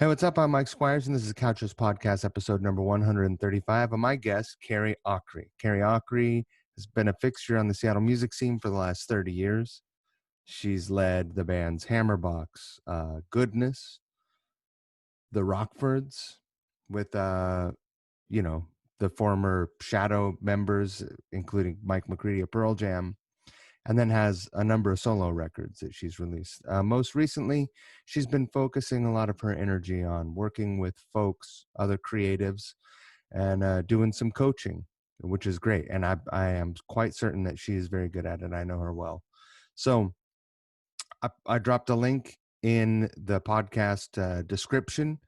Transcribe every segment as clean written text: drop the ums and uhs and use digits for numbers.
Hey, what's up? I'm Mike Squires, and this is Couches Podcast, episode number 135. And my guest, Carrie Akre. Carrie Akre has been a fixture on the Seattle music scene for the last 30 years. She's led the bands Hammerbox, Goodness, the Rockfords, with, the former Shadow members, including Mike McCready of Pearl Jam, and then has a number of solo records that she's released. Most recently, she's been focusing a lot of her energy on working with folks, other creatives, and doing some coaching, which is great. And I am quite certain that she is very good at it. I know her well. So I dropped a link in the podcast description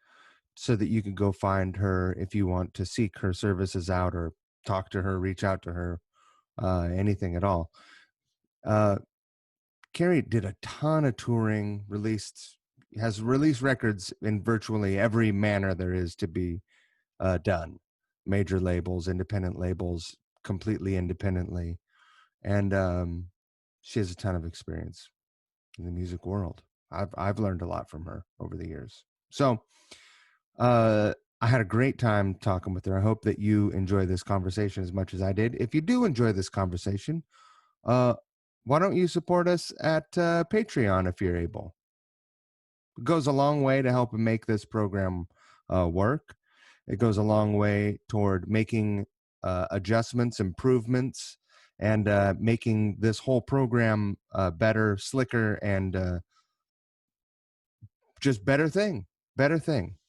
so that you can go find her if you want to seek her services out or talk to her, reach out to her, anything at all. Carrie did a ton of touring, has released records in virtually every manner there is to be done. Major labels, independent labels, completely independently. And she has a ton of experience in the music world. I've learned a lot from her over the years. So I had a great time talking with her. I hope that you enjoy this conversation as much as I did. If you do enjoy this conversation, why don't you support us at Patreon if you're able? It goes a long way to help make this program work. It goes a long way toward making adjustments, improvements, and making this whole program better, slicker, and just better thing.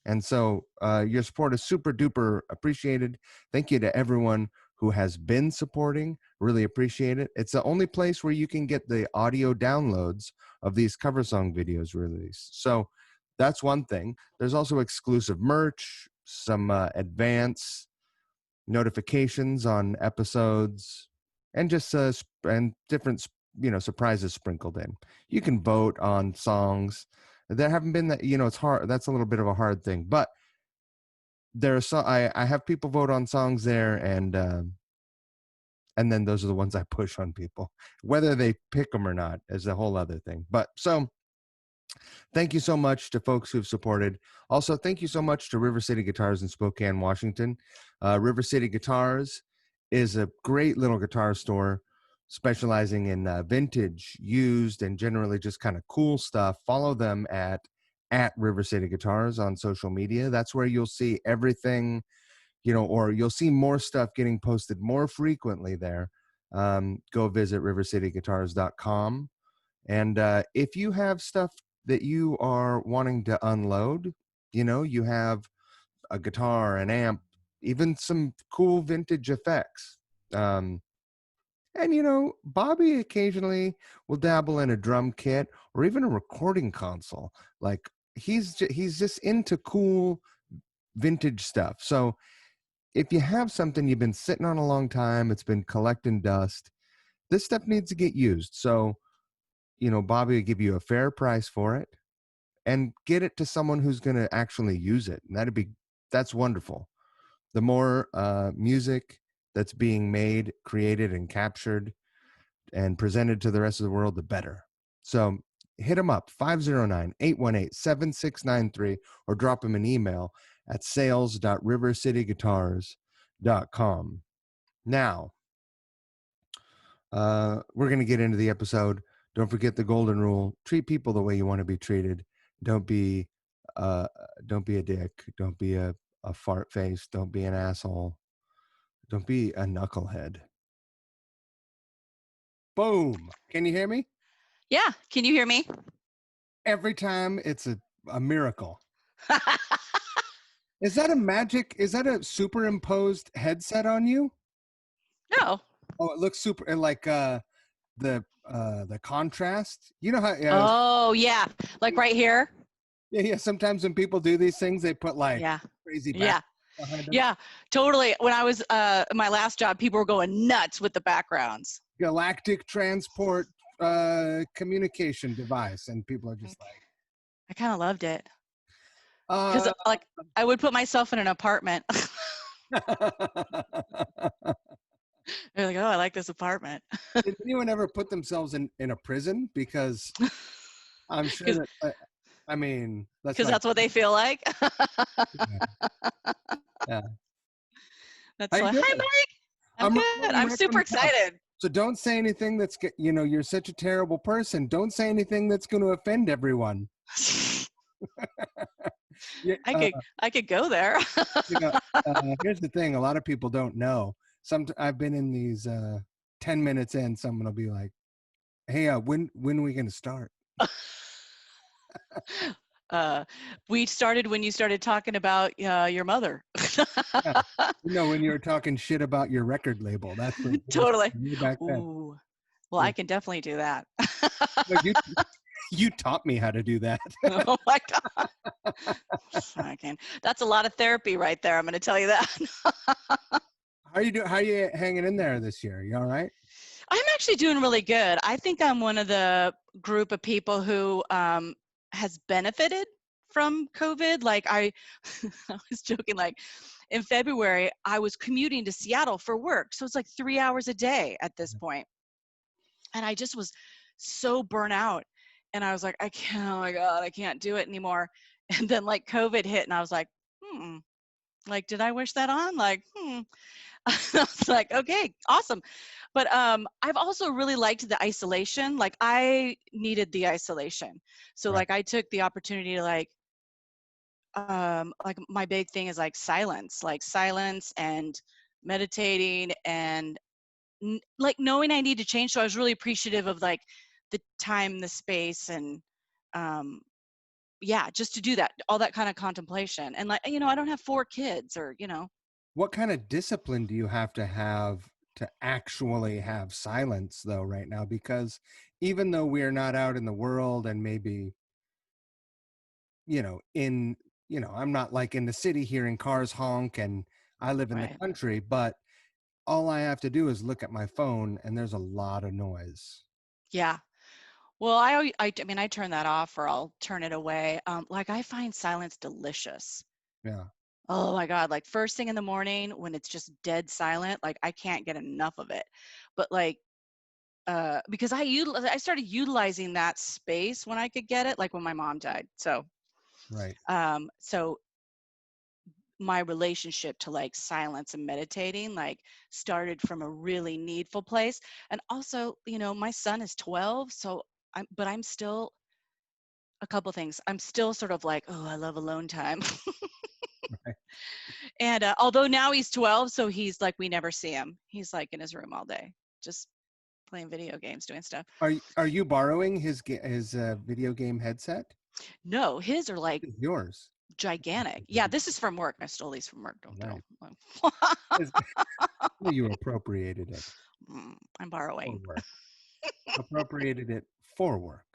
And so your support is super duper appreciated. Thank you to everyone who has been supporting. Really appreciate it. It's the only place where you can get the audio downloads of these cover song videos released. So that's one thing. There's also exclusive merch, some advance notifications on episodes, and just and different surprises sprinkled in. You can vote on songs. There haven't been that, it's hard. That's a little bit of a hard thing, but there's I have people vote on songs there, and then those are the ones I push on people. Whether they pick them or not is a whole other thing. But so thank you so much to folks who've supported. Also, thank you so much to River City Guitars in Spokane, Washington. River City Guitars is a great little guitar store specializing in vintage, used, and generally just kind of cool stuff. Follow them at River City Guitars on social media. That's where you'll see everything, or you'll see more stuff getting posted more frequently there. Go visit rivercityguitars.com. And if you have stuff that you are wanting to unload, you have a guitar, an amp, even some cool vintage effects. And Bobby occasionally will dabble in a drum kit or even a recording console. Like he's just into cool vintage stuff. So if you have something you've been sitting on a long time, it's been collecting dust, this stuff needs to get used. So, Bobby will give you a fair price for it and get it to someone who's going to actually use it. And that's wonderful. The more music that's being made, created, and captured and presented to the rest of the world, the better. So hit them up, 509-818-7693, or drop them an email at sales.rivercityguitars.com. Now, we're going to get into the episode. Don't forget the golden rule. Treat people the way you want to be treated. Don't be a dick. Don't be a fart face. Don't be an asshole. Don't be a knucklehead. Boom. Can you hear me? Yeah. Can you hear me? Every time it's a miracle. Is that a superimposed headset on you? No. Oh, it looks super like the contrast. You know how Oh, yeah. Like right here. Yeah. Sometimes when people do these things, they put like crazy back behind them. Yeah, totally. When I was my last job, people were going nuts with the backgrounds. Galactic transport communication device, and people are just like, I kind of loved it because like I would put myself in an apartment. They're like, oh, I like this apartment. Did anyone ever put themselves in a prison? Because I'm sure that I mean, that's Because like, that's what they feel like. yeah. Yeah. That's How you like, hi, doing? Mike. I'm I'm good. recording I'm right from super the couch. excited. So don't say anything that's, you're such a terrible person. Don't say anything that's going to offend everyone. Yeah, I could go there. you know, here's the thing. A lot of people don't know. I've been in these 10 minutes in, someone will be like, hey, when are we going to start? We started when you started talking about your mother. Yeah. When you were talking shit about your record label, that's when Totally. way back then. Ooh. Well, Yeah. I can definitely do that. No, you taught me how to do that. Oh my God. I can. That's a lot of therapy right there. I'm going to tell you that. How you do? How you hanging in there this year? You all right? I'm actually doing really good. I think I'm one of the group of people who has benefited from COVID. Like I was joking, like in February, I was commuting to Seattle for work. So it's like 3 hours a day at this point. And I just was so burnt out. And I was like, I can't, oh my God, I can't do it anymore. And then like COVID hit and I was like, like, did I wish that on? Like, I was like, okay, awesome. But I've also really liked the isolation. Like I needed the isolation. So Right. like I took the opportunity to like my big thing is like silence and meditating and like knowing I need to change. So I was really appreciative of like the time, the space, and um, yeah, just to do that, all that kind of contemplation. And like, I don't have 4 kids or, What kind of discipline do you have to actually have silence though right now? Because even though we are not out in the world and maybe, in, I'm not like in the city hearing cars honk and I live in the right. country, but all I have to do is look at my phone and there's a lot of noise. Yeah. Well, I mean, I turn that off or I'll turn it away. Like I find silence delicious. Yeah. Oh my God. Like first thing in the morning when it's just dead silent, like I can't get enough of it. But like, because I started utilizing that space when I could get it, like when my mom died. Right. So my relationship to like silence and meditating like started from a really needful place. And also, my son is 12, so I'm still a couple things. I'm still sort of like, oh, I love alone time. Right. And although now he's 12, so he's like, we never see him. He's like in his room all day, just playing video games, doing stuff. Are you borrowing his video game headset? No, his are like It's yours. gigantic. Yeah, this is from work. I stole these from work. Don't Right. tell. Well, you appropriated it I'm for borrowing. work. Appropriated it for work.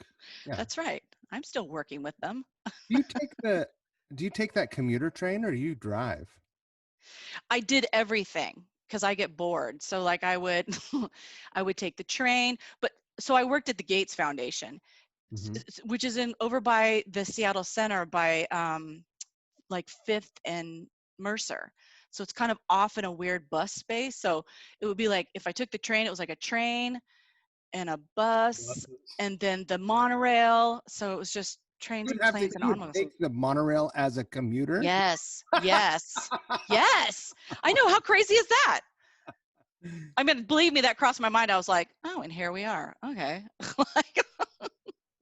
Yeah. That's right. I'm still working with them. Do you take the do you take that commuter train or do you drive? I did everything because I get bored. So like I would I would take the train, but so I worked at the Gates Foundation, Mm-hmm. which is in over by the Seattle Center by like 5th and Mercer. So it's kind of off in a weird bus space. So it would be like if I took the train, it was like a train and a bus and then the monorail. So it was just trains and planes and You would automobiles. take the monorail as a commuter? Yes, yes, yes. I know. How crazy is that? I mean, believe me, that crossed my mind. I was like, oh, and here we are. Okay.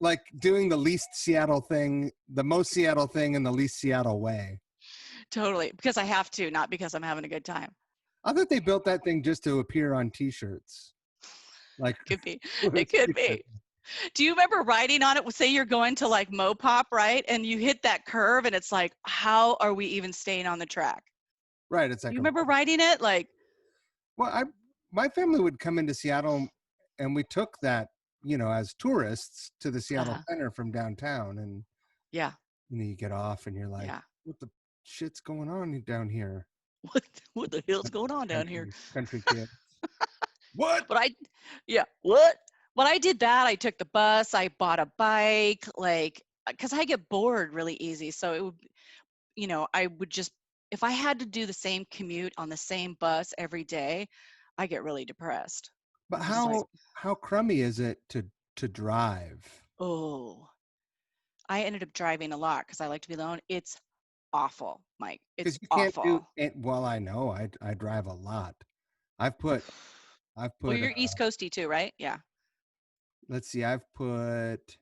Like doing the least Seattle thing, the most Seattle thing in the least Seattle way. Totally. Because I have to, not because I'm having a good time. I thought they built that thing just to appear on t-shirts. Like Could be. It could be. Do you remember riding on it? Say you're going to like Mopop, right? And you hit that curve and it's like, how are we even staying on the track? right. It's You like remember riding it? Like, well, my family would come into Seattle and we took that, as tourists to the Seattle Center from downtown and yeah, you get off and you're like, yeah. what the shit's going on down here? What the hell's going on down here? Country kids. What? But yeah, what? When I did that, I took the bus, I bought a bike, like, because I get bored really easy. So it would, I would just, if I had to do the same commute on the same bus every day, I get really depressed. But I'm just like, how crummy is it to drive? oh, I ended up driving a lot because I like to be alone. It's awful, Mike. It's Because you can't do awful. it. Well, I know. I drive a lot. I've put I've Well, put you're East Coasty too, right? Yeah. let's see, I've put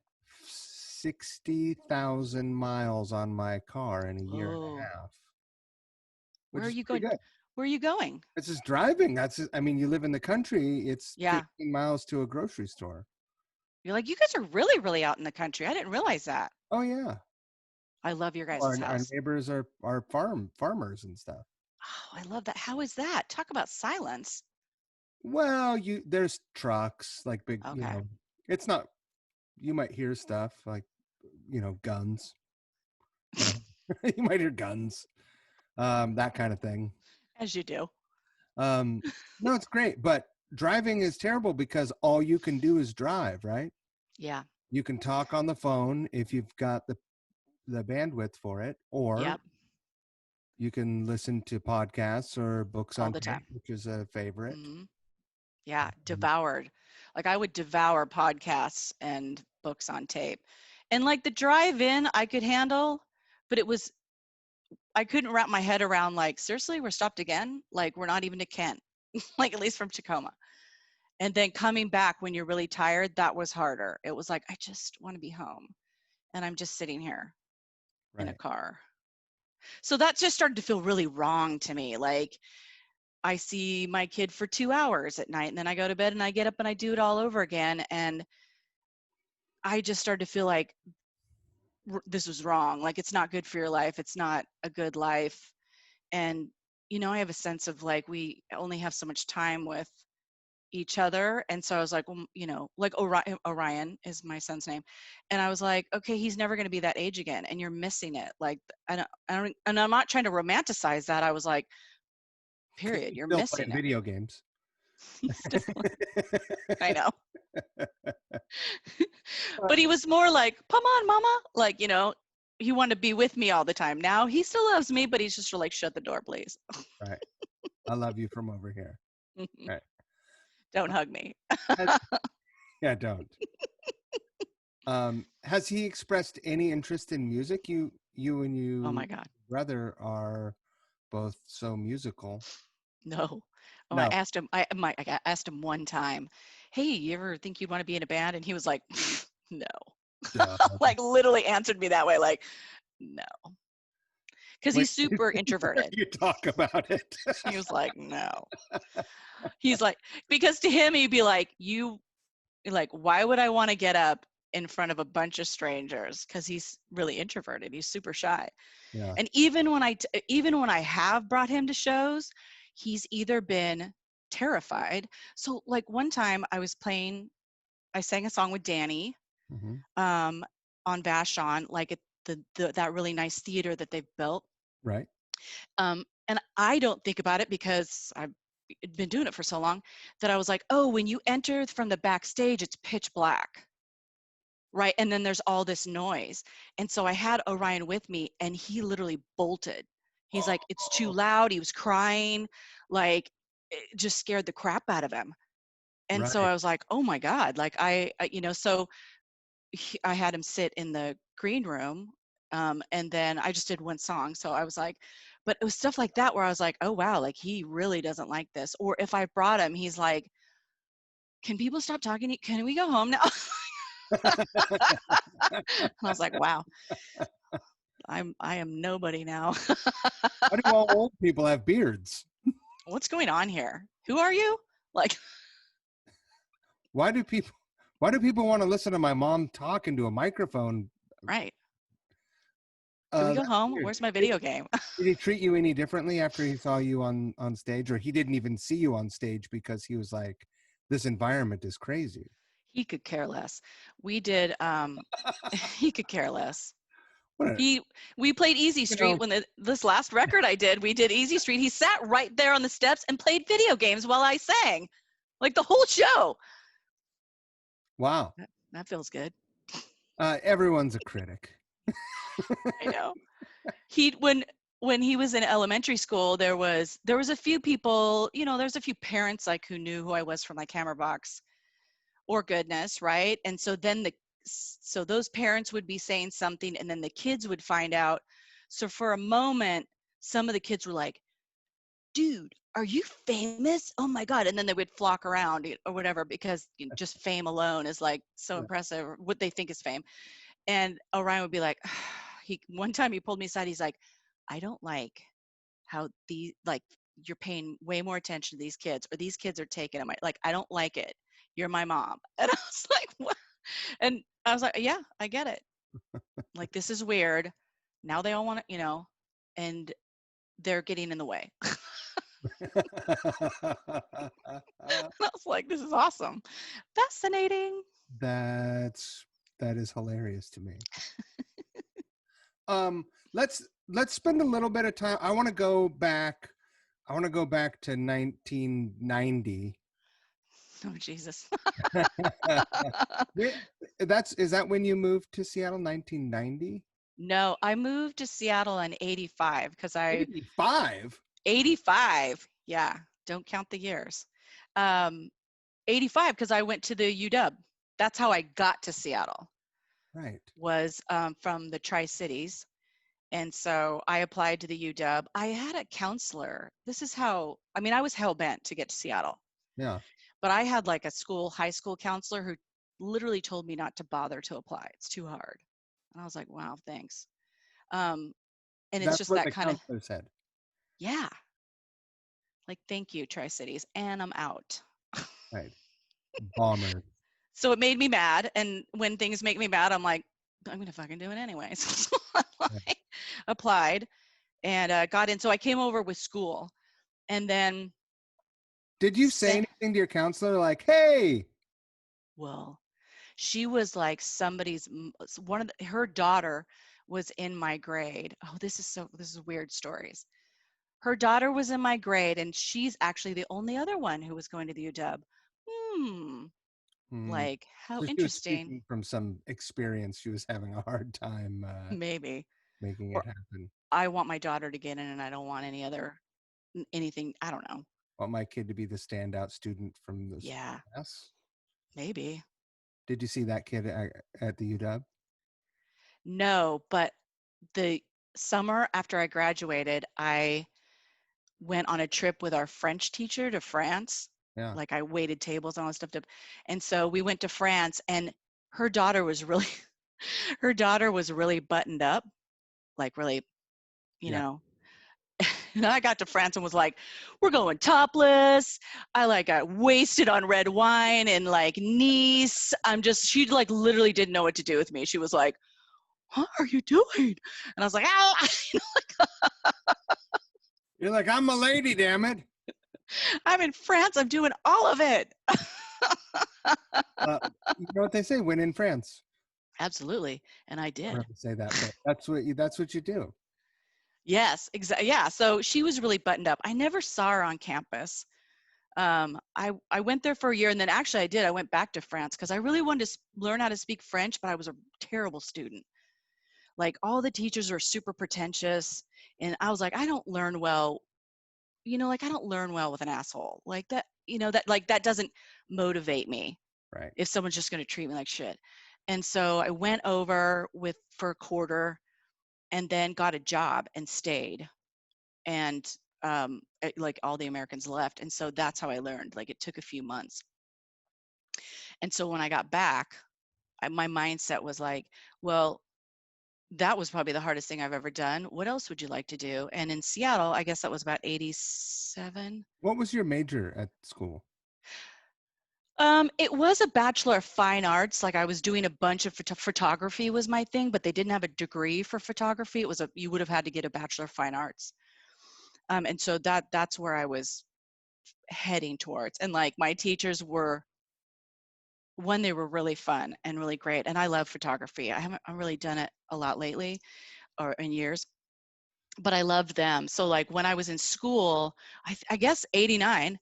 60,000 miles on my car in a year and a Oh, half, which where are is you pretty going? good. Where are you going? It's just driving. I mean, you live in the country, it's Yeah. 15 miles to a grocery store. You're like, you guys are really, really out in the country. I didn't realize that. Oh yeah. I love your guys' Our house. neighbors are farmers and stuff. Oh, I love that. How is that? Talk about silence. Well, there's trucks, like big, Okay. it's not, you might hear stuff like, guns, you know, you might hear guns, that kind of thing. As you do. Um, no, it's great, but driving is terrible because all you can do is drive, right? Yeah. You can talk on the phone if you've got the bandwidth for it, or Yep. you can listen to podcasts or books All on the tape, time. which is a favorite. Hmm. Yeah. Um, Devoured. Like I would devour podcasts and books on tape. And like the drive in, I could handle, but I couldn't wrap my head around like, seriously, we're stopped again? Like we're not even to Kent, like at least from Tacoma. And then coming back when you're really tired, that was harder. It was like, I just want to be home. And I'm just sitting here in a right. car. So that just started to feel really wrong to me. Like I see my kid for 2 hours at night and then I go to bed and I get up and I do it all over again. And I just started to feel like this was wrong. Like it's not good for your life. It's not a good life. And, I have a sense of like, we only have so much time with each other. And so I was like, well, like Orion is my son's name. And I was like, okay, he's never going to be that age again. And you're missing it. Like, and I'm not trying to romanticize that. I was like, Because period, he's you're still missing playing it. video games. Still, I know. But he was more like, come on, mama. Like, he wanted to be with me all the time. Now he still loves me, but he's just like, shut the door, please. Right. I love you from over here. Right. Don't hug me. Yeah, don't. Has he expressed any interest in music? You and Oh you my God. brother are both so musical. No. Oh, I No. asked him. I asked him one time, "Hey, you ever think you'd want to be in a band?" And he was like, "No." Duh. Like literally answered me that way, like, "No," because Wait, he's super introverted. you talk about it. He was like, "No." He's like, because to him, he'd be like, why would I want to get up in front of a bunch of strangers? Because he's really introverted. He's super shy. Yeah. And even when I have brought him to shows, he's either been terrified. So like one time I sang a song with Danny Mm-hmm. um, on Vashon, like at that really nice theater that they've built. Right. And I don't think about it because I've been doing it for so long that I was like, oh, when you enter from the backstage, it's pitch black. Right. And then there's all this noise. And so I had Orion with me and he literally bolted. He's like, it's too loud. He was crying, like it just scared the crap out of him. And so Right. I was like, oh my God, like so I had him sit in the green room. And then I just did one song. So I was like, but it was stuff like that where I was like, oh wow, like he really doesn't like this. Or if I brought him, he's like, can people stop talking? Can we go home now? And I was like, wow, I am nobody now. Why do all old people have beards? What's going on here? Who are you? Like, Why do people want to listen to my mom talk into a microphone? right. Can we go That's home? weird. Where's my video game? Did he treat you any differently after he saw you on stage, or he didn't even see you on stage because he was like, this environment is crazy? He could care less. We did, he could care less. What a, We played Easy you Street know, when this last record I did, we did Easy Street. He sat right there on the steps and played video games while I sang, like the whole show. wow. That feels good. Everyone's a critic. I know. When he was in elementary school, there was a few people, there's a few parents like who knew who I was from like Hammerbox or Goodness, right? And so then so those parents would be saying something and then the kids would find out. So for a moment, some of the kids were like, dude, are you famous? Oh my God. And then they would flock around or whatever, because just fame alone is like so impressive, what they think is fame. And Orion would be like, one time he pulled me aside. He's like, I don't like how you're paying way more attention to these kids, or these kids are taking them. Like, I don't like it. You're my mom. And I was like, what? And I was like, yeah, I get it. Like, this is weird. Now they all want to, and they're getting in the way. I was like, this is awesome. Fascinating. That is hilarious to me. Let's spend a little bit of time. I want to go back to 1990. Oh, Jesus. Is that when you moved to Seattle, 1990? No, I moved to Seattle in 85 because 85? 85. Yeah. Don't count the years. 85 because I went to the UW. That's how I got to Seattle. Right. Was from the Tri-Cities. And so I applied to the UW. I had a counselor. This is how, I was hell-bent to get to Seattle. Yeah. But I had like a high school counselor who literally told me not to bother to apply. It's too hard. And I was like, wow, thanks. And That's it's just what that the kind of, counselor said. yeah. Like, thank you, Tri-Cities. And I'm out. Right. Bomber. So it made me mad. And when things make me mad, I'm like, I'm going to fucking do it anyway. So I applied and got in. So I came over with school. And then. Did you say anything to your counselor like, hey? Well, she was like her daughter was in my grade. Oh, this is weird stories. Her daughter was in my grade, and she's actually the only other one who was going to the UW. Like, how So she was interesting. speaking from some experience. She was having a hard time Maybe making it happen. I want my daughter to get in, and I don't want anything. I don't know. I want my kid to be the standout student from this class. Maybe. Did you see that kid at the UW? No, but the summer after I graduated, I went on a trip with our French teacher to France. Yeah. Like, I waited tables and all that stuff. And so we went to France, and her daughter was really buttoned up, like really, know. And I got to France and was like, we're going topless. I got wasted on red wine and like Nice. She like literally didn't know what to do with me. She was like, what are you doing? And I was like, ah. You're like, I'm a lady, damn it. I'm in France. I'm doing all of it. You know what they say, win in France. Absolutely. And I did. I don't have to say that, but that's what you do. Yes, exactly. Yeah. So she was really buttoned up. I never saw her on campus. I went there for a year, and then actually I went back to France because I really wanted to learn how to speak French, but I was a terrible student. Like, all the teachers are super pretentious, and I was like, I don't learn well. I don't learn well with an asshole like that. That doesn't motivate me. Right. If someone's just going to treat me like shit. And so I went over for a quarter, and then got a job and stayed. And like, all the Americans left. And so that's how I learned. Like, it took a few months. And so when I got back, my mindset was like, well, that was probably the hardest thing I've ever done. What else would you like to do? And in Seattle, I guess that was about 87. What was your major at school? It was a Bachelor of Fine Arts. Like, I was doing a bunch of photography was my thing, but they didn't have a degree for photography. It was you would have had to get a Bachelor of Fine Arts. And so that's where I was heading towards. And like, my teachers were they were really fun and really great. And I love photography. I haven't really done it a lot lately or in years, but I loved them. So like, when I was in school, I guess 89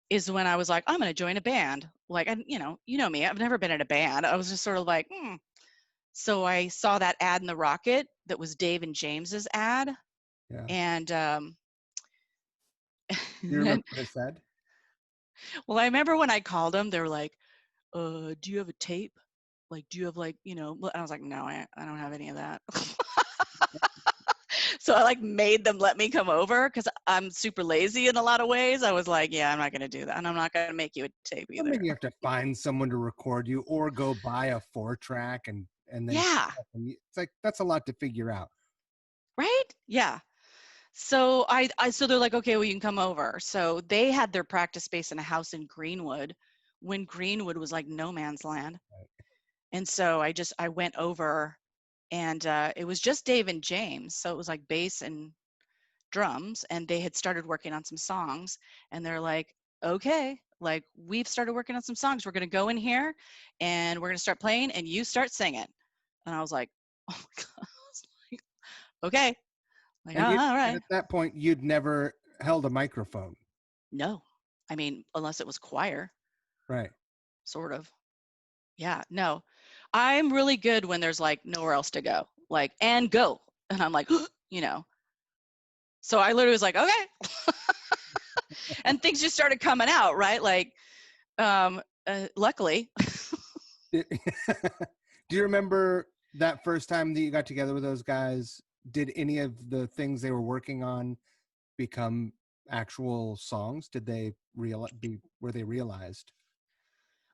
is when I was like, I'm going to join a band. Like, you know me, I've never been in a band. I was just sort of like, So I saw that ad in the Rocket that was Dave and James's ad. Yeah. And you remember what it said? Well, I remember when I called them, they were like, do you have a tape? like, do you have like, you know, and I was like, no, I don't have any of that. So I like made them let me come over because I'm super lazy in a lot of ways. I was like, yeah, I'm not going to do that. And I'm not going to make you a tape I either. mean, you have to find someone to record you, or go buy a 4-track and then Yeah. it's like that's a lot to figure out. Right. Yeah. So so they're like, okay, well, you can come over. So they had their practice space in a house in Greenwood when Greenwood was like no man's land. And so I went over, and it was just Dave and James. So it was like bass and drums, and they had started working on some songs, and they're like, okay, like, we've started working on some songs. We're going to go in here and we're going to start playing and you start singing. And I was like, oh my God. I was like, okay. Like, oh, And all and right. at that point, you'd never held a microphone. No, I mean, unless it was choir, Right. sort of. Yeah, no, I'm really good when there's like nowhere else to go, like, and go. And I'm like, you know, so I literally was like, okay. And things just started coming out, right? Like, luckily. Do you remember that first time that you got together with those guys? Did any of the things they were working on become actual songs? Did they were they realized?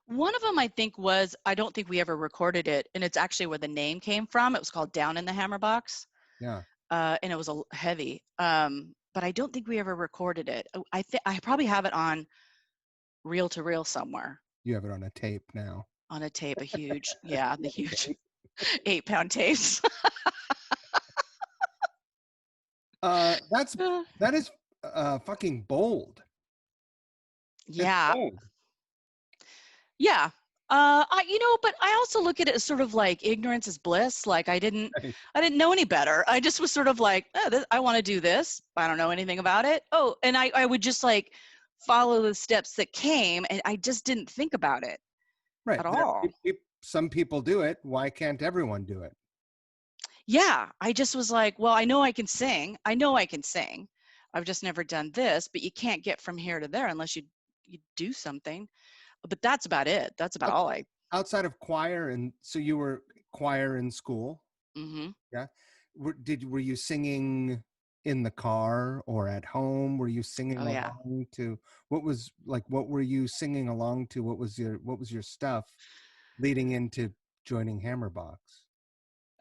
One of them, I think, was, I don't think we ever recorded it, and it's actually where the name came from. It was called Down in the Hammerbox, Yeah. and it was heavy, but I don't think we ever recorded it. I probably have it on reel to reel somewhere, You have it on a tape now. on a tape, a huge, yeah, the huge Tape. 8-pound tapes. That is fucking bold. It's Yeah, bold. yeah. But I also look at it as sort of like ignorance is bliss. Like, I didn't know any better. I just was sort of like, I want to do this. I don't know anything about it. Oh, and I would just like follow the steps that came, and I just didn't think about it Right. at all. Some people do it. Why can't everyone do it? Yeah, I just was like, well, I know I can sing. I know I can sing. I've just never done this, but you can't get from here to there unless you do something. But that's about it. That's about all I. Outside of choir, and so you were choir in school. Mm-hmm. Yeah. Were you singing in the car or at home? Were you singing Oh yeah. along to what were you singing along to? What was your stuff leading into joining Hammerbox?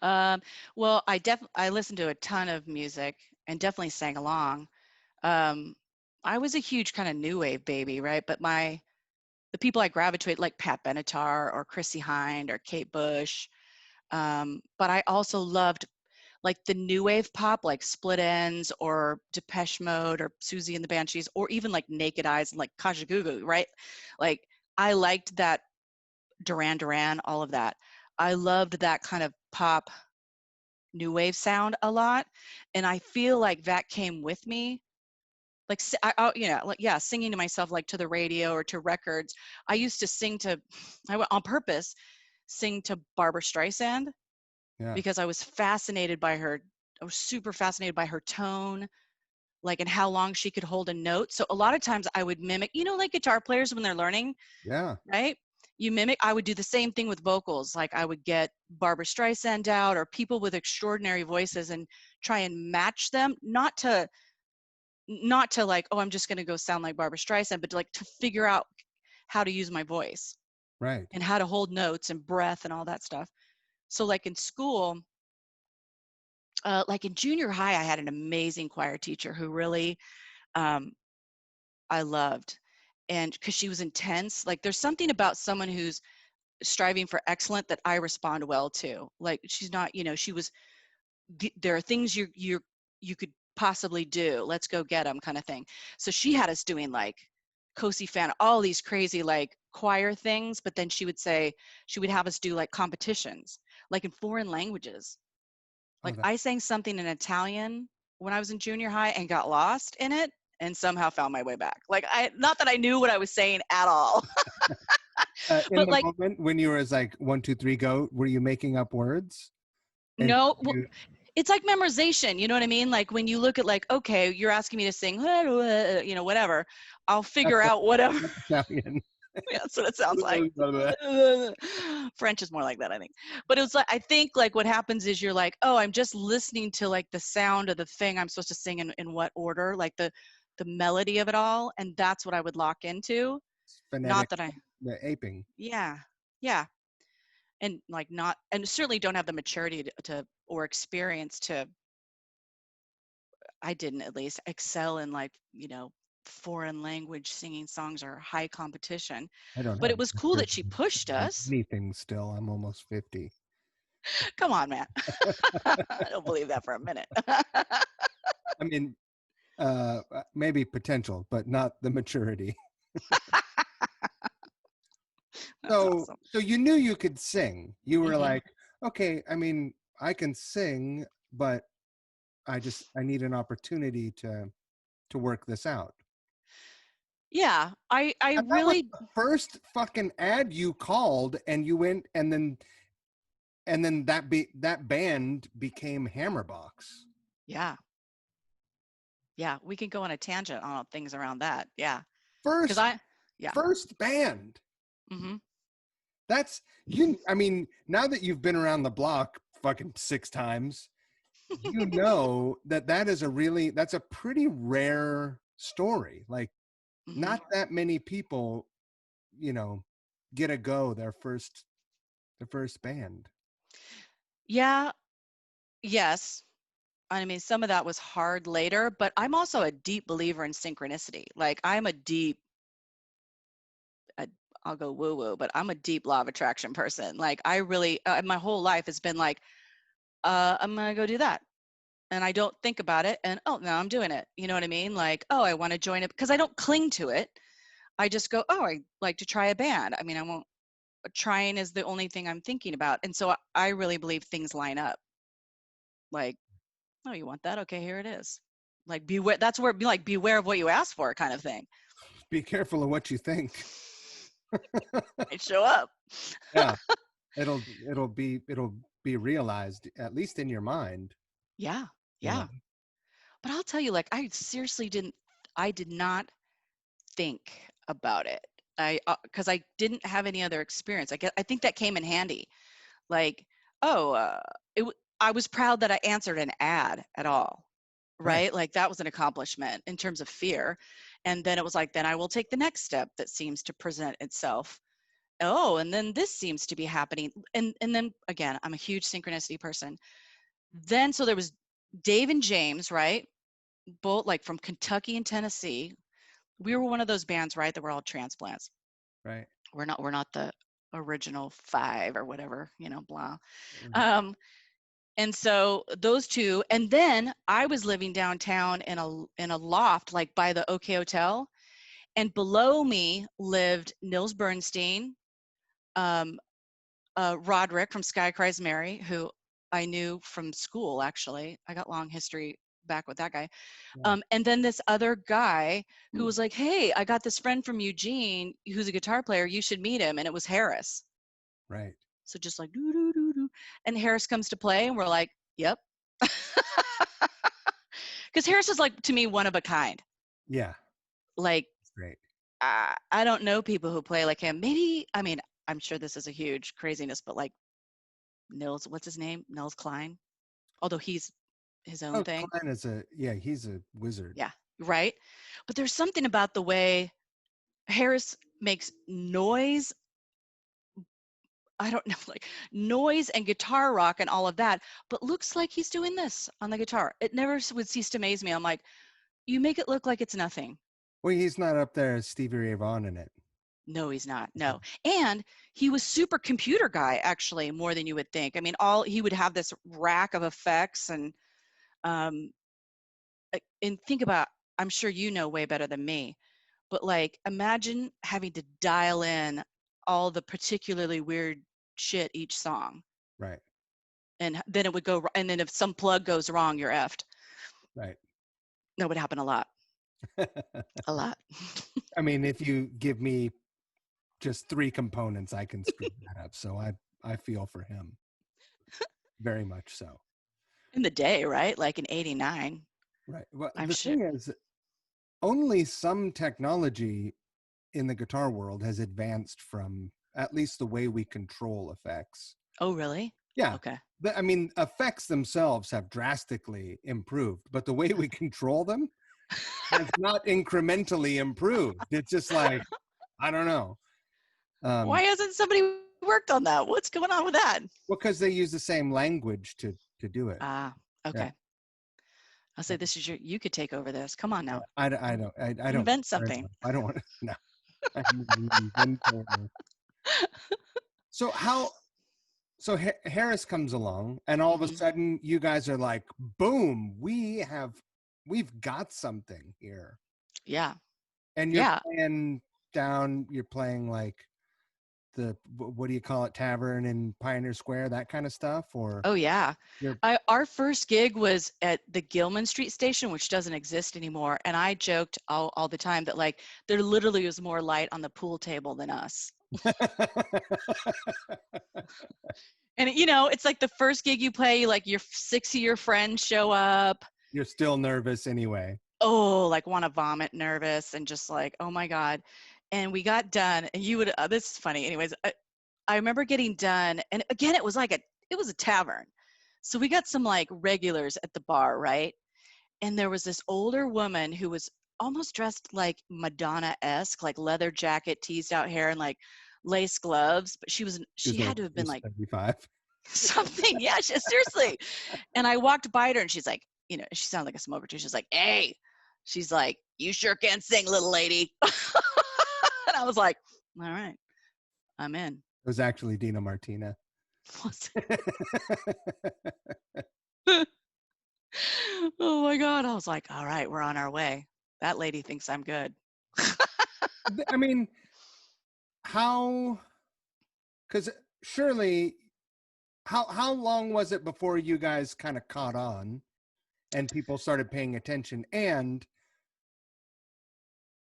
Um, well, I listened to a ton of music and definitely sang along. Um, I was a huge kind of new wave baby, right? But the people I gravitate, like Pat Benatar or Chrissy Hind or Kate Bush. But I also loved like the new wave pop, like Split Enz or Depeche Mode or Susie and the Banshees, or even like Naked Eyes and like Kajagoogoo, right? Like, I liked that, Duran Duran, all of that. I loved that kind of pop new wave sound a lot, and I feel like that came with me. Like, like, yeah, singing to myself, like to the radio or to records. I used to sing to, I would on purpose sing to Barbara Streisand Yeah. because I was fascinated by her. I was super fascinated by her tone, like, and how long she could hold a note. So a lot of times I would mimic, like guitar players when they're learning, Yeah. right? I would do the same thing with vocals. Like, I would get Barbara Streisand out or people with extraordinary voices and try and match them, not to like, oh, I'm just going to go sound like Barbara Streisand, but to figure out how to use my voice Right. and how to hold notes and breath and all that stuff. So like in school, like in junior high, I had an amazing choir teacher who really I loved. And because she was intense, like there's something about someone who's striving for excellent that I respond well to. Like, she's not, she was, there are things you could possibly do. Let's go get them, kind of thing. So she had us doing like Kosi Fan, all these crazy like choir things, but then she would have us do like competitions, like in foreign languages. Like, I sang something in Italian when I was in junior high and got lost in it and somehow found my way back. Like, not that I knew what I was saying at all. In But the like, moment when you were like 1, 2, 3, go, were you making up words? And no, well, it's like memorization. You know what I mean? Like, when you look at like, okay, you're asking me to sing, whatever, I'll figure out whatever. Italian. Yeah, that's what it sounds like. French is more like that, I think. But it was like, I think like what happens is you're like, oh, I'm just listening to like the sound of the thing I'm supposed to sing in what order, like the melody of it all, and that's what I would lock into. Not Phonetic, that I, the aping. yeah, yeah, and like not, and certainly don't have the maturity to or experience to. I didn't at least excel in like foreign language singing songs or high competition. I don't But have it was cool that she maturity pushed in us. anything still. I'm almost 50. Come on, man. I don't believe that for a minute. I mean, maybe potential, but not the maturity. That's So, awesome. so you knew you could sing. You were Hmm. like, okay, I mean, I can sing, but I need an opportunity to work this out. Yeah, I And that was really, the first fucking ad you called, and you went, and then that band became Hammerbox. yeah, yeah, we can go on a tangent on things around that. Yeah, because First yeah. first band. Hmm. That's you. I mean, now that you've been around the block fucking 6 times, you know that's a pretty rare story. Like, Hmm. not that many people, get a go their first band. Yeah, yes. I mean, some of that was hard later, but I'm also a deep believer in synchronicity. Like, I'm a deep, I, I'll go woo woo, but I'm a deep law of attraction person. Like, I really, my whole life has been like, I'm gonna go do that, and I don't think about it, and oh, now I'm doing it. You know what I mean? Like, oh, I want to join it because I don't cling to it. I just go, oh, I like to try a band. I mean, I won't. Trying is the only thing I'm thinking about, and so I really believe things line up. Like, oh, you want that? Okay, here it is. Like, beware. That's where be like, beware of what you ask for, kind of thing. Be careful of what you think. I show up. Yeah, it'll be realized, at least in your mind. Yeah, You know, yeah. But I'll tell you, like, I seriously didn't. I did not think about it. Because I didn't have any other experience. I think that came in handy. Like, oh, I was proud that I answered an ad at all, right? right? Like that was an accomplishment in terms of fear. And then it was like, then I will take the next step that seems to present itself. Oh, and then this seems to be happening. And then again, I'm a huge synchronicity person. Then so there was Dave and James, right? Both like from Kentucky and Tennessee. We were one of those bands, right? That were all transplants. Right. We're not the original five or whatever, blah. Mhm. Um, and so those two, and then I was living downtown in a loft like by the OK Hotel, and below me lived Nils Bernstein, um, Roderick from Sky Cries Mary, who I knew from school. Actually, I got long history back with that guy. Yeah. And then this other guy who was like, "Hey, I got this friend from Eugene who's a guitar player. You should meet him." And it was Harris. Right. So just like doo doo doo doo, and Harris comes to play, and we're like, "Yep." Because Harris is like to me one of a kind. Yeah. Like That's great. I don't know people who play like him. Maybe I mean I'm sure this is a huge craziness, but like Nils, what's his name? Nils Klein. Although he's his own Oh, thing. Klein he's a wizard. Yeah, right. But there's something about the way Harris makes noise. I don't know, like noise and guitar rock and all of that, but looks like he's doing this on the guitar. It never would cease to amaze me. I'm like, you make it look like it's nothing. Well, he's not up there as Stevie Ray Vaughan in it. No, he's not. No. And he was super computer guy, actually, more than you would think. I mean, he would have this rack of effects um, and think about, I'm sure you know way better than me, but like imagine having to dial in all the particularly weird shit each song. Right. And then it would go, and then if some plug goes wrong, you're effed. Right. That would happen a lot, a lot. I mean, if you give me just 3 components, I can screw that up. So I feel for him very much so. In the day, right? Like in 89, Right. Well, I'm the sure. thing is, only some technology in the guitar world has advanced from at least the way we control effects. Oh, really? Yeah. Okay. I mean, effects themselves have drastically improved, but the way we control them has not incrementally improved. It's just like, I don't know. Why hasn't somebody worked on that? What's going on with that? Because they use the same language to do it. Ah, Yeah. okay. I'll say this is you could take over this. Come on now. I don't Invent something. I don't want to. No, I'm an inventor. So Harris comes along, and all of a Mhm. sudden, you guys are like, boom, we've got something here, Yeah. and Yeah. you're playing like what do you call it, tavern in Pioneer Square, that kind of stuff, or Oh, yeah. you're Our first gig was at the Gilman Street station, which doesn't exist anymore. And I joked all the time that like there literally was more light on the pool table than us. And it's like the first gig you play, like your 6 of your friends show up. you're still nervous anyway. Oh, like want to vomit, nervous, and just like, oh my God. And we got done, and you would, this is funny. Anyways, I remember getting done, and again, it was a tavern. So we got some like regulars at the bar, right? And there was this older woman who was almost dressed like Madonna-esque, like leather jacket, teased out hair, and like lace gloves. But she had to have been like 75. something. Yeah, seriously. And I walked by her, and she's like, she sounded like a smoker too. She's like, "Hey," she's like, "You sure can sing, little lady." And I was like, "All right, I'm in." It was actually Dina Martina. Oh my God. I was like, all right, we're on our way. That lady thinks I'm good. I mean, because surely, how long was it before you guys kind of caught on and people started paying attention? And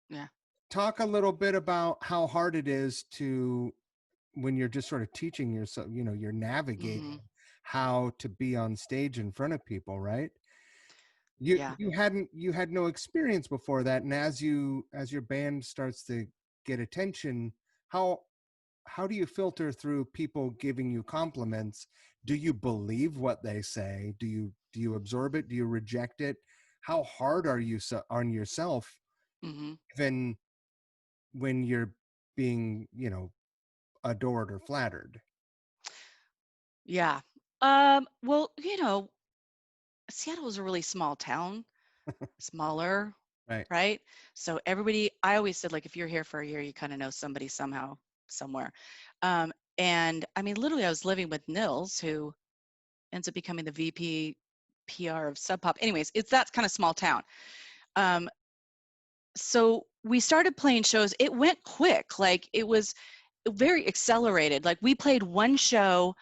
Yeah. talk a little bit about how hard it is when you're just sort of teaching yourself, you're navigating Hmm. how to be on stage in front of people, right? Yeah. You had no experience before that, and as your band starts to get attention, how how do you filter through people giving you compliments? Do you believe what they say? Do you absorb it? Do you reject it? How hard are you on yourself, Hmm. even when you're being, adored or flattered? Yeah. Well, Seattle was a really small town, smaller, Right. right? So I always said, like, if you're here for a year, you kind of know somebody somehow, somewhere. And I mean, literally, I was living with Nils, who ends up becoming the VP PR of Sub Pop. Anyways, it's that kind of small town. Um, so we started playing shows. It went quick. Like it was very accelerated. Like we played one show.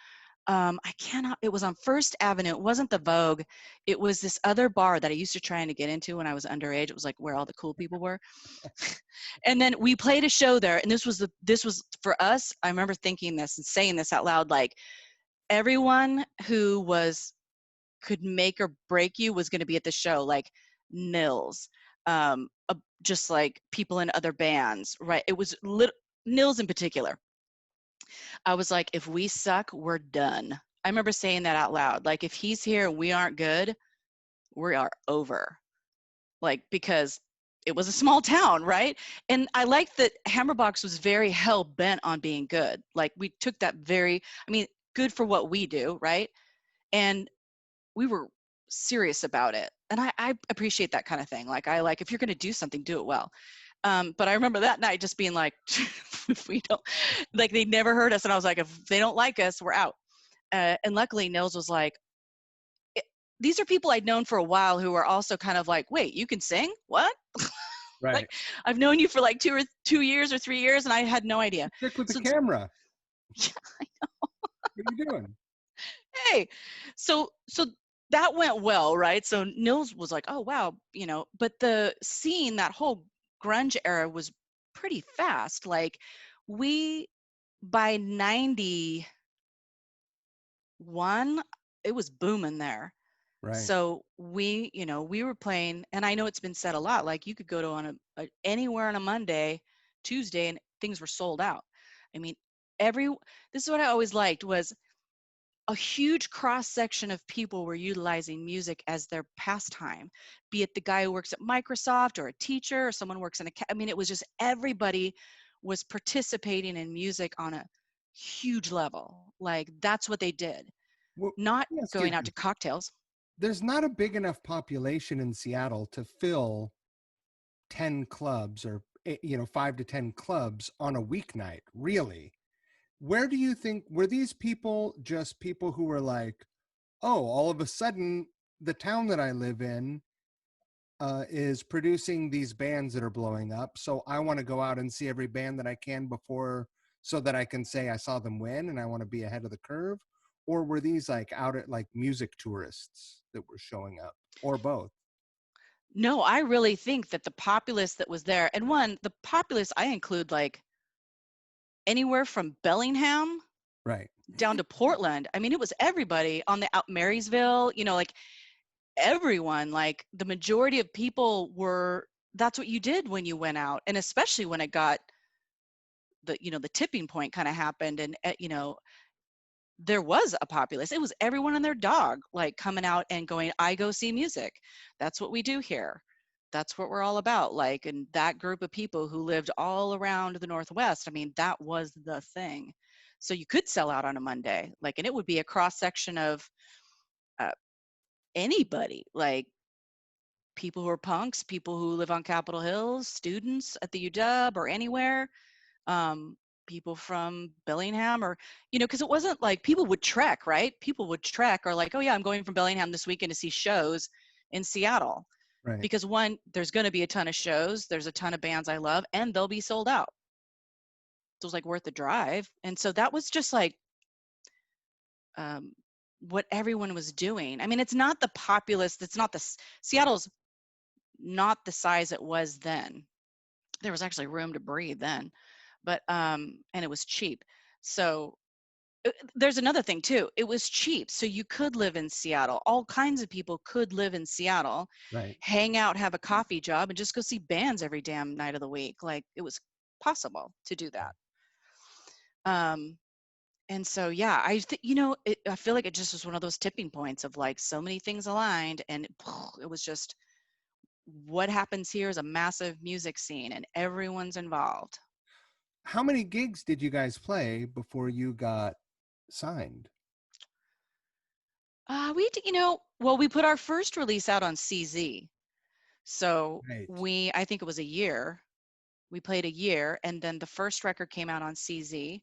It was on First Avenue. It wasn't the Vogue. It was this other bar that I used to try to get into when I was underage. It was like where all the cool people were. And then we played a show there. And this was for us. I remember thinking this and saying this out loud, like everyone who could make or break you was going to be at the show, like Nils, just like people in other bands, right? It was Nils in particular. I was like, if we suck, we're done. I remember saying that out loud. Like, if he's here and we aren't good, we are over. Like, because it was a small town, right? And I like that Hammerbox was very hell bent on being good. Like, we took that good for what we do, right? And we were serious about it. And I appreciate that kind of thing. Like, if you're going to do something, do it well. But I remember that night just being like, if we don't, like, they never heard us. And I was like, if they don't like us, we're out. And luckily, Nils was like, these are people I'd known for a while who are also kind of like, wait, you can sing? What? Right. Like, I've known you for like 2 years or 3 years, and I had no idea. Stick with the So camera. yeah, What are you doing? hey, so that went well, right? So Nils was like, oh wow, but the scene, that whole grunge era was pretty fast. Like we by 91, it was booming there. Right. So we were playing, and I know it's been said a lot, like you could go to anywhere on a Monday Tuesday and things were sold out. I mean, every this is what I always liked was a huge cross section of people were utilizing music as their pastime, be it the guy who works at Microsoft or a teacher or someone works in a, I mean, it was just everybody was participating in music on a huge level. Like that's what they did, Well, not let me ask you going out to this. cocktails. There's not a big enough population in Seattle to fill 10 clubs or 5 to 10 clubs on a weeknight, really. Where do you think, were these people just people who were like, oh, all of a sudden the town that I live in is producing these bands that are blowing up, so I want to go out and see every band that I can before, so that I can say I saw them win and I want to be ahead of the curve? Or were these like out at like music tourists that were showing up, or both? No, I really think that the populace that was there, and one, the populace I include like anywhere from Bellingham Right. down to Portland. I mean, it was everybody on the out Marysville, like everyone, like the majority of people were, that's what you did when you went out. And especially when it got the tipping point kind of happened and, there was a populace. It was everyone and their dog, like coming out and going, I go see music. That's what we do here. That's what we're all about. Like, and that group of people who lived all around the Northwest, I mean, that was the thing. So you could sell out on a Monday, like, and it would be a cross section of uh, anybody, like people who are punks, people who live on Capitol Hill, students at the UW or anywhere, um, people from Bellingham or, because it wasn't like people would trek, right? People would trek or like, oh yeah, I'm going from Bellingham this weekend to see shows in Seattle. Right. Because one, there's going to be a ton of shows, there's a ton of bands I love, and they'll be sold out. So it was like worth the drive. And so that was just like um, what everyone was doing. I mean, it's not the populace, it's not the, Seattle's not the size it was then. There was actually room to breathe then, but and it was cheap. So there's another thing too. It was cheap, so you could live in Seattle. All kinds of people could live in Seattle, Right. hang out, have a coffee job, and just go see bands every damn night of the week. Like it was possible to do that. Um, and so yeah, I feel like it just was one of those tipping points of like so many things aligned, and it was just what happens here is a massive music scene, and everyone's involved. How many gigs did you guys play before you got signed? Well, we put our first release out on CZ. So Right. I think it was a year. We played a year, and then the first record came out on CZ.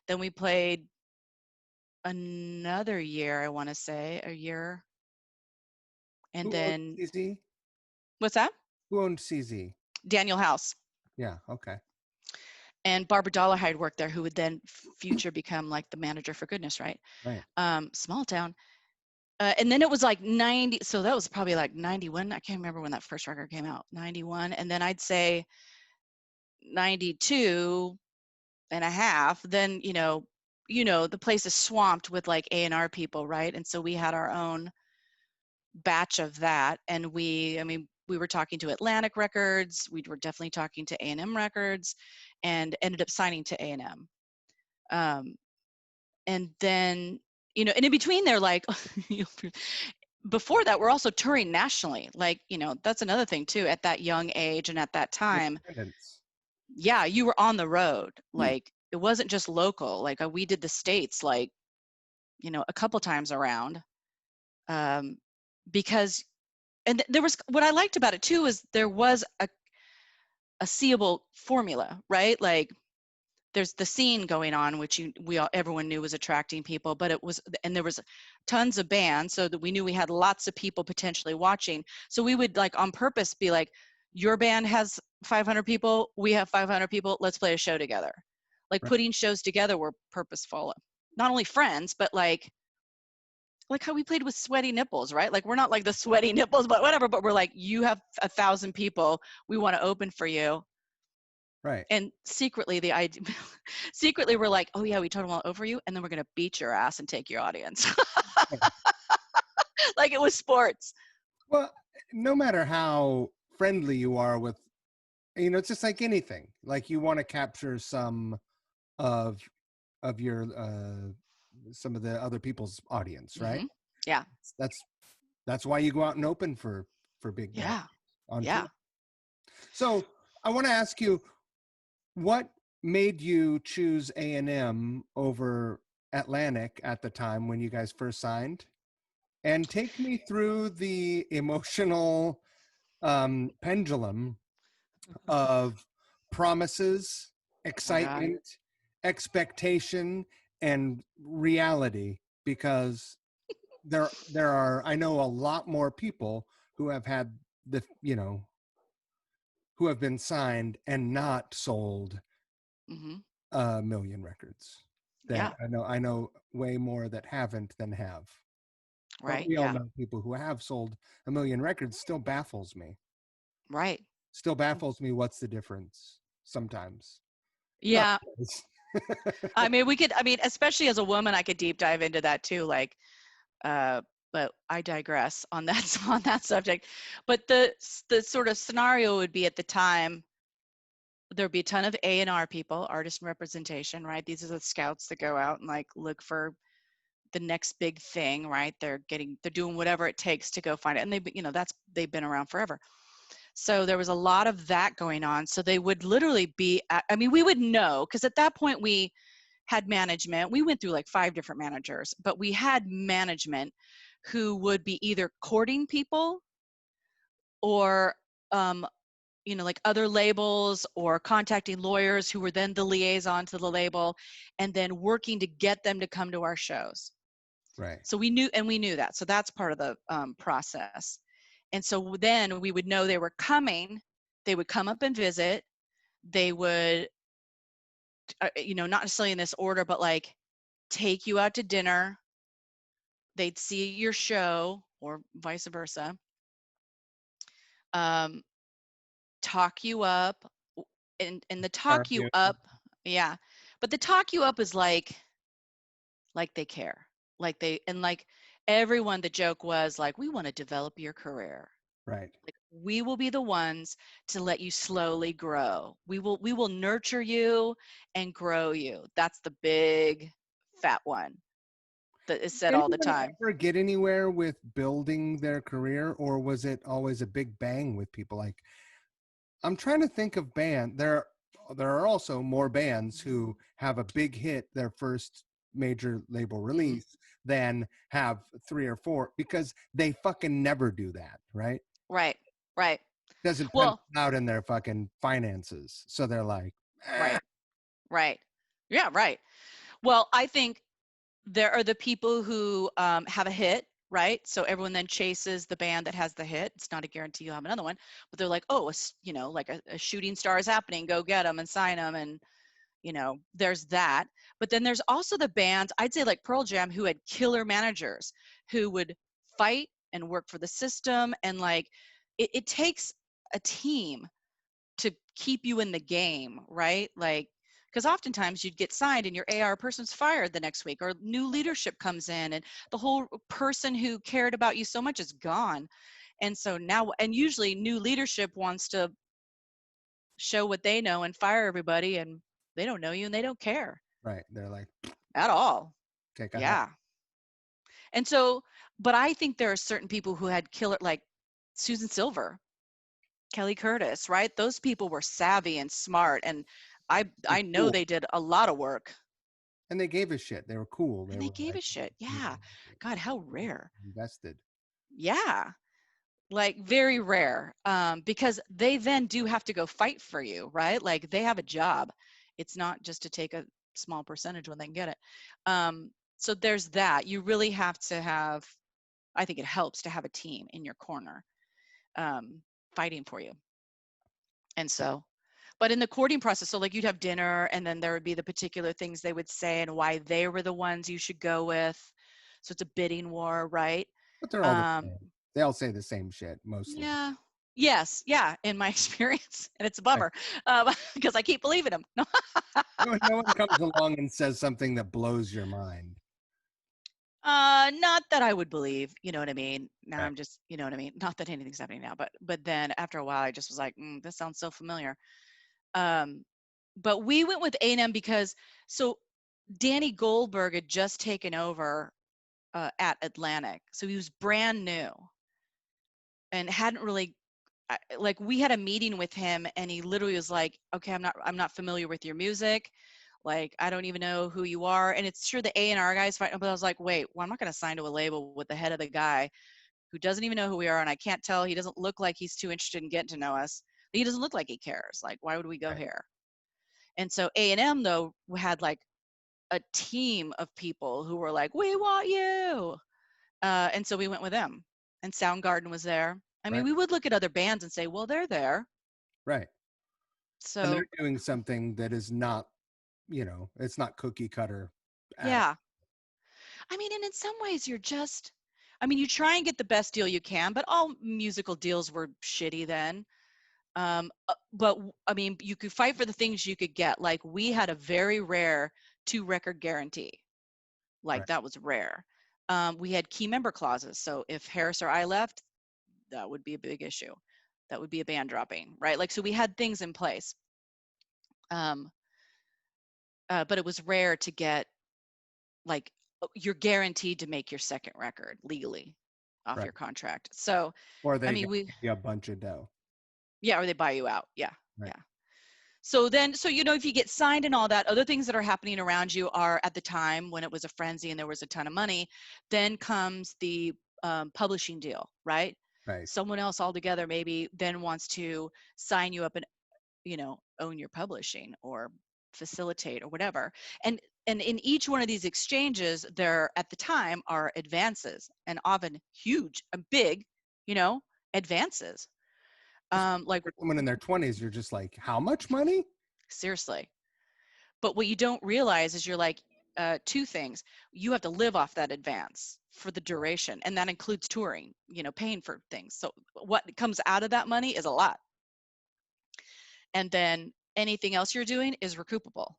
Then we played another year, I want to say, a year. And Who owned then, CZ? what's that? Who owned CZ? Daniel House. Yeah. Okay. And Barbara Dollarhide worked there, who would then future become like the manager for Goodness, right? Right. Small town. And then it was like 90. So that was probably like 91. I can't remember when that first record came out, 91. And then I'd say 92 and a half, then, the place is swamped with like A&R people, right? And so we had our own batch of that. And we were talking to Atlantic Records. We were definitely talking to A&M Records and ended up signing to A&M. And then, and in between they're like, before that, we're also touring nationally. Like, that's another thing too, at that young age and at that time, Independence. yeah, you were on the road. Like, it wasn't just local. Like we did the States, like, a couple times around. Because, and there was, what I liked about it too, is there was a seeable formula, right? Like, there's the scene going on, which everyone knew was attracting people, but and there was tons of bands, so that we knew we had lots of people potentially watching. So we would like on purpose be like, your band has 500 people, we have 500 people, let's play a show together. Like Right. putting shows together were purposeful, not only friends, but like how we played with Sweaty Nipples, right? Like we're not like the Sweaty Nipples, but whatever, but we're like, you have 1,000 people, we want to open for you. Right. And secretly, the idea, secretly, we're like, oh yeah, we totally want over you, and then we're gonna beat your ass and take your audience, like it was sports. Well, no matter how friendly you are with you know, it's just like anything. Like you want to capture some of your some of the other people's audience, right? Mm-hmm. Yeah. That's that's why you go out and open for big bands Yeah. on Yeah. tour. So I want to ask you, what made you choose A&M over Atlantic at the time when you guys first signed? And take me through the emotional pendulum of promises, Oh God. excitement, expectation, and reality, because there are, I know, a lot more people who have had the, you know, who have been signed and not sold Mm-hmm. a million records. That Yeah. I know way more that haven't than have. But Right. we all Yeah. know people who have sold a million records. Still baffles me. Right. Still baffles me. What's the difference? Sometimes. Not Yeah. always. I mean, we could. I mean, especially as a woman, I could deep dive into that too. Like, uh, but I digress on that on that subject. But the sort of scenario would be at the time there'd be a ton of A&R people, artist representation, right? These are the scouts that go out and like look for the next big thing, right? They're doing whatever it takes to go find it, and they've been around forever. So there was a lot of that going on. So they would literally be, I mean, we would know because at that point we had management. We went through like 5 different managers, but we had management who would be either courting people or like other labels or contacting lawyers who were then the liaison to the label and then working to get them to come to our shows. Right. So we knew that. So that's part of the process. And so then we would know they were coming. They would come up and visit. They would, not necessarily in this order, but like take you out to dinner. They'd see your show or vice versa. Um, talk you up, and the talk you Interview. up, yeah. But the talk you up is like they care, like everyone. The joke was like, we want to develop your career. Right. Like we will be the ones to let you slowly grow. We will nurture you and grow you. That's the big fat one that is said all the Anyone time. ever get anywhere with building their career, or was it always a big bang with people? Like, I'm trying to think of there are also more bands who have a big hit their first major label Hmm. release than have 3 or 4, because they fucking never do that, right? Right, right. Doesn't pencil Well, out in their fucking finances. So they're like, right, right. Yeah, right. Well, I think there are the people who have a hit, right? So everyone then chases the band that has the hit. It's not a guarantee you'll have another one, but they're like, oh, like a shooting star is happening. Go get them and sign them. And, there's that. But then there's also the bands, I'd say like Pearl Jam, who had killer managers who would fight and work for the system. And like, it takes a team to keep you in the game, right? Like, because oftentimes you'd get signed and your AR person's fired the next week, or new leadership comes in and the whole person who cared about you so much is gone. And so now, and usually new leadership wants to show what they know and fire everybody, and they don't know you and they don't care right. They're like, at all. take a hike. Yeah. And so, but I think there are certain people who had killer, like Susan Silver, Kelly Curtis, right? Those people were savvy and smart, and I know Cool. they did a lot of work, And they gave a shit. They were cool. They and they were gave like, a shit. you Yeah. know, God, how rare. invested. Yeah. Like very rare. Because they then do have to go fight for you, right? Like they have a job. It's not just to take a small percentage when they can get it. So there's that. You really have to have, I think it helps to have a team in your corner, fighting for you. And so, but in the courting process, so like you'd have dinner and then there would be the particular things they would say and why they were the ones you should go with. So it's a bidding war, right? But they're all the Um, same. They all say the same shit mostly. yeah. Yes. Yeah. In my experience. And it's a Right. bummer because I keep believing them. No one comes along and says something that blows your mind. Not that I would believe, you know what I mean? Now Right. I'm just, you know what I mean? Not that anything's happening now, but then after a while I just was like, this sounds so familiar. Um, but we went with A&M because so Danny Goldberg had just taken over at Atlantic. So he was brand new and hadn't really like we had a meeting with him and he literally was like, okay, I'm not familiar with your music. Like, I don't even know who you are. And it's sure the A&R guys fight, but I was like, wait, well, I'm not going to sign to a label with the head of the guy who doesn't even know who we are. And I can't tell. He doesn't look like he's too interested in getting to know us. He doesn't look like he cares. Like, why would we go Right. here? And so A&M though had like a team of people who were like, we want you. And so we went with them and Soundgarden was there. I mean, Right. we would look at other bands and say, well, they're there. Right. And So they're doing something that is not, it's not cookie cutter at all. yeah, I mean, and in some ways I mean, you try and get the best deal you can, but all musical deals were shitty then. I mean, you could fight for the things you could get. Like we had a very rare 2-record guarantee. Like Right. that was rare. We had key member clauses. So if Harris or I left, that would be a big issue. That would be a band dropping, right? Like, so we had things in place. Um, but it was rare to get like you're guaranteed to make your second record legally off Right. your contract. So, Or I they mean, give you a bunch of dough. yeah, or they buy you out. Yeah. Right. Yeah. So then, so, if you get signed and all that, other things that are happening around you are at the time when it was a frenzy and there was a ton of money, then comes the publishing deal, right? Right. Someone else altogether maybe then wants to sign you up and own your publishing or facilitate or whatever. And in each one of these exchanges, there at the time are advances and often huge, big, advances. Like For someone in their 20s, you're just like, how much money? seriously. But what you don't realize is you're like two things. You have to live off that advance for the duration, and that includes touring, paying for things. So what comes out of that money is a lot. And then anything else you're doing is recoupable.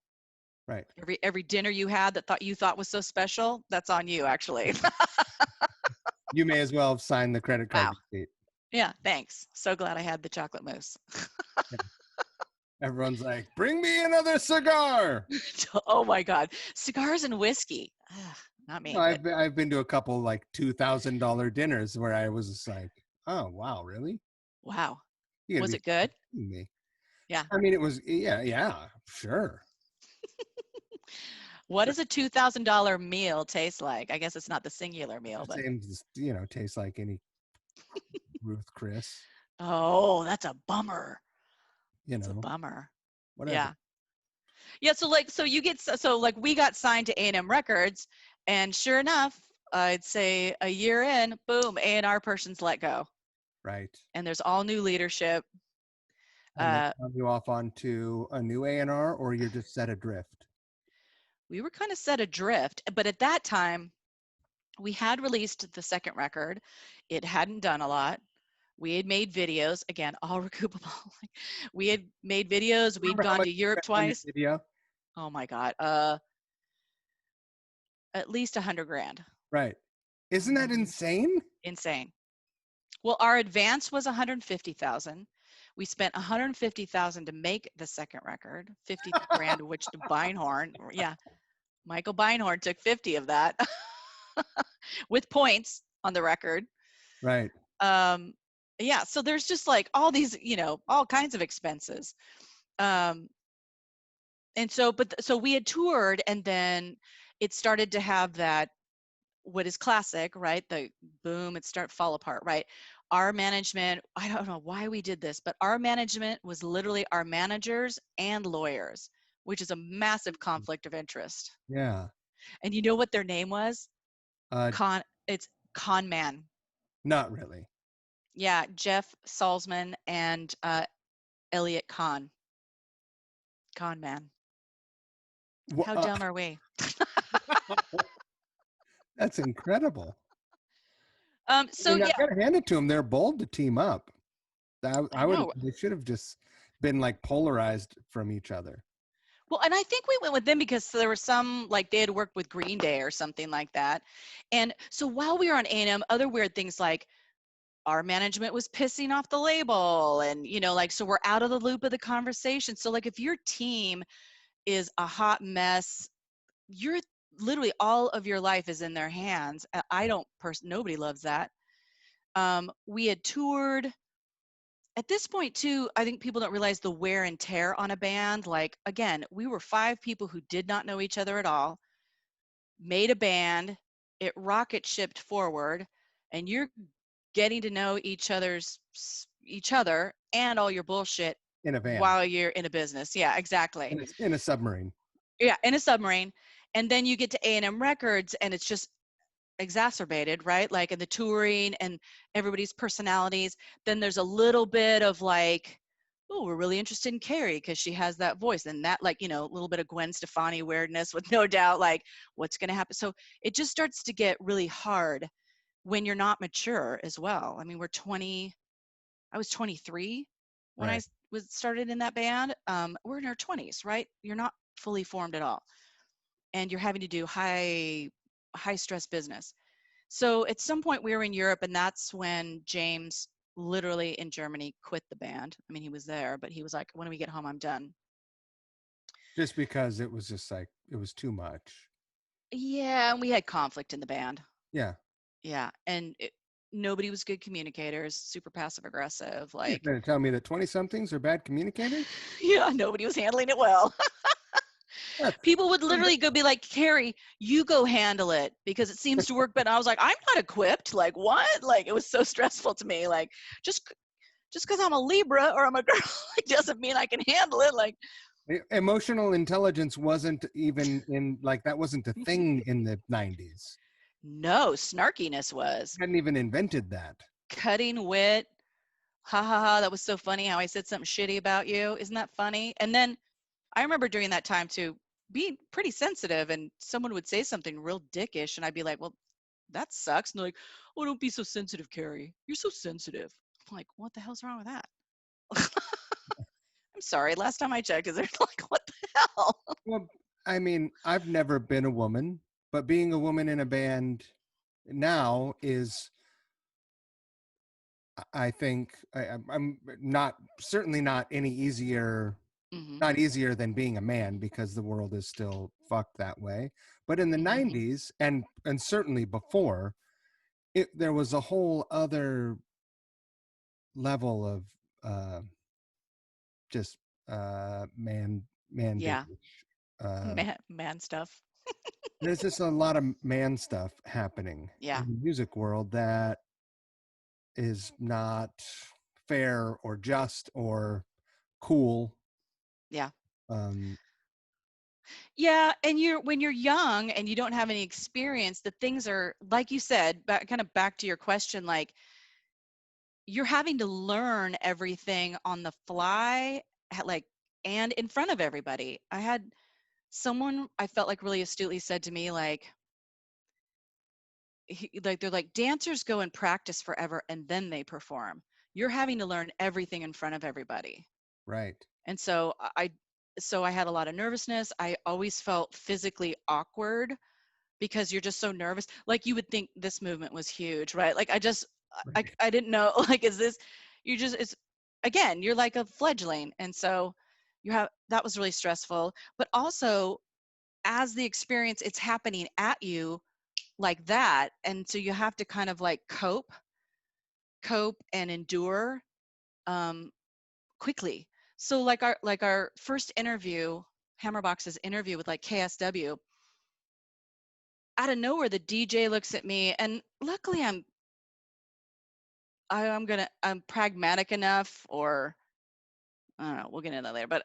Right. Every dinner you had that you thought was so special, that's on you actually. You may as well have signed the credit card Wow. receipt. Yeah, thanks. So glad I had the chocolate mousse. Yeah. Everyone's like, bring me another cigar. Oh my God. Cigars and whiskey. Ugh, not me, but I've been to a couple like $2,000 dinners where I was just like, oh wow, really? wow. You gotta Was be it good? kidding me. Yeah. I mean, it was yeah, sure. What does a $2,000 meal taste like? I guess it's not the singular meal, The but same, tastes like any Ruth Chris, oh, that's a bummer. you It's a know, bummer. whatever. Yeah. Yeah, so you get so like we got signed to A&M Records, and sure enough, I'd say a year in, boom, A&R person's let go, Right. and there's all new leadership. And they Uh, found you off onto a new A&R, or you're just set adrift. we were kind of set adrift, but at that time, we had released the second record. It hadn't done a lot. We had made videos, again, all recoupable. We had made videos. We'd Remember how gone much to you Europe spent on your twice. video? Oh my God, at least 100 grand. Right. Isn't that Mhm. insane? Insane. Well, our advance was 150,000. We spent 150,000 to make the second record, 50 grand of which to Beinhorn. Yeah, Michael Beinhorn took 50 of that with points on the record. Right. Um, yeah, so there's just like all these, all kinds of expenses. Um, and so, so we had toured, and then it started to have that what is classic, right? The boom, it start fall apart, right? Our management, I don't know why we did this, but our management was literally our managers and lawyers, which is a massive conflict of interest. Yeah. And you know what their name was? Uh, It's Con Man. Not really. Yeah, Jeff Salzman and Elliot Con. Con Man. How dumb are we? That's incredible. So I yeah, gotta hand it to them. They're bold to team up. I know. They should have just been like polarized from each other. Well, and I think we went with them because there were some, like, they had worked with Green Day or something like that. And so while we were on A&M, other weird things like our management was pissing off the label, and, you know, like, so we're out of the loop of the conversation. So, like, if your team is a hot mess, you're literally all of your life is in their hands. I don't nobody loves that. We had toured at this point too. I think people don't realize the wear and tear on a band. Like, again, we were 5 people who did not know each other at all, made a band, it rocket shipped forward, and you're getting to know each other and all your bullshit In a van, while you're in a business. Yeah, exactly. in a submarine. Yeah, in a submarine. And then you get to A&M Records, and it's just exacerbated, right? Like, in the touring and everybody's personalities. Then there's a little bit of like, oh, we're really interested in Carrie because she has that voice, and that, like, you know, a little bit of Gwen Stefani weirdness with no doubt, like, what's going to happen. So it just starts to get really hard when you're not mature as well. I mean, I was 23 when Right. was started in that band. We're in our 20s, right? You're not fully formed at all, and you're having to do high stress business. So at some point we were in Europe, and that's when James literally in Germany quit the band. I mean, he was there, but he was like, when we get home, I'm done. Just because it was just like, it was too much. Yeah, and we had conflict in the band. Yeah. Yeah, and nobody was good communicators, super passive aggressive. You're Like, going to tell me that 20 somethings are bad communicators? yeah, nobody was handling it well. That's, People would literally go be like, Carrie, you go handle it because it seems to work. But I was like, I'm not equipped. Like, what? Like, it was so stressful to me. Like, just because I'm a Libra or I'm a girl, it doesn't mean I can handle it. Like, emotional intelligence wasn't even in, like, that wasn't a thing in the 90s. no, snarkiness was Hadn't even invented that. cutting wit. Ha ha ha. That was so funny how I said something shitty about you. Isn't that funny? And then I remember during that time too, being pretty sensitive, and someone would say something real dickish, and I'd be like, well, that sucks. And they're like, oh, don't be so sensitive, Carrie. You're so sensitive. I'm like, what the hell's wrong with that? I'm sorry. Last time I checked, is there like, what the hell? Well, I mean, I've never been a woman, but being a woman in a band now is, I think, I'm not, certainly not any easier, Mm-hmm. not easier than being a man, because the world is still fucked that way. But in the Mm-hmm. 90s, and certainly before, there was a whole other level of uh, just man Yeah. dish. Uh, Man stuff. there's just a lot of man stuff happening Yeah. in the music world that is not fair or just or cool. Yeah. Um, Yeah, and when you're young and you don't have any experience, the things are like you said, kind of back to your question, like you're having to learn everything on the fly, like, and in front of everybody. I had someone I felt like really astutely said to me, like, like they're like, dancers go and practice forever and then they perform. You're having to learn everything in front of everybody. right. And so I had a lot of nervousness. I always felt physically awkward because you're just so nervous. Like, you would think this movement was huge, right? Like, Right. I didn't know, like, is this, it's, again, you're like a fledgling. And so that was really stressful, but also as the experience, it's happening at you like that. And so you have to kind of like cope and endure um, quickly. So like our first interview, Hammerbox's interview with like KSW, out of nowhere the DJ looks at me, and luckily I'm pragmatic enough, or I don't know, we'll get into that later, but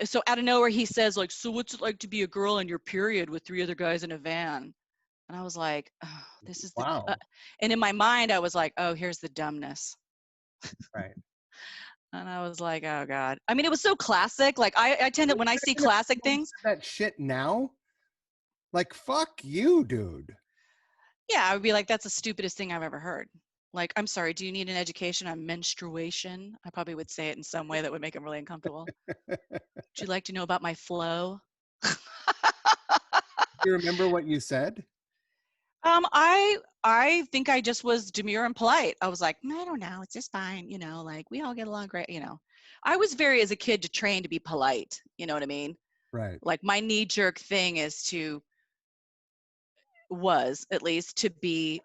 so out of nowhere he says, like, so what's it like to be a girl on your period with 3 other guys in a van? And I was like, oh, this is Wow. and in my mind I was like, oh, here's the dumbness. Right. And I was like, oh God. I mean, it was so classic. Like, I tend to, when I see Even if classic someone things, said that shit now, like, fuck you, dude. yeah, I would be like, that's the stupidest thing I've ever heard. Like, I'm sorry, do you need an education on menstruation? I probably would say it in some way that would make him really uncomfortable. Would you like to know about my flow? Do you remember what you said? I think I just was demure and polite. I was like, I don't know, it's just fine, like we all get along great. I was very, as a kid, trained to be polite. You know what I mean? Right. Like my knee-jerk thing was at least to be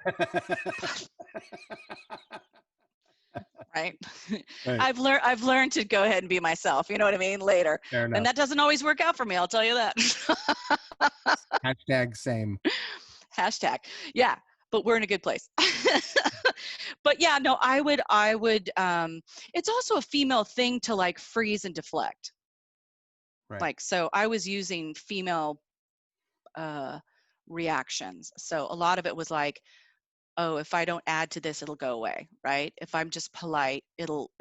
right. Right. I've learned to go ahead and be myself. You know what I mean? Later, Fair and enough. that doesn't always work out for me. I'll tell you that. Hashtag same. Hashtag. Yeah, but we're in a good place. But yeah, no, I would, it's also a female thing to like freeze and deflect. Right. Like, so I was using female reactions. So a lot of it was like, oh, if I don't add to this, it'll go away, right? If I'm just polite, it'll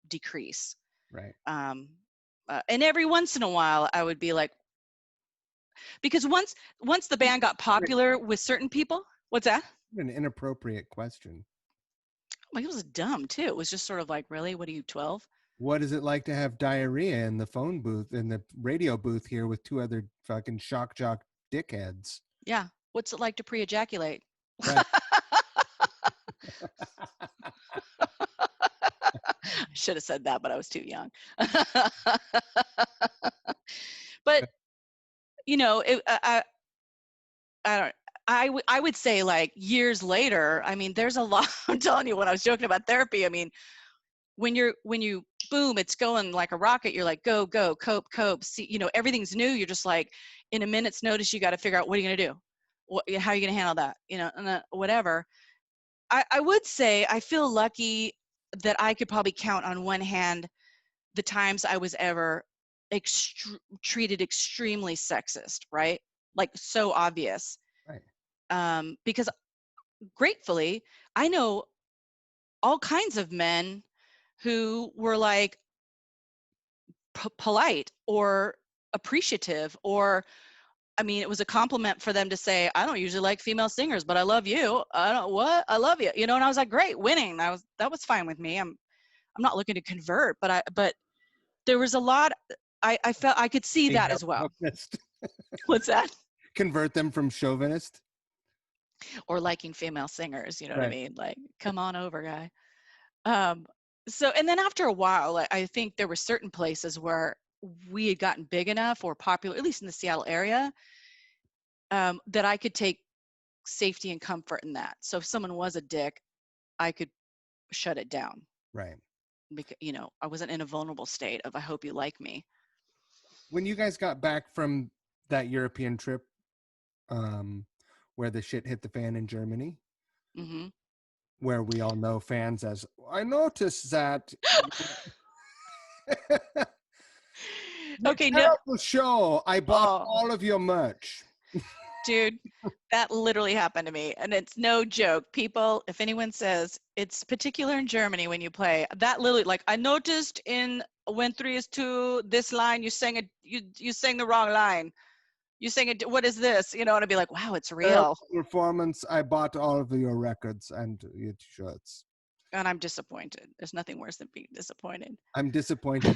decrease. Right. And every once in a while, I would be like, because once the band got popular with certain people, what's that? An inappropriate question. Like, it was dumb too. It was just sort of like, really? What are you, 12? What is it like to have diarrhea in the phone booth, in the radio booth here with two other fucking shock jock dickheads? Yeah. What's it like to pre-ejaculate? Right. I should have said that, but I was too young. But I don't. I would say like years later. I mean, there's a lot. I'm telling you, when I was joking about therapy, I mean, when you boom, it's going like a rocket. You're like, go, cope. See, everything's new. You're just like, in a minute's notice, you got to figure out what are you gonna do, how are you gonna handle that, and whatever. I would say I feel lucky that I could probably count on one hand the times I was ever treated extremely sexist, right? Like so obvious. Right. Because gratefully, I know all kinds of men who were like polite or appreciative, or I mean, it was a compliment for them to say, I don't usually like female singers, but I love you. I love you. And I was like, great, winning. That was fine with me. I'm not looking to convert, but there was a lot. I felt I could see that as well. What's that? Convert them from chauvinist? Or liking female singers, you know Right. what I mean? Like, come on over, guy. So, and then after a while, I think there were certain places where we had gotten big enough or popular, at least in the Seattle area, that I could take safety and comfort in that. So if someone was a dick, I could shut it down. Right. Because, I wasn't in a vulnerable state of, I hope you like me. When you guys got back from that European trip, where the shit hit the fan in Germany, Mm-hmm. where we all know fans as, I noticed that. Okay, terrible show. I bought all of your merch. Dude, that literally happened to me, and it's no joke. People, if anyone says it's particular in Germany when you play, that literally, like, I noticed when 3 is 2, this line you sang it, you sang the wrong line. You sang it. What is this? And I'd be like, wow, it's real. Performance. I bought all of your records and your t-shirts. And I'm disappointed. There's nothing worse than being disappointed. I'm disappointed,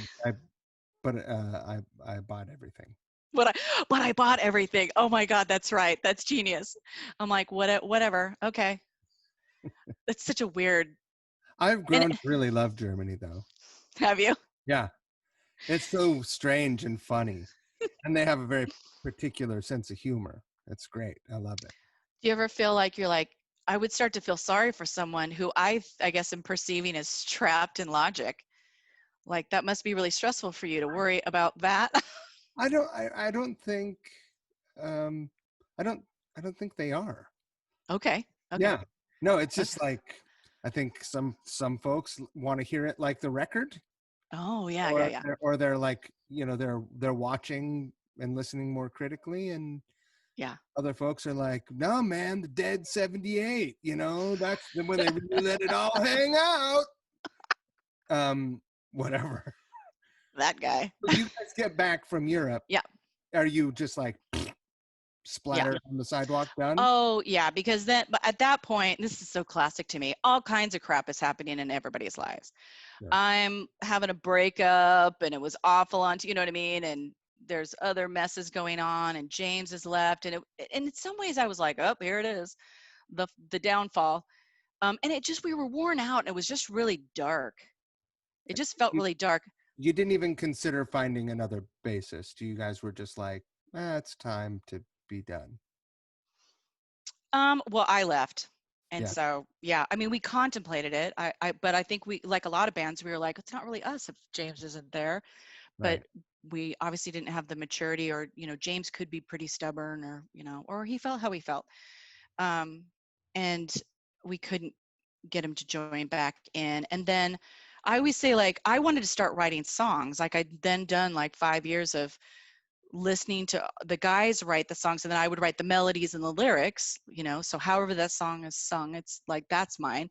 but I bought everything. But I bought everything. Oh my God, that's right. That's genius. I'm like, whatever. Okay. That's such a weird. I've grown to really love Germany, though. Have you? Yeah. It's so strange and funny. And they have a very particular sense of humor. It's great. I love it. Do you ever feel like you're like, I would start to feel sorry for someone who I guess am perceiving as trapped in logic. Like, that must be really stressful for you to worry about that. I don't think they are. Okay. Yeah. No, it's just like, I think some folks want to hear it like the record. Oh yeah. Or they're like, they're watching and listening more critically, and yeah. Other folks are like, no man, the Dead 78, that's when they really let it all hang out. Whatever. That guy. So you guys get back from Europe. Yeah. Are you just like, Yeah. splattered on the sidewalk done? Oh, yeah, because then, but at that point, this is so classic to me, all kinds of crap is happening in everybody's lives. Sure. I'm having a breakup and it was awful you know what I mean? And there's other messes going on and James has left. And and in some ways I was like, oh, here it is, the downfall. And it just, we were worn out and it was just really dark. It just felt You, really dark. you didn't even consider finding another bassist. You guys were just like, it's time to be done. Well, I left. And Yeah. so, yeah, I mean, we contemplated it. But I think we, like a lot of bands, we were like, it's not really us if James isn't there. But Right. we obviously didn't have the maturity, or, you know, James could be pretty stubborn, or, you know, or he felt how he felt. Um, and we couldn't get him to join back in. And then I always say, like, I wanted to start writing songs. Like, I'd then done like 5 years of listening to the guys write the songs, and then I would write the melodies and the lyrics, you know, so however that song is sung, it's like, that's mine.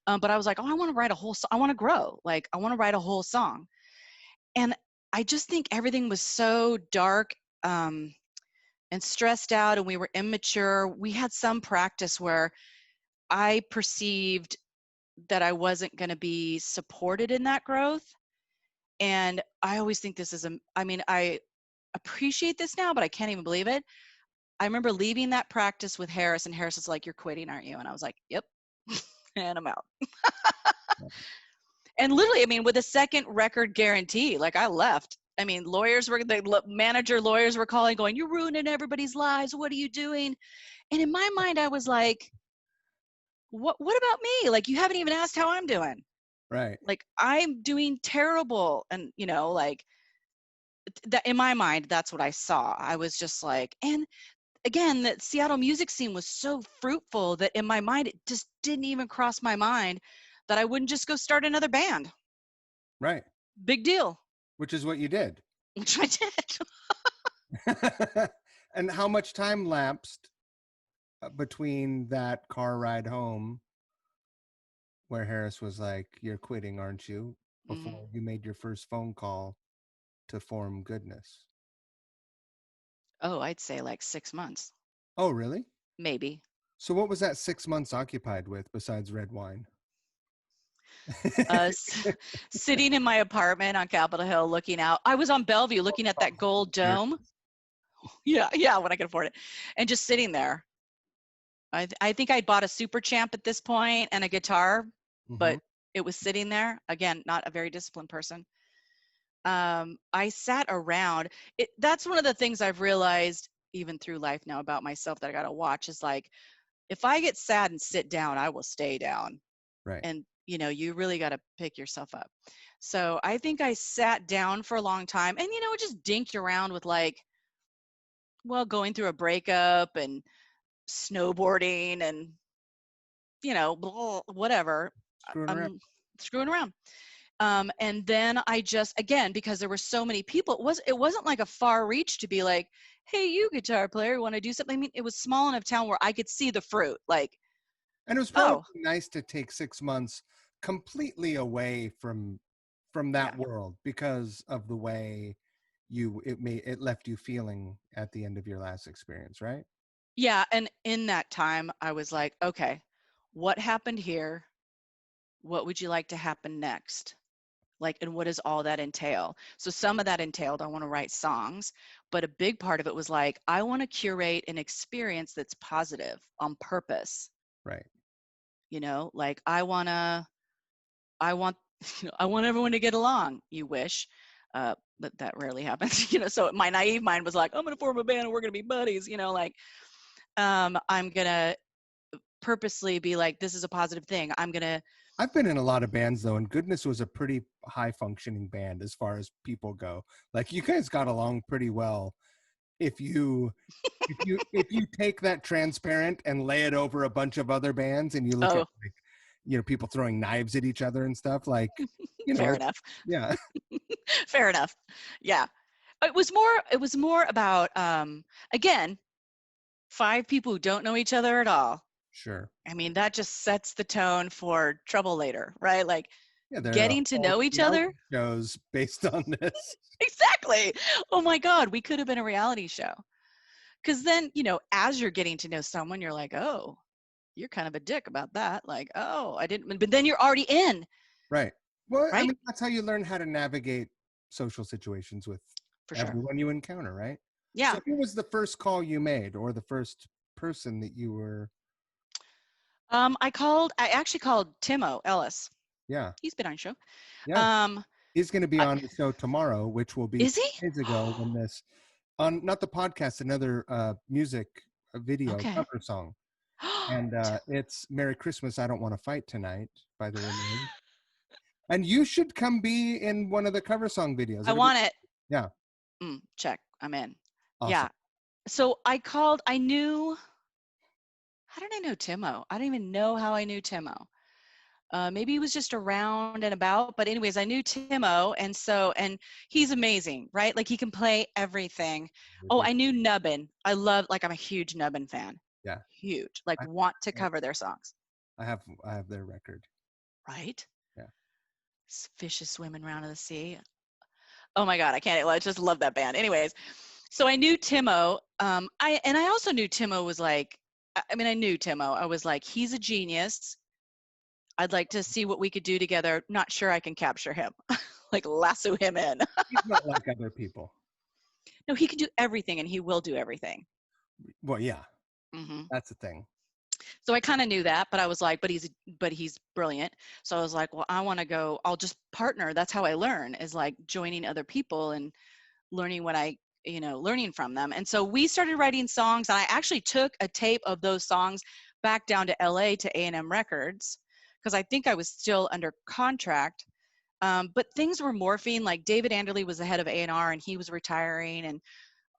But I was like, oh, I want to write a whole song. I want to grow. Like, I want to write a whole song. And I just think everything was so dark, and stressed out, and we were immature. We had some practice where I perceived that I wasn't going to be supported in that growth. And I always think this is I mean, I appreciate this now, but I can't even believe it. I remember leaving that practice with Harris, and Harris was like, you're quitting, aren't you? And I was like, yep. And I'm out. And literally, I mean, with a second record guarantee, like, I left. I mean, lawyers were calling, going, you're ruining everybody's lives. What are you doing? And in my mind, I was like, what about me? Like, you haven't even asked how I'm doing. Right. Like, I'm doing terrible. And, you know, like, that in my mind, that's what I saw. I was just like, and again, the Seattle music scene was so fruitful that in my mind, it just didn't even cross my mind that I wouldn't just go start another band. Right. Big deal. Which is what you did. Which I did. And how much time lapsed between that car ride home where Harris was like, you're quitting, aren't you? Before Mhm. you made your first phone call to form Goodness? Oh, I'd say like 6 months, Oh, really? maybe. So what was that 6 months occupied with besides red wine? Uh, s- Sitting in my apartment on Capitol Hill, looking out. I was on Bellevue, looking at that gold dome. Yeah, yeah, when I could afford it, and just sitting there. I think I bought a Super Champ at this point and a guitar, Mm-hmm. but it was sitting there. Again, not a very disciplined person. I sat around. That's one of the things I've realized even through life now about myself that I got to watch is, like, if I get sad and sit down, I will stay down. Right. And, you know, you really got to pick yourself up. So I think I sat down for a long time and, you know, just dinked around with, like, well, going through a breakup and snowboarding and, you know, blah, whatever. Screwing around. I'm screwing around. And then I just, again, because there were so many people, it wasn't like a far reach to be like, hey, you guitar player, want to do something? I mean, it was small enough town where I could see the fruit. Like, And it was probably oh, nice to take 6 months completely away from yeah. that world because of the way it left you feeling at the end of your last experience, right? Yeah. And in that time, I was like, okay, what happened here? What would you like to happen next? Like, and what does all that entail? So some of that entailed, I want to write songs, but a big part of it was like, I want to curate an experience that's positive on purpose. Right. You know, like, I want, I want everyone to get along. You wish, but that rarely happens. You know, so my naive mind was like, I'm going to form a band and we're going to be buddies. You know, like, I'm going to purposely be like, this is a positive thing. I've been in a lot of bands though, and Goodness was a pretty high functioning band as far as people go. Like, you guys got along pretty well. If you take that transparent and lay it over a bunch of other bands and you look at, Oh, like, people throwing knives at each other and stuff, like, fair enough. yeah. Fair enough. Yeah. It was more about, again, 5 people who don't know each other at all. Sure. I mean, that just sets the tone for trouble later, right? Like, Yeah, there are getting to whole know each reality other. shows based on this. Exactly. Oh my God, we could have been a reality show. Because then, as you're getting to know someone, you're like, oh, you're kind of a dick about that. Like, oh, I didn't, but then you're already in. Right. Well, I Right? mean, that's how you learn how to navigate social situations with For sure. everyone you encounter, right? Yeah. So who was the first call you made, or the first person that you were? I actually called Timo Ellis. Yeah. He's been on the show. Yeah. Um, He's going to be I, on the show tomorrow, which will be is 2 he? days ago when this, on not the podcast, another music video Okay. cover song. And it's Merry Christmas, I Don't Want to Fight Tonight by the Remains. And you should come be in one of the cover song videos. I want it. Yeah. Check. I'm in. Awesome. Yeah. So I knew, how did I know Timo? I don't even know how I knew Timo. Maybe he was just around and about, but anyways, I knew Timo, and he's amazing, right? Like he can play everything. Oh, I knew Nubbin. I'm a huge Nubbin fan. Yeah. Huge. Like want to cover their songs. I have their record. Right? Yeah. Fishes swimming around in the sea. Oh my God, I just love that band. Anyways, so I knew Timo. I also knew Timo was like, I knew Timo. I was like, he's a genius. I'd like to see what we could do together. Not sure I can capture him, like lasso him in. He's not like other people. No, he can do everything, and he will do everything. Well, yeah, Mm-hmm. that's the thing. So I kind of knew that, but I was like, but he's brilliant. So I was like, well, I want to go. I'll just partner. That's how I learn, is like joining other people and learning learning from them. And so we started writing songs, and I actually took a tape of those songs back down to LA to A&M Records, because I think I was still under contract. But things were morphing. Like David Anderley was the head of A&R, and he was retiring, and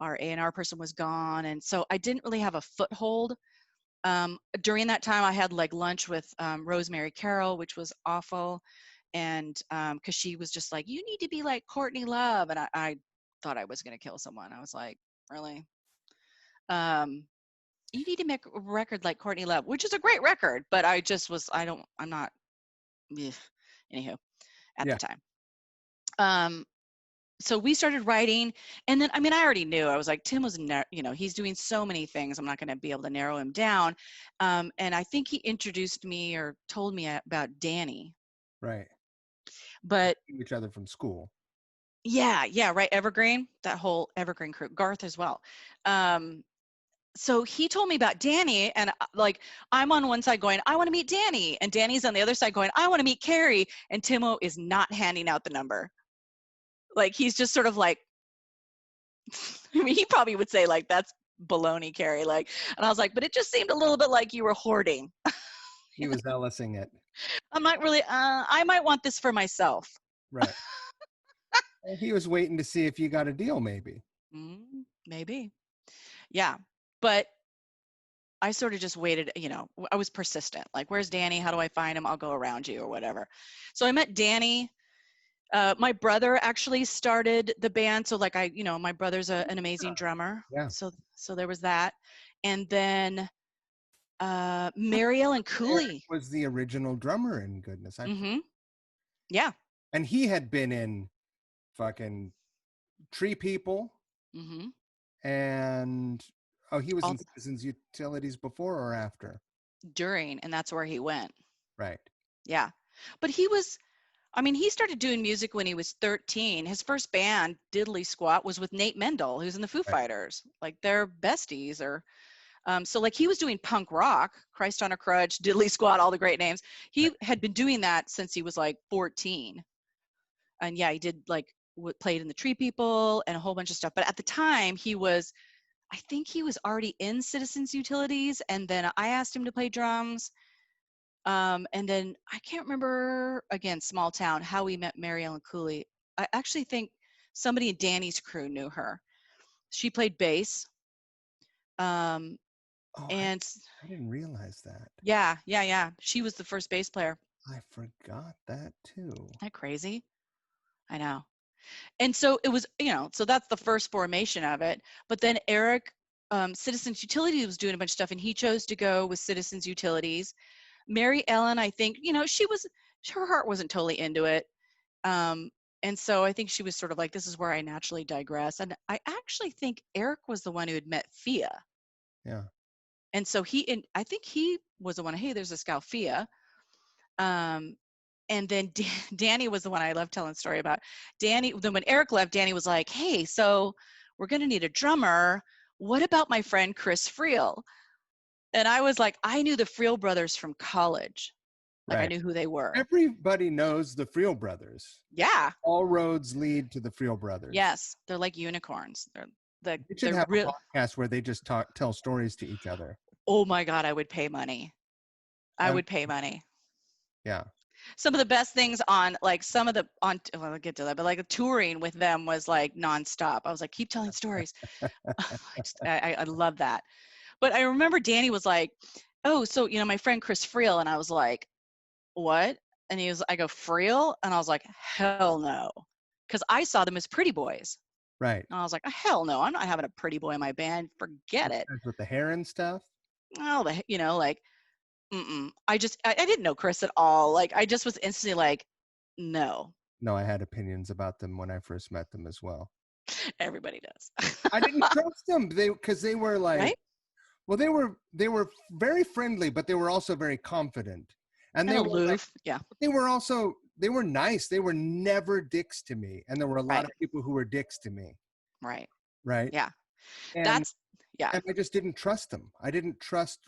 our A&R person was gone. And so I didn't really have a foothold. During that time, I had like lunch with Rosemary Carroll, which was awful. And because she was just like, you need to be like Courtney Love. And I thought I was going to kill someone. I was like, really? You need to make a record like Courtney Love, which is a great record. But I just was, I'm not, anywho, at the time. So we started writing, and then, I already knew. I was like, Tim was, he's doing so many things. I'm not going to be able to narrow him down. And I think he introduced me or told me about Danny. Right. But each other from school. Yeah, right. Evergreen, that whole Evergreen crew, Garth as well. So he told me about Danny, and like, I'm on one side going, I want to meet Danny. And Danny's on the other side going, I want to meet Carrie. And Timo is not handing out the number. Like, he's just sort of like, he probably would say like, that's baloney, Carrie. Like, and I was like, but it just seemed a little bit like you were hoarding. He was ellising it. I'm not really, I might want this for myself. Right. He was waiting to see if you got a deal, maybe. Maybe. Yeah. But I sort of just waited, I was persistent. Like, where's Danny? How do I find him? I'll go around you or whatever. So I met Danny. My brother actually started the band. So like my brother's an amazing drummer. Yeah. So there was that. And then Mary Ellen Cooley was the original drummer in Goodness. Yeah. And he had been in fucking Tree People. And he was in Citizens Utilities before or after? During, and that's where he went. Right. Yeah. But he started doing music when he was 13. His first band, Diddley Squat, was with Nate Mendel, who's in the Foo Fighters. Like, they're besties. Or so like, he was doing punk rock, Christ on a Crutch, Diddley Squat, all the great names. He had been doing that since he was like 14. And yeah, he did like played in the Tree People and a whole bunch of stuff. But at the time, I think he was already in Citizens Utilities, and then I asked him to play drums. And then I can't remember, again, small town, how we met Mary Ellen Cooley. I actually think somebody in Danny's crew knew her. She played bass. And I didn't realize that. Yeah. She was the first bass player. I forgot that too. Isn't that crazy? I know. And so it was, so that's the first formation of it. But then Eric, Citizens Utilities was doing a bunch of stuff, and he chose to go with Citizens Utilities. Mary Ellen, I think, her heart wasn't totally into it. And so I think she was sort of like, this is where I naturally digress. And I actually think Eric was the one who had met Fia. Yeah. And so I think he was the one, hey, there's this gal Fia. Um, and then Danny was the one I love telling the story about. Danny, then when Eric left, Danny was like, hey, so we're going to need a drummer. What about my friend Chris Friel? And I was like, I knew the Friel brothers from college. Like I Right. knew who they were. Everybody knows the Friel brothers. Yeah. All roads lead to the Friel brothers. Yes. They're like unicorns. They should have a podcast where they just tell stories to each other. Oh my God, I would pay money. I would pay money. Yeah. Some of the best things on like well, I'll get to that, but like touring with them was like nonstop. I was like, keep telling stories. I love that. But I remember Danny was like, oh, so, my friend Chris Friel. And I was like, what? And I go, Friel? And I was like, hell no. Because I saw them as pretty boys. Right. And I was like, hell no, I'm not having a pretty boy in my band. Forget it. With the hair and stuff? Oh, like, I didn't know Chris at all. Like, I just was instantly like, no. No, I had opinions about them when I first met them as well. Everybody does. I didn't trust them because they were like, right? Well, they were very friendly, but they were also very confident. And they aloof. were like, yeah. They were nice. They were never dicks to me. And there were a lot of people who were dicks to me. Right. Right. Yeah. And I just didn't trust them. I didn't trust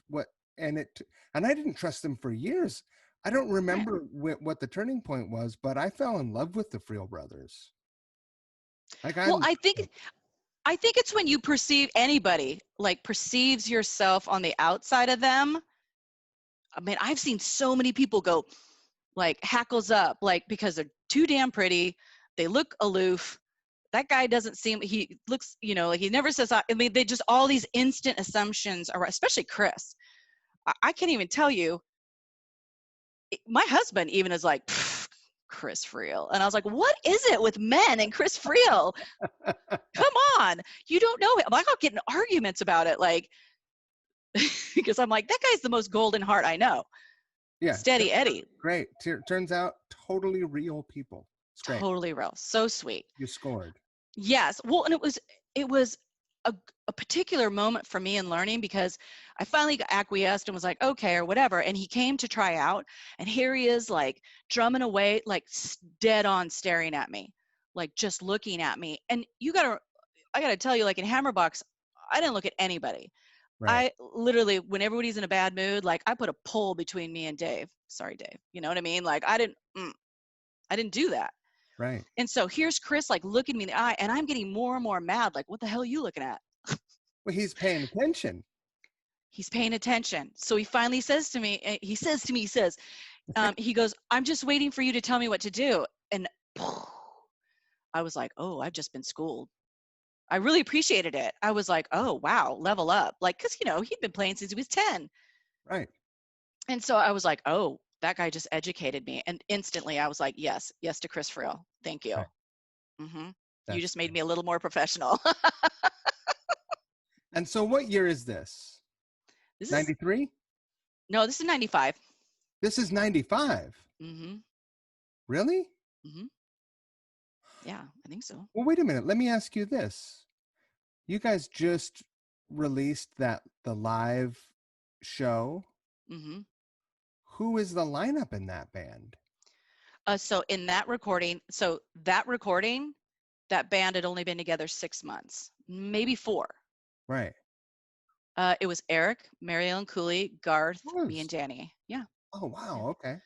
and I didn't trust them for years. I don't remember what the turning point was, but I fell in love with the Friel brothers. I think it's when you perceive anybody like perceives yourself on the outside of them. I mean, I've seen so many people go like hackles up, like because they're too damn pretty. They look aloof. That guy doesn't seem, he looks, like he never says, I mean, they just, all these instant assumptions are, especially Chris. I can't even tell you. My husband even is like, Chris Friel. And I was like, what is it with men and Chris Friel? Come on. You don't know him. Like, I'll get in arguments about it. Like, because I'm like, that guy's the most golden heart I know. Yeah. Steady Eddie. Great. Turns out totally real people. It's great. Totally real. So sweet. You scored. Yes. Well, and it was a particular moment for me in learning because I finally acquiesced and was like, okay, or whatever. And he came to try out and here he is like drumming away, like dead on staring at me, like just looking at me. And I gotta tell you, like in Hammerbox, I didn't look at anybody. Right. I literally, when everybody's in a bad mood, like I put a pole between me and Dave. Sorry, Dave. You know what I mean? Like I didn't do that. Right. And so here's Chris like looking me in the eye and I'm getting more and more mad. Like, what the hell are you looking at? Well, he's paying attention. He's paying attention. So he finally says to me, he goes, I'm just waiting for you to tell me what to do. And I was like, oh, I've just been schooled. I really appreciated it. I was like, oh, wow, level up. Like, because, he'd been playing since he was 10. Right. And so I was like, oh, that guy just educated me. And instantly I was like, yes to Chris Friel. Thank you. Right. Mm-hmm. You just made me a little more professional. And so what year is this? 93? No, this is 95. This is 95? Mm-hmm. Really? Mm-hmm. Yeah, I think so. Well, wait a minute. Let me ask you this. You guys just released the live show. Mm-hmm. Who is the lineup in that band? So in that recording, that band had only been together 6 months, maybe 4. Right. It was Eric, Mary Ellen Cooley, Garth, me, and Danny. Yeah. Oh, wow. Okay.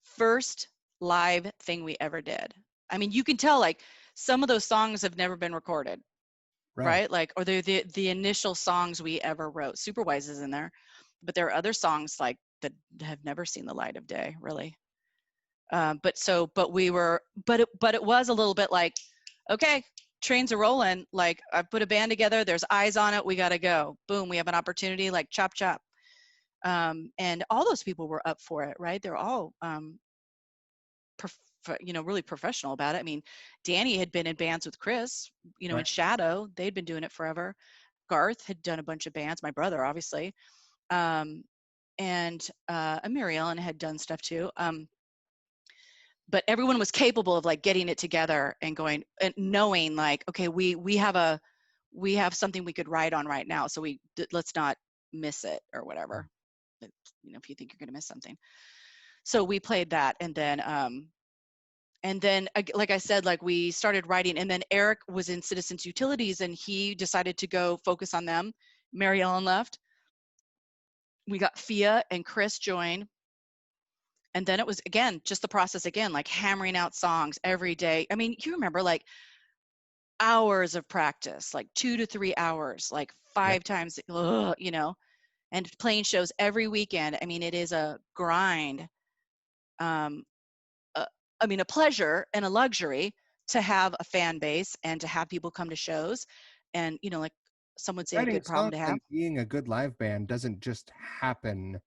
First live thing we ever did. I mean, you can tell like some of those songs have never been recorded, right? Like, or they're the initial songs we ever wrote. Superwise is in there, but there are other songs like that have never seen the light of day, really. But it was a little bit like, okay, trains are rolling. Like I put a band together, there's eyes on it. We got to go. Boom. We have an opportunity, like chop, chop. And all those people were up for it, right? They're all, really professional about it. I mean, Danny had been in bands with Chris, in Shadow. They'd been doing it forever. Garth had done a bunch of bands. My brother, obviously. And Mary Ellen had done stuff too. but everyone was capable of like getting it together and going and knowing like, okay, we have something we could write on right now. So let's not miss it or whatever. But, if you think you're going to miss something. So we played that. And then, like I said, like we started writing, and then Eric was in Citizens Utilities and he decided to go focus on them. Mary Ellen left. We got Fia and Chris join. And then it was, again, just the process again, like hammering out songs every day. I mean, you remember like hours of practice, like 2 to 3 hours, like Yeah. 5 times, and playing shows every weekend. I mean, it is a grind. Um, a pleasure and a luxury to have a fan base and to have people come to shows. And, like some would say, a Writing good problem songs to have. and being a good live band doesn't just happen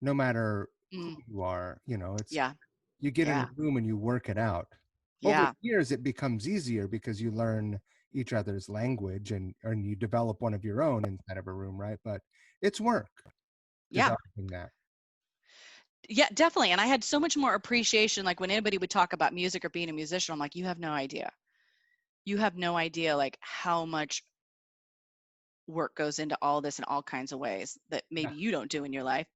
no matter who Mm, you are. It's yeah. you get in a Yeah. room and you work it out. Over Yeah. years, it becomes easier because you learn each other's language and you develop one of your own inside of a room, right? But it's work Yeah. developing that. Yeah, definitely. And I had so much more appreciation. Like when anybody would talk about music or being a musician, I'm like, you have no idea. You have no idea like how much work goes into all this in all kinds of ways that Yeah. maybe you don't do in your life,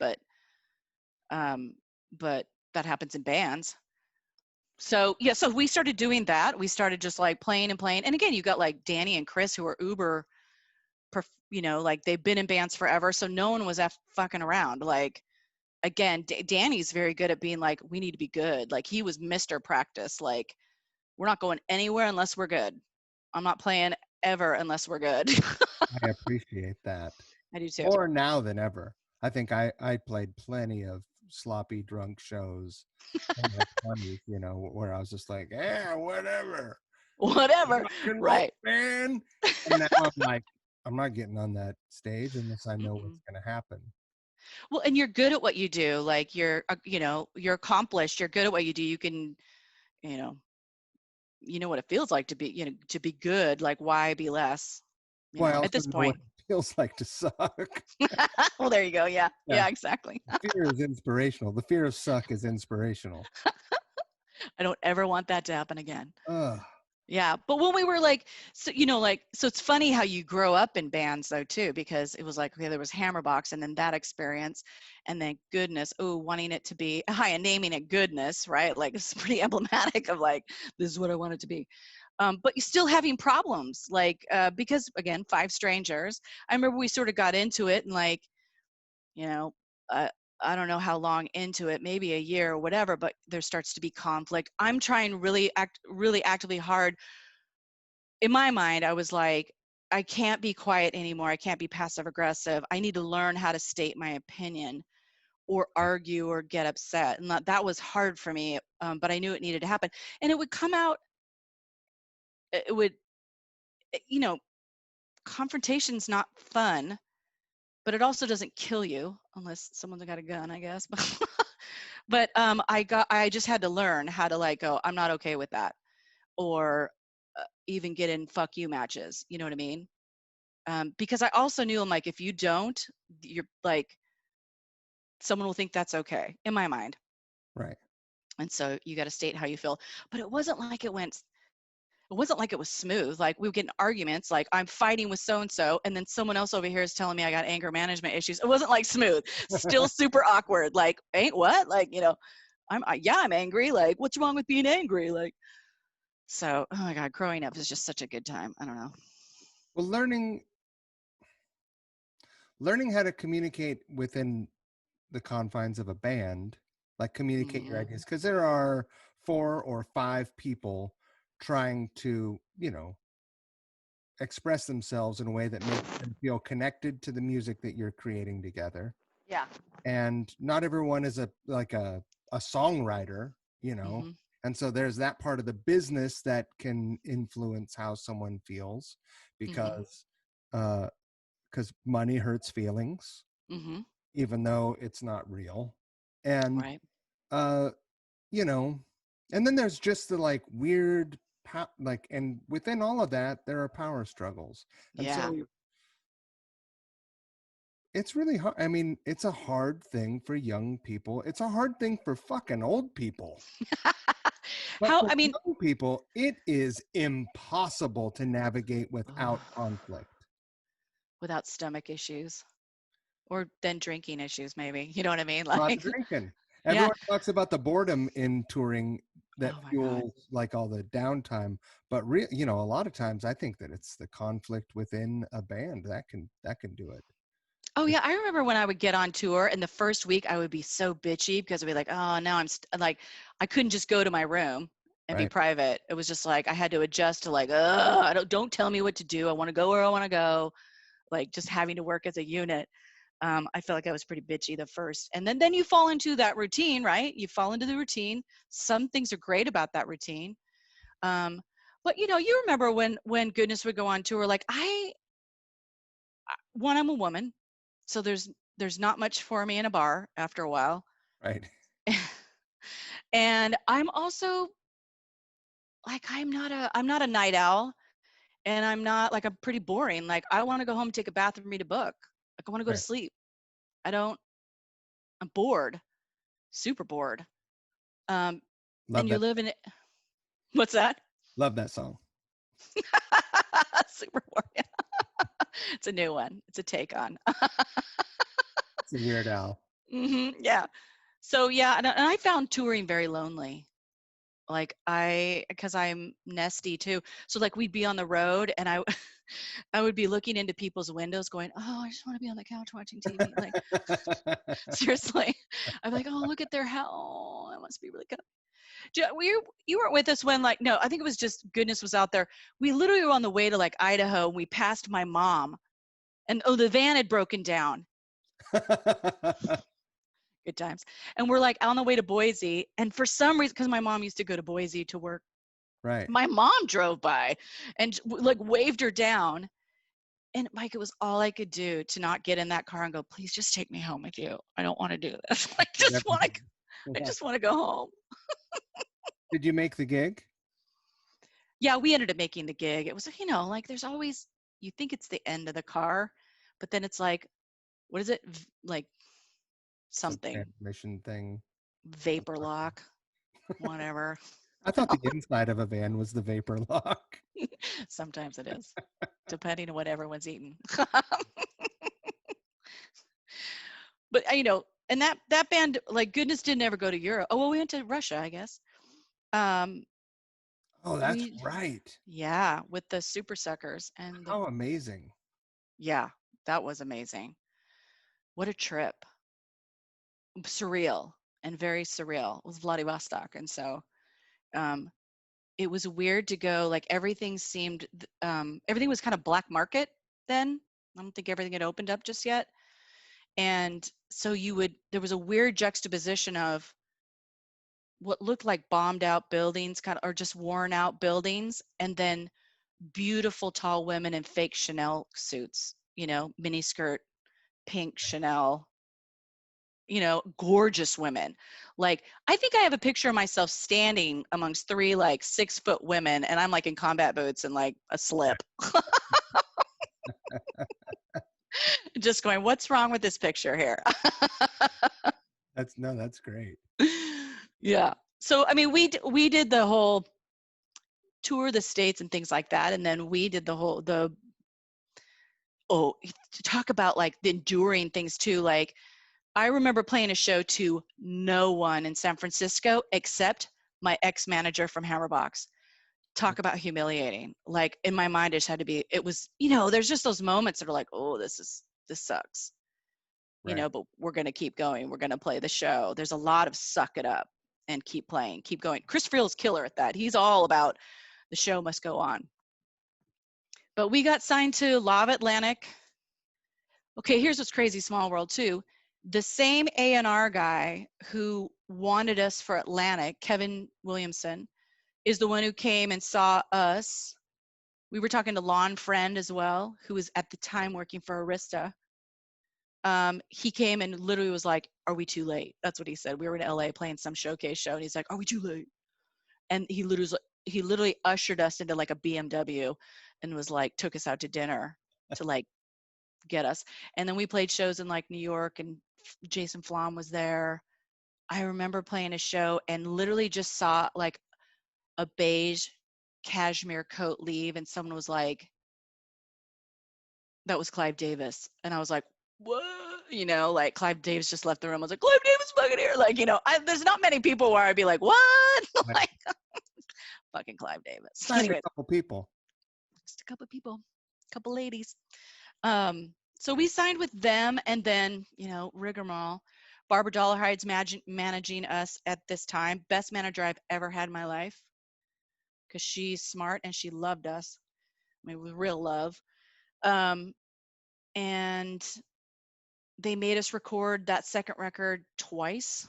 um, but that happens in bands. So yeah, so we started doing that. We started just like playing and playing. And again, you got like Danny and Chris who are uber, like they've been in bands forever. So no one was fucking around. Like again, Danny's very good at being like, we need to be good. Like he was Mr. Practice. Like we're not going anywhere unless we're good. I'm not playing ever unless we're good. I appreciate that I do too. more now than ever. I think I played plenty of sloppy drunk shows in my 20s, where I was just like, yeah, whatever. Whatever. Rock and roll, Right. man. And now I'm like, I'm not getting on that stage unless I know Mm-mm. what's going to happen. Well, and you're good at what you do. Like you're accomplished. You're good at what you do. You can, you know, what it feels like to be, to be good. Like why be less, Well, I at also this know what point. it feels like to suck. Well, there you go. Yeah. Yeah. Yeah, exactly. The fear is inspirational. The fear of suck is inspirational. I don't ever want that to happen again. Ugh. Yeah, but when we were like, so so it's funny how you grow up in bands though too, because it was like, okay, there was Hammerbox, and then that experience, and then Goodness, wanting it to be hi, and naming it Goodness, right? Like it's pretty emblematic of like, this is what I want it to be. But you're still having problems, like because again, 5 strangers. I remember we sort of got into it, and like, you know, uh, I don't know how long into it, maybe a year or whatever, but there starts to be conflict. I'm trying really actively hard. In my mind, I was like, I can't be quiet anymore. I can't be passive aggressive. I need to learn how to state my opinion or argue or get upset. And that was hard for me, but I knew it needed to happen. And it would come out, it would, you know, confrontation's not fun, but it also doesn't kill you unless someone's got a gun, I guess. But I just had to learn how to like go, I'm not okay with that. Or even get in fuck you matches. You know what I mean? Because I also knew, I'm like, if you don't, you're like, someone will think that's okay in my mind. Right. And so you got to state how you feel. But it wasn't like it wasn't like it was smooth. Like we would get in arguments, like I'm fighting with so-and-so, and then someone else over here is telling me I got anger management issues. It wasn't like smooth, still super awkward. Like, ain't what? Like, I'm angry. Like, what's wrong with being angry? Like, so, oh my God, growing up is just such a good time. I don't know. Well, learning how to communicate within the confines of a band, like communicate your Mm-hmm. ideas, because there are 4 or 5 people trying to, express themselves in a way that makes them feel connected to the music that you're creating together. Yeah. And not everyone is a songwriter, Mm-hmm. and so there's that part of the business that can influence how someone feels, Mm-hmm. because money hurts feelings, Mm-hmm. even though it's not real. And Right. uh you know and then there's just the like weird and within all of that there are power struggles. And Yeah. so it's really hard. I mean, it's a hard thing for young people. It's a hard thing for fucking old people. But How, for I mean, young people, it is impossible to navigate without conflict. without stomach issues or then drinking issues, maybe. You know what I mean? Lots of Like, drinking. yeah. Everyone talks about the boredom in touring that Oh my God. fuels like all the downtime, but a lot of times I think that it's the conflict within a band that can do it. Oh yeah, I remember when I would get on tour and the first week I would be so bitchy because I'd be like, oh, now like, I couldn't just go to my room and be Right. private. It was just like I had to adjust to like, I don't tell me what to do. I want to go where I want to go. Like just having to work as a unit. I felt like I was pretty bitchy the first, and then you fall into that routine, right? You fall into the routine. Some things are great about that routine, but you remember when Goodness would go on tour. Like I'm a woman, so there's not much for me in a bar after a while. Right. And I'm also like I'm not a night owl, and I'm pretty boring. Like I want to go home, take a bath, and read a book. Like I want to go to Right. sleep. I'm bored, super bored. Um, Love and you that. live in it. What's that? Love that song. Super bored. It's a new one. It's a take on. It's a Weird Al. Yeah. So yeah, and I found touring very lonely. Like because I'm nesty too. So like we'd be on the road, and I would be looking into people's windows, going, "Oh, I just want to be on the couch watching TV." Like seriously, I'm like, "Oh, look at their house. Oh, that must be really good." You weren't with us when no, I think it was just Goodness was out there. We literally were on the way to like Idaho, and we passed my mom, and the van had broken down. Good times. And we're like on the way to Boise, and for some reason, because my mom used to go to Boise to work, Right. my mom drove by and like waved her down. And Mike, it was all I could do to not get in that car and go, please just take me home with you. I don't want to do this. I Yeah. just want to go home. Did you make the gig? Yeah, we ended up making the gig. It was, like there's always, you think it's the end of the car, but then it's like, what is it? Like Some something, transmission thing. vapor lock, whatever. I thought the inside of a van was the vapor lock. Sometimes it is, depending on what everyone's eating. But and that band, like Goodness, didn't ever go to Europe. Oh well, we went to Russia, I guess. Um, Oh, that's right. Yeah, with the Super Suckers How amazing. yeah, that was amazing. What a trip. Surreal and very surreal. It was Vladivostok, and so um, it was weird to go. Like everything was kind of black market then. I don't think everything had opened up just yet. And so there was a weird juxtaposition of what looked like bombed out buildings or just worn out buildings, and then beautiful tall women in fake Chanel suits, mini skirt, pink Chanel, gorgeous women. Like I think I have a picture of myself standing amongst three like 6-foot women, and I'm like in combat boots and like a slip. Just going, what's wrong with this picture here? That's great. Yeah. So I mean, we did the whole tour of the States and things like that, and then we did to talk about like the enduring things too. Like I remember playing a show to no one in San Francisco except my ex-manager from Hammerbox. Talk about humiliating. Like in my mind, it just had to be. It was, there's just those moments that are like, oh, this sucks. Right. But we're going to keep going. We're going to play the show. There's a lot of suck it up and keep playing, keep going. Chris Frill's killer at that. He's all about the show must go on. But we got signed to Lav Atlantic. Okay, here's what's crazy, small world too. The same A&R guy who wanted us for Atlantic, Kevin Williamson, is the one who came and saw us. We were talking to Lon Friend as well, who was at the time working for Arista. He came and literally was like, are we too late? That's what he said. We were in LA playing some showcase show, and he's like, are we too late? And he literally ushered us into like a BMW and was like, took us out to dinner to like get us. And then we played shows in like New York, and Jason Flom was there. I remember playing a show and literally just saw like a beige cashmere coat leave, and someone was like, that was Clive Davis. And I was like, what? You know, like Clive Davis just left the room. I was like, Clive Davis fucking here. Like, you know, there's not many people where I'd be like, what? Right. Like, fucking Clive Davis. Signed Anyway, a couple people. just a couple people, a couple ladies. So we signed with them, and then, you know, rigmarole. Barbara Dollarhide's managing us at this time. Best manager I've ever had in my life, because she's smart and she loved us. I mean, with real love. And they made us record that second record twice.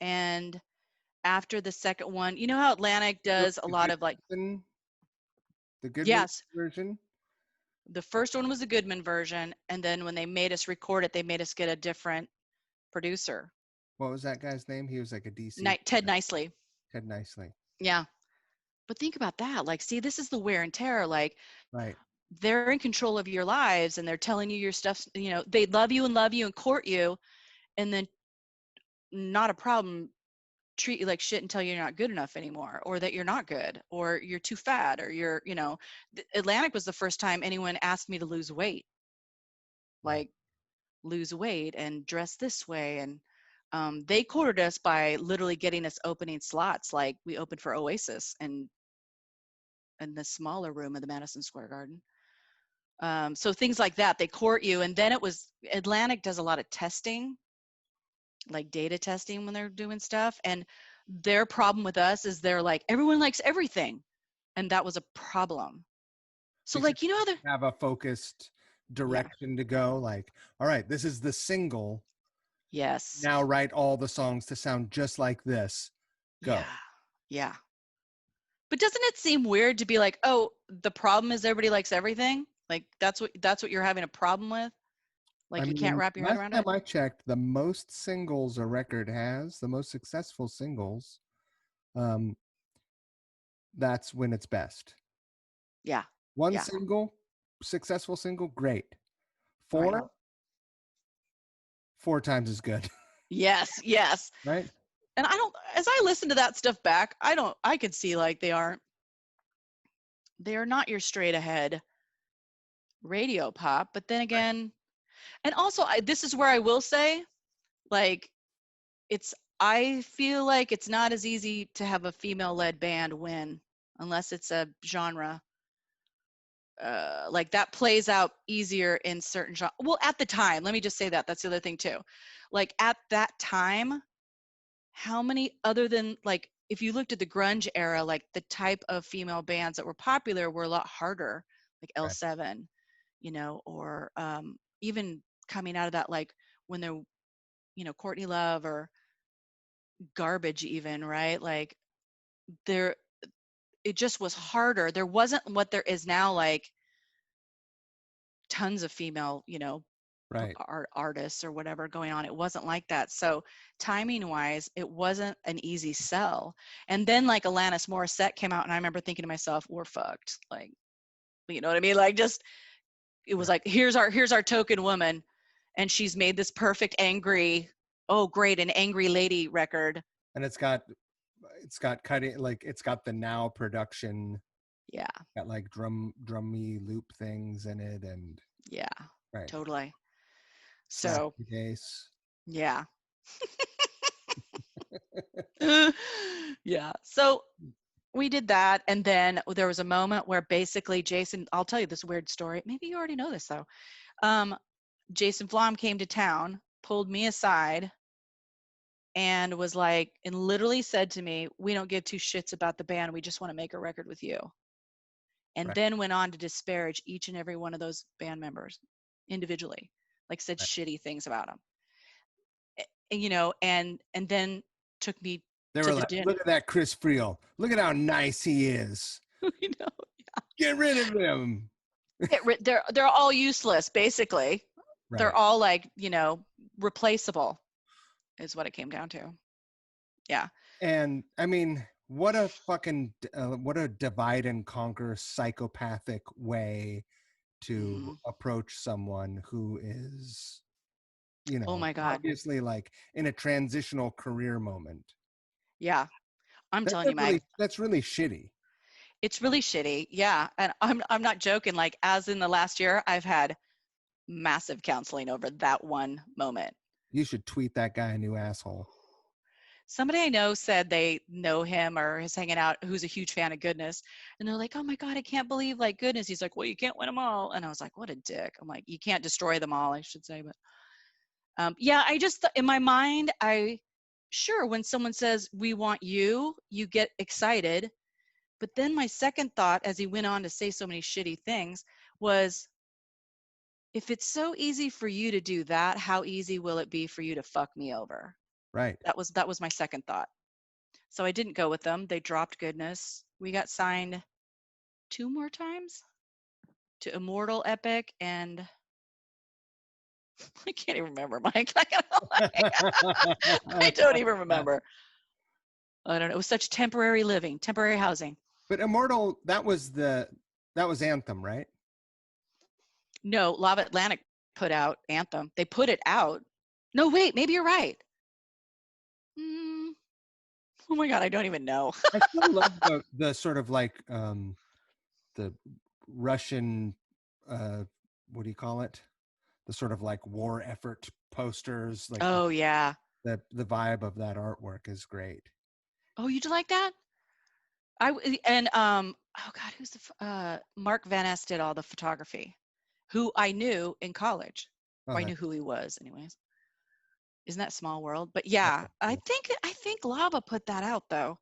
And after the second one, you know how Atlantic does a lot of like, The Goodman yes, version. the first one was the Goodman version, and then when they made us record it, they made us get a different producer. What was that guy's name? He was like a DC. Ted Nicely. Ted Nicely. Yeah. But think about that. Like, see, this is the wear and tear. Like, Right. they're in control of your lives, and they're telling you your stuff. You know, they love you and court you, and then not a problem, treat you like shit and tell you you're not good enough anymore, or that you're not good, or you're too fat, or you're, you know, Atlantic was the first time anyone asked me to lose weight, like lose weight and dress this way. And they courted us by literally getting us opening slots. Like we opened for Oasis and in the smaller room of the Madison Square Garden. So things like that, they court you. And then it was, Atlantic does a lot of testing, like data testing when they're doing stuff. And their problem with us is they're like, everyone likes everything. And that was a problem. So Because like, you know how they have a focused direction to go. Like, all right, this is the single. Yes. Now write all the songs to sound just like this. Go. Yeah. Yeah. But doesn't it seem weird to be like, oh, the problem is everybody likes everything? Like that's what you're having a problem with? Like I you can't mean, wrap your head last around time it? I checked, the most singles a record has, the most successful singles, um, that's when it's best. Yeah. One Yeah. single, successful single, great. Right. Four times as good, Yes. Yes. right? And as I listen to that stuff back, I could see like they are not your straight ahead radio pop. But then again, and also this is where I will say, like, I feel like it's not as easy to have a female led band win unless it's a genre. Like that plays out easier in certain genres. Well, at the time, let me just say that. That's the other thing too. Like at that time, how many other than like, if you looked at the grunge era, like the type of female bands that were popular were a lot harder, like Right. L7, you know, or even coming out of that, like when they're, you know, Courtney Love or Garbage even, right? Like there, it just was harder. There wasn't what there is now, like tons of female, you know, Right. artists or whatever going on. It wasn't like that. So timing wise, it wasn't an easy sell. And then like Alanis Morissette came out, and I remember thinking to myself, we're fucked. Like, you know what I mean? Like just, it was like, here's our token woman. And she's made this perfect angry, oh great, an angry lady record. And it's got cutting, like it's got the now production. Yeah. Got like drummy loop things in it, and Yeah. right. Totally. So case. yeah. Yeah. So we did that. And then there was a moment where basically Jason, I'll tell you this weird story. Maybe you already know this though. Jason Flom came to town, pulled me aside, and was like, and literally said to me, we don't give two shits about the band. We just want to make a record with you. And then went on to disparage each and every one of those band members individually, like said shitty things about them. And, you know, and then took me They to were the like, dinner. look at that Chris Friel. Look at how nice he is. You know, Get rid of him. they're all useless, basically. Right. They're all like, you know, replaceable is what it came down to. Yeah. And I mean, what a fucking what a divide and conquer psychopathic way to approach someone who is, Oh my God. obviously like in a transitional career moment? Yeah. I'm telling you, Mike, That's really shitty. it's really shitty. Yeah. And I'm not joking. Like, as in the last year, I've had massive counseling over that one moment. You should tweet that guy a new asshole. Somebody I know said they know him or is hanging out who's a huge fan of Goodness. And they're like, oh my God, I can't believe like Goodness. He's like, well, you can't win them all. And I was like, what a dick. I'm like, you can't destroy them all, I should say. But yeah, I just, in my mind, sure, when someone says, we want you, you get excited. But then my second thought, as he went on to say so many shitty things, was, if it's so easy for you to do that, how easy will it be for you to fuck me over? Right. That was my second thought. So I didn't go with them. They dropped Goodness. We got signed 2 more times to Immortal, Epic, and I can't even remember, Mike. I don't even remember. I don't know. It was such temporary living, temporary housing. But Immortal, that was Anthem, right? No, Lava Atlantic put out Anthem. They put it out. No, wait, maybe you're right. Oh my God, I don't even know. I still love the sort of like the Russian, what do you call it? The sort of like war effort posters. Like, oh yeah. The vibe of that artwork is great. Oh, you do like that? Oh God, who's the Mark Van Ness did all the photography, who I knew in college. I knew who he was anyways. Isn't that small world? But yeah, I think Lava put that out though.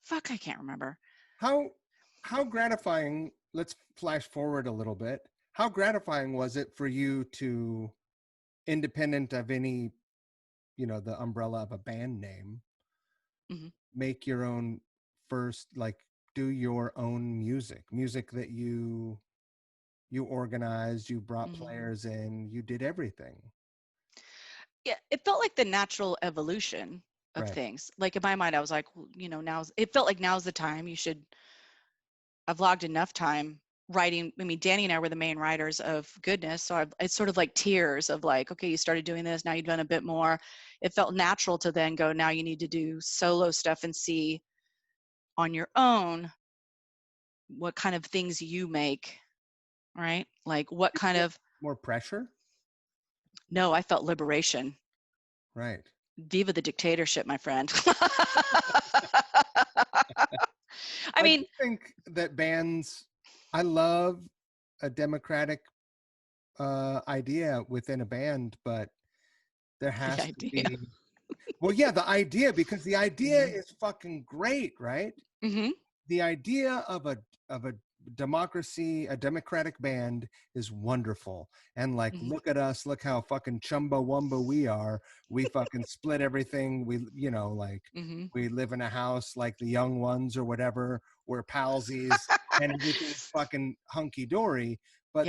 Fuck, I can't remember. How gratifying, let's flash forward a little bit. How gratifying was it for you to, independent of any, the umbrella of a band name, make your own first, like do your own music that you organized, you brought players in, you did everything? Yeah, it felt like the natural evolution of things. Like in my mind, I was like, well, it felt like now's the time. I've logged enough time writing. I mean, Danny and I were the main writers of Goodness. So it's sort of like tiers of like, okay, you started doing this, now you've done a bit more. It felt natural to then go, now you need to do solo stuff and see on your own what kind of things you make, right? Like what kind of more pressure? No, I felt liberation. Right. Viva the dictatorship, my friend. I think that bands, I love a democratic idea within a band, but there has to be, well, yeah, the idea, because the idea is fucking great, right? The idea of a democracy, a democratic band is wonderful. And like, look at us, look how fucking chumbawamba we are. We fucking split everything. We, we live in a house like the Young Ones or whatever. We're palsies and everything's fucking hunky dory. But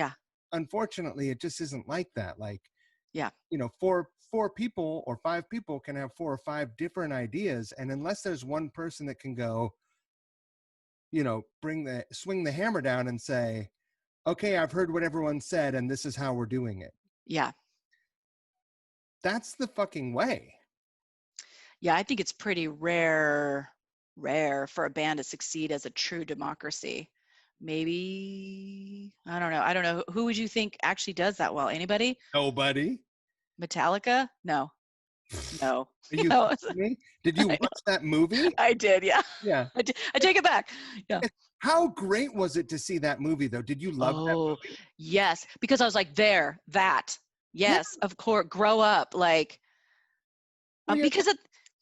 unfortunately, it just isn't like that. Like, four people or 5 people can have 4 or 5 different ideas. And unless there's one person that can go, swing the hammer down and say, okay, I've heard what everyone said and this is how we're doing it. Yeah. That's the fucking way. Yeah, I think it's pretty rare for a band to succeed as a true democracy. Maybe, I don't know. Who would you think actually does that well? Anybody? Nobody. Metallica? No. Are you kidding me? Did you watch that movie? I did, yeah. Yeah. I take it back. Yeah. How great was it to see that movie, though? Did you love that movie? Yes, because I was like, that. Yes, of course, grow up. Like, because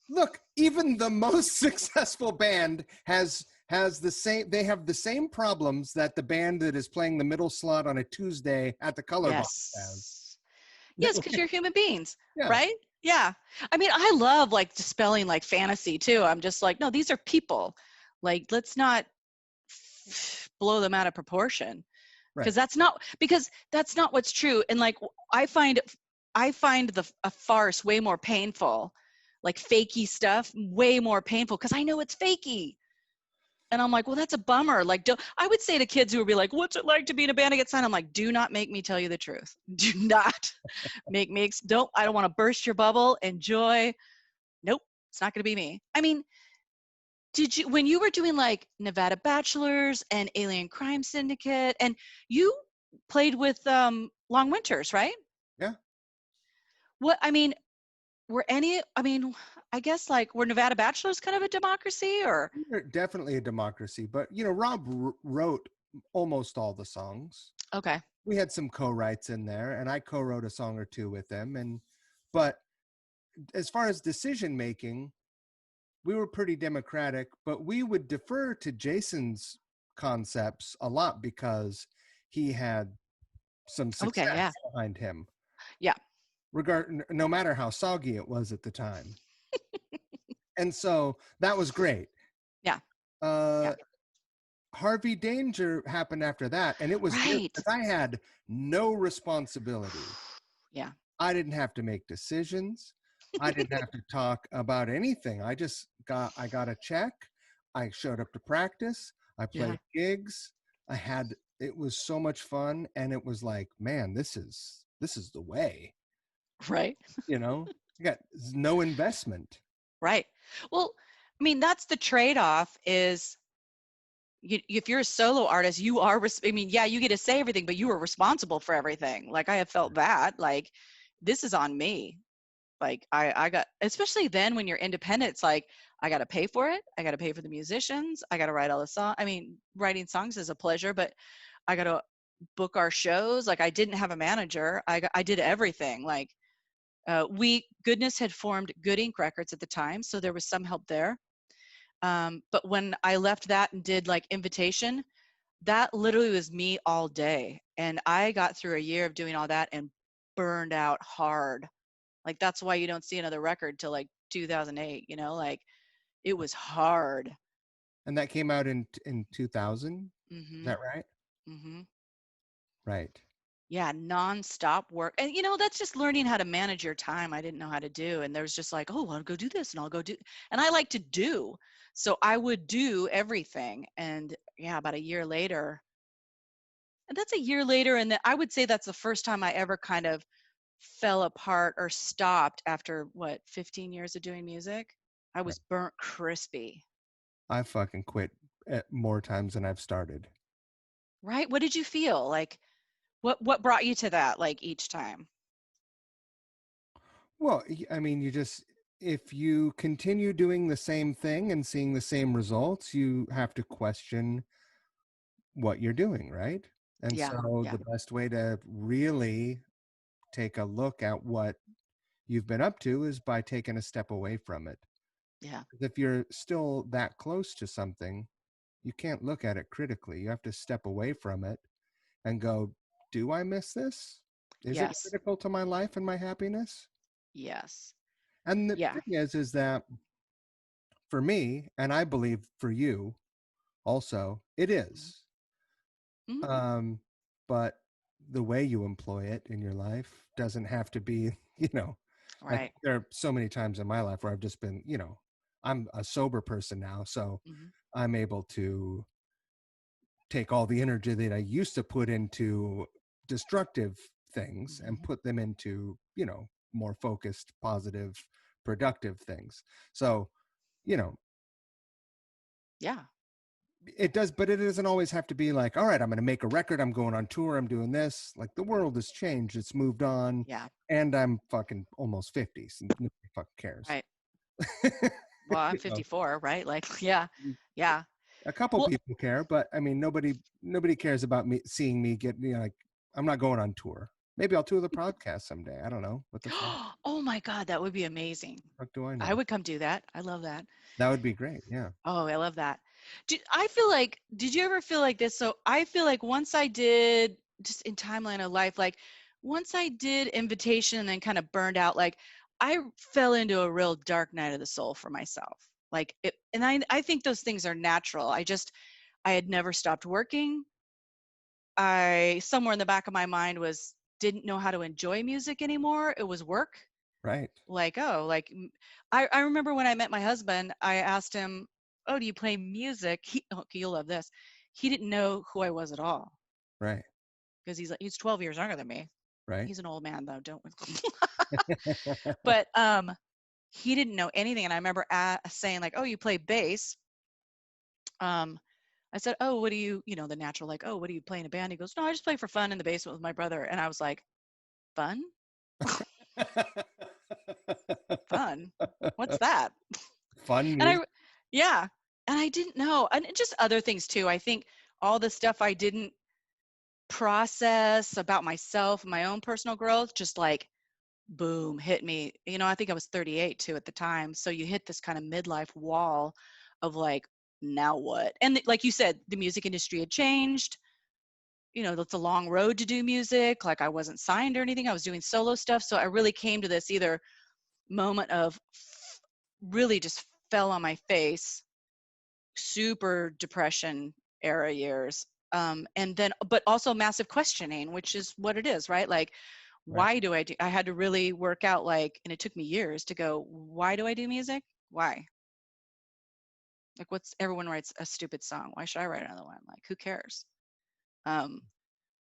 look, even the most successful band has the same, they have the same problems that the band that is playing the middle slot on a Tuesday at the Color Box has. Yes, because you're human beings, right? Yeah. I mean, I love like dispelling like fantasy too. I'm just like, no, these are people. Like, let's not blow them out of proportion, because that's not what's true. And like, I find a farce way more painful, like fakey stuff way more painful, because I know it's fakey. And I'm like, well, that's a bummer. Like, I would say to kids who would be like, what's it like to be in a band and get signed? I'm like, do not make me tell you the truth. Do not make me, I don't want to burst your bubble. Enjoy. Nope, it's not going to be me. I mean, when you were doing like Nevada Bachelors and Alien Crime Syndicate, and you played with Long Winters, right? Yeah. I mean, I guess like, were Nevada Bachelors kind of a democracy, or? We're definitely a democracy, but Rob wrote almost all the songs. Okay. We had some co-writes in there, and I co-wrote a song or two with them. But as far as decision making, we were pretty democratic, but we would defer to Jason's concepts a lot because he had some Okay. Yeah. success behind him. Yeah. No matter how soggy it was at the time. And so that was great. Yeah. Yeah. Harvey Danger happened after that, and it was right. good because I had no responsibility. Yeah. I didn't have to make decisions. I didn't have to talk about anything. I got a check. I showed up to practice. I played gigs. It was so much fun, and it was like, man, this is the way. Right. You got no investment. Right. Well, I mean, that's the trade-off is if you're a solo artist, you are, you get to say everything, but you are responsible for everything. Like, I have felt that, like, this is on me. Like, I got, especially then when you're independent, it's like, I got to pay for it. I got to pay for the musicians. I got to write all the songs. I mean, writing songs is a pleasure, but I got to book our shows. Like, I didn't have a manager. I did everything. Like, Goodness had formed Good Ink Records at the time, so there was some help there. But when I left that and did like Invitation, that literally was me all day. And I got through a year of doing all that and burned out hard. Like, that's why you don't see another record till like 2008, like, it was hard. And that came out in 2000? Mm-hmm. Is that right? Mm-hmm. Right. Yeah, nonstop work. And that's just learning how to manage your time. I didn't know how to do. And there's just like, oh, I'll go do this and I'll go do. And I like to do. So I would do everything. And yeah, about a year later, and that's a year later. And I would say that's the first time I ever kind of fell apart or stopped after 15 years of doing music. I was burnt crispy. I fucking quit more times than I've started. Right? What did you feel? Like, what brought you to that, like, each time? Well, I mean, if you continue doing the same thing and seeing the same results, you have to question what you're doing, right? And so the best way to really take a look at what you've been up to is by taking a step away from it. Yeah. If you're still that close to something, you can't look at it critically. You have to step away from it and go, do I miss this? Is it critical to my life and my happiness? Yes. And the thing is that for me, and I believe for you also, it is. Mm-hmm. But the way you employ it in your life doesn't have to be, right. There are so many times in my life where I've just been, I'm a sober person now. So I'm able to take all the energy that I used to put into destructive things and put them into, more focused, positive, productive things. So, yeah, it does, but it doesn't always have to be like, all right, I'm going to make a record. I'm going on tour. I'm doing this. Like, the world has changed. It's moved on. Yeah. And I'm fucking almost 50. So nobody fucking cares. Right. Well, I'm 54, right? Like, yeah. A couple people care, but I mean, nobody cares about me seeing me get, like, I'm not going on tour. Maybe I'll tour the podcast someday. I don't know. What the fuck? Oh my God, that would be amazing. What do I know? I would come do that. I love that. That would be great. Yeah. Oh, I love that. Did you ever feel like this? So I feel like once I did, just in timeline of life, like once I did Invitation and then kind of burned out, like I fell into a real dark night of the soul for myself. Like I think those things are natural. I had never stopped working. Somewhere in the back of my mind didn't know how to enjoy music anymore. It was work. Right. Like, I remember when I met my husband, I asked him, oh, do you play music? Okay, you'll love this. He didn't know who I was at all Right. because he's 12 years younger than me. Right. He's an old man though, don't. But he didn't know anything, and I remember saying like, oh, you play bass. I said, oh, what do you, the natural, like, oh, what do you play in a band? He goes, no, I just play for fun in the basement with my brother. And I was like, fun? Fun? What's that? Fun And music. yeah. And I didn't know. And just other things too. I think all the stuff I didn't process about myself, my own personal growth, just like, boom, hit me. I think I was 38 too at the time. So you hit this kind of midlife wall of like, now what? And like you said, the music industry had changed. It's a long road to do music. Like I wasn't signed or anything. I was doing solo stuff. So I really came to this either moment of really just fell on my face, super depression era years. And then, but also massive questioning, which is what it is, right? Like, Right. why do I had to really work out, like, and it took me years to go, why do I do music? Why? Like, everyone writes a stupid song. Why should I write another one? Like, who cares? And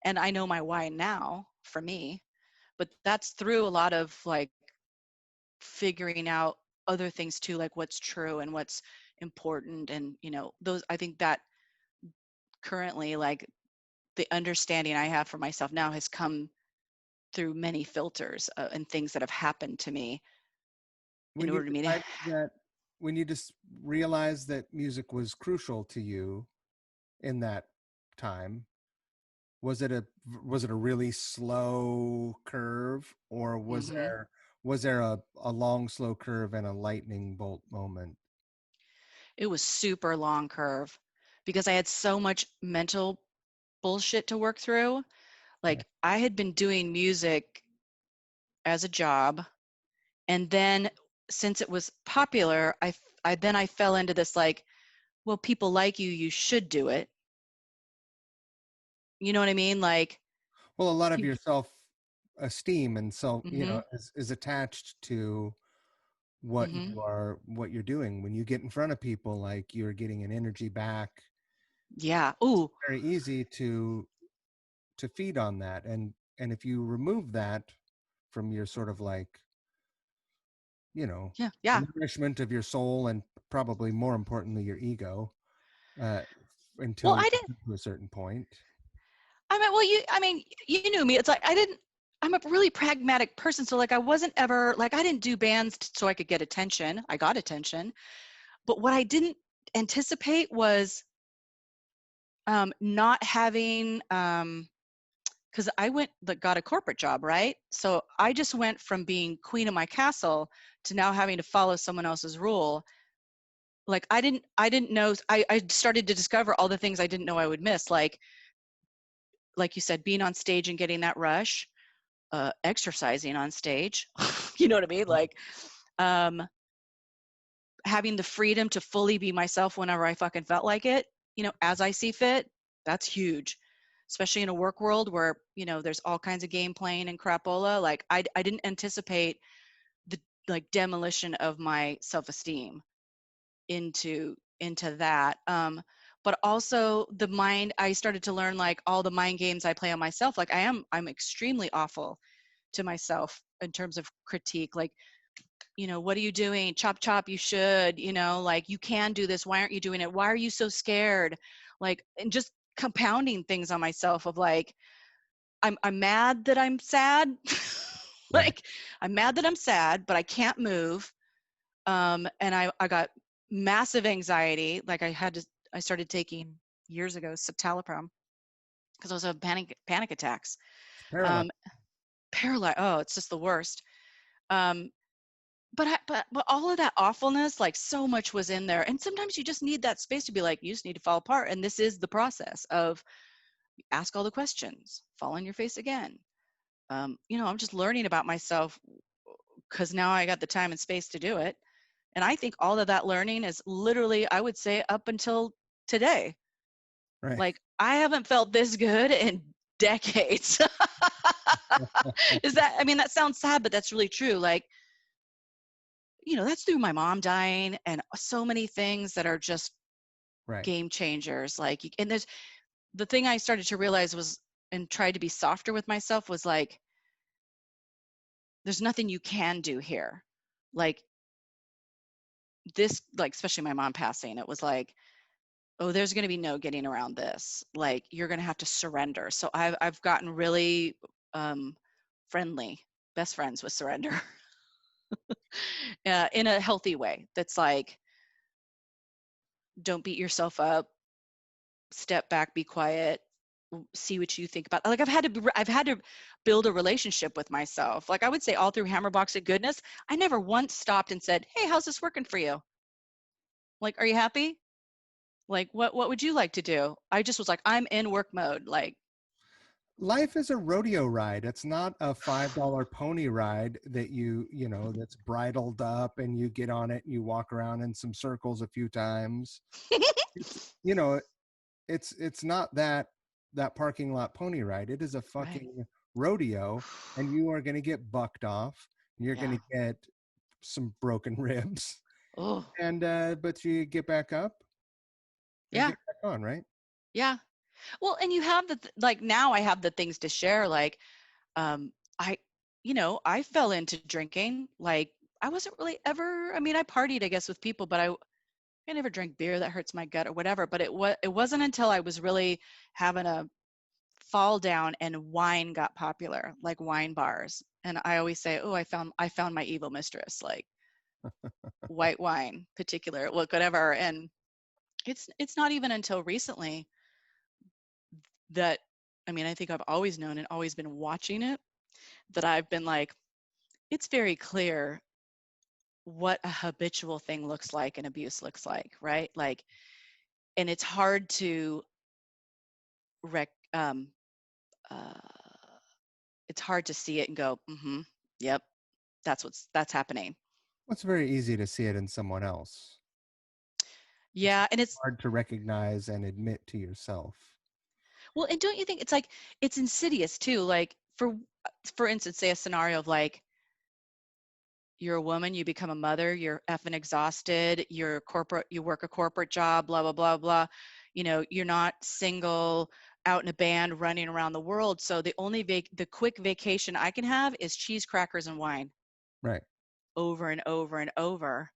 I know my why now for me, but that's through a lot of like figuring out other things too, like what's true and what's important. And, those, I think that currently, like the understanding I have for myself now has come through many filters and things that have happened to me in When you order to me to, decided that, when you just realized that music was crucial to you in that time, was it a really slow curve, or mhm. was there a long slow curve and a lightning bolt moment? It was super long curve because I had so much mental bullshit to work through. Right. Like I had been doing music as a job, and then since it was popular, I fell into this like, well, people like you, you should do it. You know what I mean? Like, Well, a lot of peop your self esteem and self, mhm, is attached to mhm. what you're doing. When you get in front of people, like, you're getting an energy back. Yeah. Ooh. Very easy to feed on that, and if you remove that from your sort of like, you know Yeah. the Yeah. nourishment of your soul, and probably more importantly your ego, uh Well, until you I didn't. get to a certain point. I mean, well, you knew me. It's like I didn't. I'm a really pragmatic person, so like I wasn't ever like I didn't do bands so I could get attention. I got attention, but what I didn't anticipate was not having because I got a corporate job, right? So I just went from being queen of my castle to now having to follow someone else's rule. Like I didn't know. I started to discover all the things I didn't know I would miss, like you said, being on stage and getting that rush, exercising on stage. You know what I mean? Like um, having the freedom to fully be myself whenever I fucking felt like it, as I see fit. That's huge, especially in a work world where, there's all kinds of game playing and crapola. Like I didn't anticipate the like demolition of my self-esteem into that. But also the mind, I started to learn like all the mind games I play on myself. Like I'm extremely awful to myself in terms of critique. Like, what are you doing? Chop, chop, you should, like you can do this. Why aren't you doing it? Why are you so scared? Like, and just compounding things on myself of like, I'm mad that I'm sad. Right. Like, I'm mad that I'm sad, but I can't move. And I got massive anxiety. Like I started taking years ago citalopram because I was having panic attacks. It's paralyzed. Um, Paralyzed. Oh, it's just the worst. Um, but all of that awfulness, like so much was in there. And sometimes you just need that space to be like, you just need to fall apart. And this is the process of ask all the questions, fall on your face again. I'm just learning about myself because now I got the time and space to do it. And I think all of that learning is literally, I would say, up until today. Right. Like I haven't felt this good in decades. That sounds sad, but that's really true. Like that's through my mom dying and so many things that are just Right. game changers. Like, and there's the thing I started to realize was, and tried to be softer with myself, was like, there's nothing you can do here. Like this, like, especially my mom passing, it was like, oh, there's going to be no getting around this. Like, you're going to have to surrender. So I've gotten really friendly, best friends with surrender, in a healthy way. That's like, don't beat yourself up, step back, be quiet, see what you think about. Like, I've had to build a relationship with myself. Like, I would say all through Hammerbox of Goodness, I never once stopped and said, hey, how's this working for you? Like, are you happy? Like, what would you like to do? I just was like, I'm in work mode. Like, Life is a rodeo ride. It's not a $5 pony ride that that's bridled up and you get on it and you walk around in some circles a few times. It's, you know, it's not that parking lot pony ride. It is a right. fucking rodeo, and you are going to get bucked off. You're going Yeah. to get some broken ribs, Oh, and but you get back up and yeah. get back on, right? Yeah. Well, and you have like, now I have the things to share. Like, um, I, I fell into drinking. Like, I wasn't really ever, I mean, I partied, I guess, with people, but I never drank beer that hurts my gut or whatever. But it wasn't until I was really having a fall down and wine got popular, like wine bars. And I always say, oh, I found my evil mistress, like white wine, particular, look, whatever. And it's not even until recently that, I mean, I think I've always known and always been watching it, that I've been like, it's very clear what a habitual thing looks like and abuse looks like, right? Like, and it's hard to rec uh it's hard to see it and go, yep, that's happening. Well, it's very easy to see it in someone else. It's Yeah, and it's, hard to recognize and admit to yourself. well, and don't you think it's like, it's insidious too? Like, for instance, say a scenario of like, you're a woman, you become a mother, you're effing exhausted, you work a corporate job, blah, blah, blah, blah. You're not single, out in a band, running around the world. So the only the quick vacation I can have is cheese, crackers, and wine, Right. over and over and over.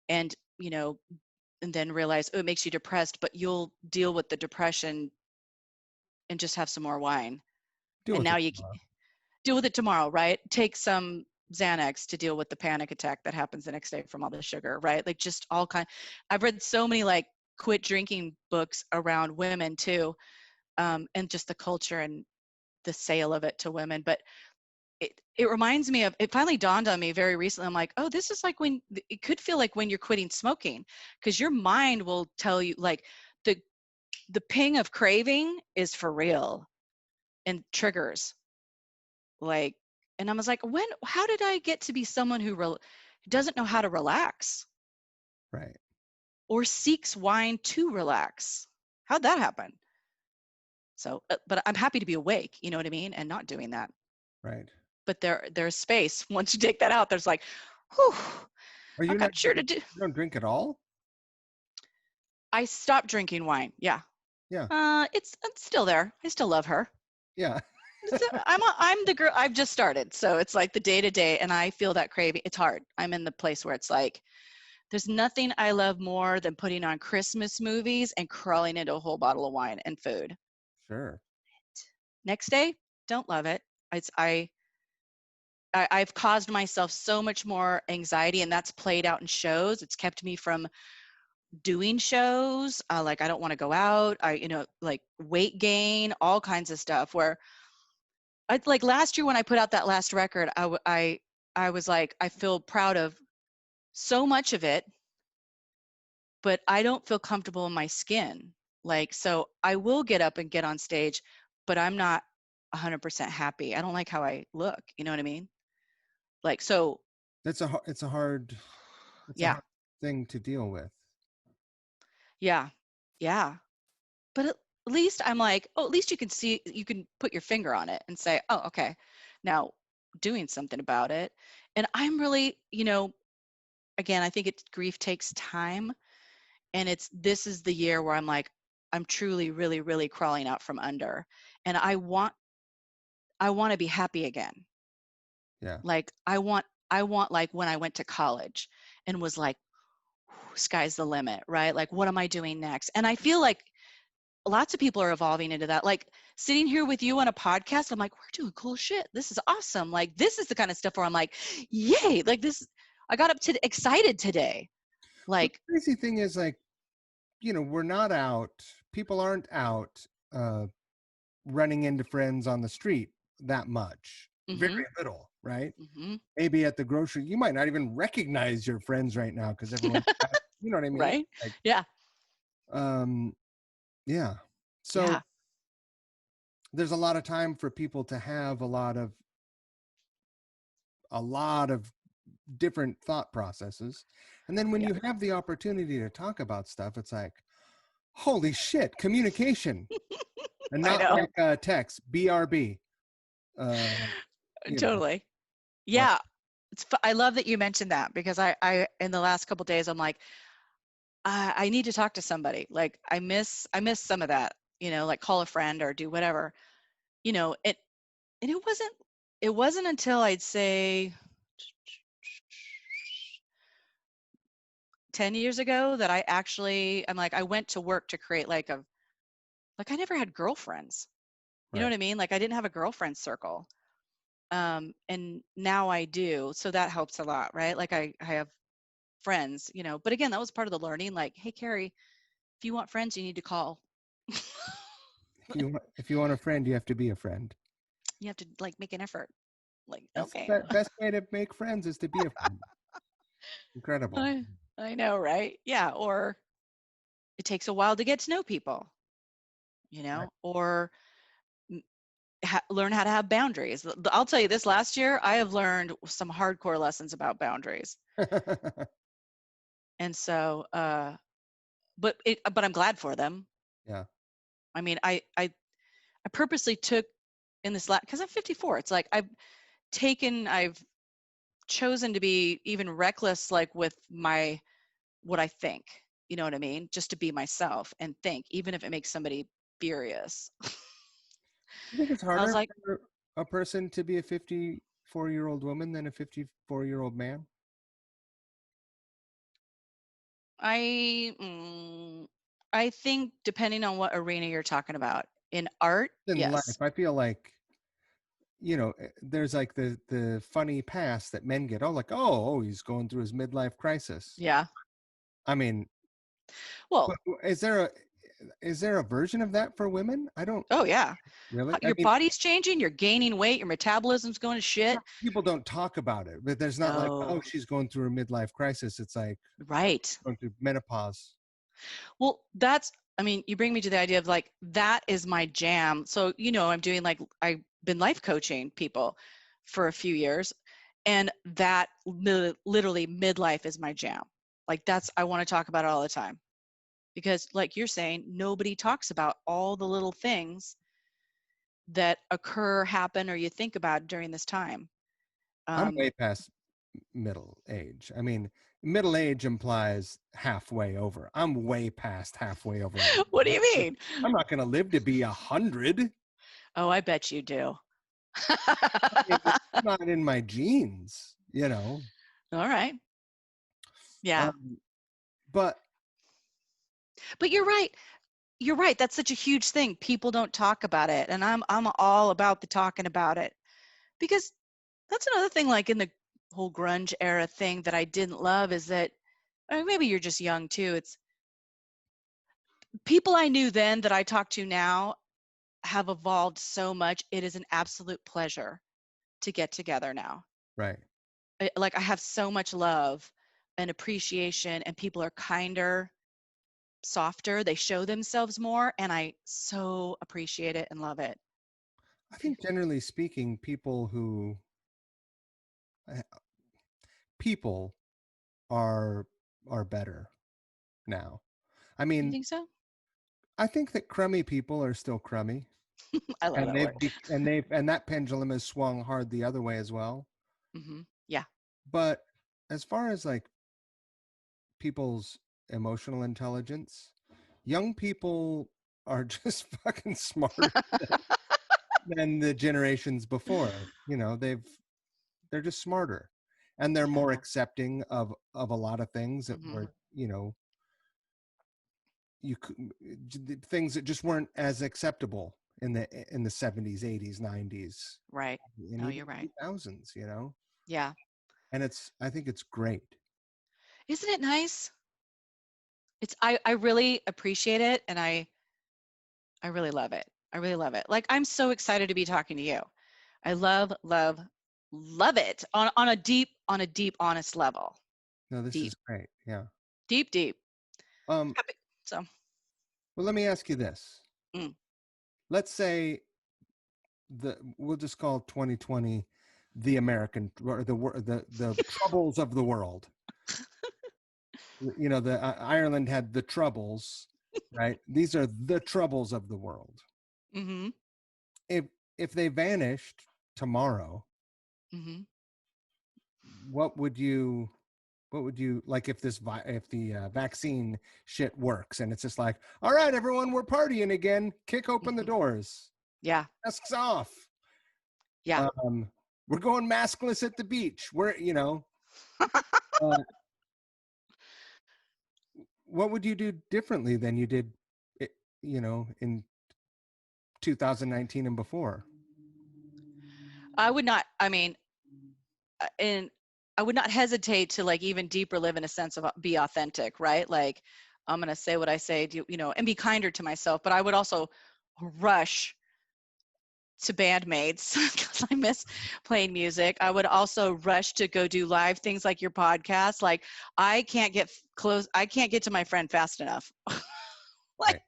And, and then realize, oh, it makes you depressed, but you'll deal with the depression and just have some more wine. Deal And with now it you tomorrow. deal with it tomorrow, right? Take some Xanax to deal with the panic attack that happens the next day from all the sugar, right? Like, just all kind. I've read so many like quit drinking books around women too, and just the culture and the sale of it to women. But it reminds me of, it finally dawned on me very recently. I'm like, oh, this is like when it could feel like when you're quitting smoking, because your mind will tell you, like, the the ping of craving is for real and triggers, like. And I was like, how did I get to be someone who doesn't know how to relax Right. or seeks wine to relax? How'd that happen? So, but I'm happy to be awake, you know what I mean, and not doing that. Right. But there's space. Once you take that out, there's like, whew, Are I you not? got sure to do. You don't drink at all? I stopped drinking wine. Yeah. Yeah. It's still there. I still love her. Yeah. I'm the girl. I've just started, so it's like the day to day, and I feel that craving. It's hard. I'm in the place where it's like, there's nothing I love more than putting on Christmas movies and crawling into a whole bottle of wine and food. Sure. Next day, don't love it. It's I've caused myself so much more anxiety, and that's played out in shows. It's kept me from doing shows. Like, I don't want to go out. Like weight gain, all kinds of stuff. Where like last year when I put out that last record, I was like, I feel proud of so much of it, but I don't feel comfortable in my skin. Like, so I will get up and get on stage, but I'm not 100% happy. I don't like how I look. You know what I mean? Like, so It's a hard. It's a yeah, hard thing to deal with. yeah, yeah. But at least I'm like, oh, at least you can put your finger on it and say, oh, okay, now doing something about it. And I'm really, again, I think grief takes time, and this is the year where I'm like, I'm truly, really, really crawling out from under, and I want to be happy again. Yeah. Like I want like when I went to college and was like, sky's the limit, right? Like, what am I doing next? And I feel like lots of people are evolving into that. Like sitting here with you on a podcast, I'm like, we're doing cool shit. This is awesome. Like, this is the kind of stuff where I'm like, yay, like this, I got up to excited today. But Like, the crazy thing is, like, we're not out. People aren't out running into friends on the street that much. Very mm-hmm, little, right? mm-hmm. Maybe at the grocery, you might not even recognize your friends right now because everyone's, you know what I mean? Right? Like, Yeah. um, yeah. So Yeah. there's a lot of time for people to have a lot of different thought processes. And then when Yeah. you have the opportunity to talk about stuff, it's like, holy shit, communication, and I not know. like text, BRB. Uh, you know, Totally. uh, Yeah. I love that you mentioned that because I in the last couple days, I'm like, I need to talk to somebody. Like I miss some of that, like call a friend or do whatever, it, and it wasn't until I'd say 10 years ago that I'm like, I went to work to create like I never had girlfriends. You know right. what I mean? Like I didn't have a girlfriend circle. And now I do. So that helps a lot, right? Like I have friends, but again, that was part of the learning. Like, hey, Carrie, if you want friends, you need to call. If you want a friend, you have to be a friend. You have to like make an effort. Like, That's okay. the best way to make friends is to be a friend. Incredible. I, I know, right? Yeah. Or it takes a while to get to know people, Right. or learn how to have boundaries. I'll tell you this, last year, I have learned some hardcore lessons about boundaries. And so, but I'm glad for them. Yeah. I mean, I purposely took in this last, because I'm 54. It's like I've chosen to be even reckless, like with what I think, you know what I mean? Just to be myself and think, even if it makes somebody furious. You think it's I was harder like, for a person to be a 54-year-old woman than a 54-year-old man? I, mm, I think depending on what arena you're talking about. In art, In life, yes. I feel like, there's like the funny pass that men get. Oh, like, oh, he's going through his midlife crisis. Yeah. I mean, Well, but is there a version of that for women? I don't oh yeah. really. I Your mean, body's changing, you're gaining weight, your metabolism's going to shit. people don't talk about it, but there's not like, oh, No. she's going through a midlife crisis. It's like Right. going through menopause. Well, I mean, you bring me to the idea of like, that is my jam. So, I'm doing like, I've been life coaching people for a few years, and that literally midlife is my jam. Like, I want to talk about it all the time because, like you're saying, nobody talks about all the little things that happen, or you think about during this time. I'm Um, way past middle age. I mean, middle age implies halfway over. I'm way past halfway over. what do you mean? I'm not going to live to be 100. Oh, I bet you do. I mean, it's not in my genes, All right. Yeah. Um, but But you're right. You're right. That's such a huge thing. People don't talk about it. And I'm all about the talking about it, because that's another thing, like in the whole grunge era thing that I didn't love, is that, maybe you're just young too. It's people I knew then that I talk to now have evolved so much. It is an absolute pleasure to get together now. right. Like I have so much love and appreciation, and people are kinder, softer, they show themselves more, and I so appreciate it and love it. I think generally speaking, uh, people are better now. I You mean, think so? I think that crummy people are still crummy, I love and that word. and that pendulum has swung hard the other way as well. Yeah. But as far as like people's emotional intelligence. Young people are just fucking smarter than the generations before. You know, they're just smarter, and they're more Yeah. accepting of a lot of things that Hmm. were, you could, things that just weren't as acceptable in the 70s, 80s, 90s, Right. and No, even you're right. 2000s, Yeah. and I think it's great. Isn't it nice? I really appreciate it, and I really love it. I really love it. Like, I'm so excited to be talking to you. I love, love, love it on a deep, honest level. No, this Deep, is great. Yeah. deep, deep. um Happy. So, well, let me ask you this. mm, Let's say we'll just call 2020 the American, or the troubles of the world. The Ireland had the troubles, right? These are the troubles of the world. mm-hmm, if if they vanished tomorrow, mm-hmm. what would you like, if if the vaccine shit works and it's just like, all right, everyone, we're partying again, kick open the Hmm. doors, Yeah, masks off, yeah. um we're going maskless at the beach, uh, what would you do differently than you did, eh, in 2019 and before? I would not. I mean, and I would not hesitate to like even deeper live in a sense of be authentic, right? Like, I'm gonna say what I say, and be kinder to myself. But I would also rush to bandmates because I miss playing music. I would also rush to go do live things like your podcast. Like, I can't get close. I can't get to my friend fast enough. Like, Right.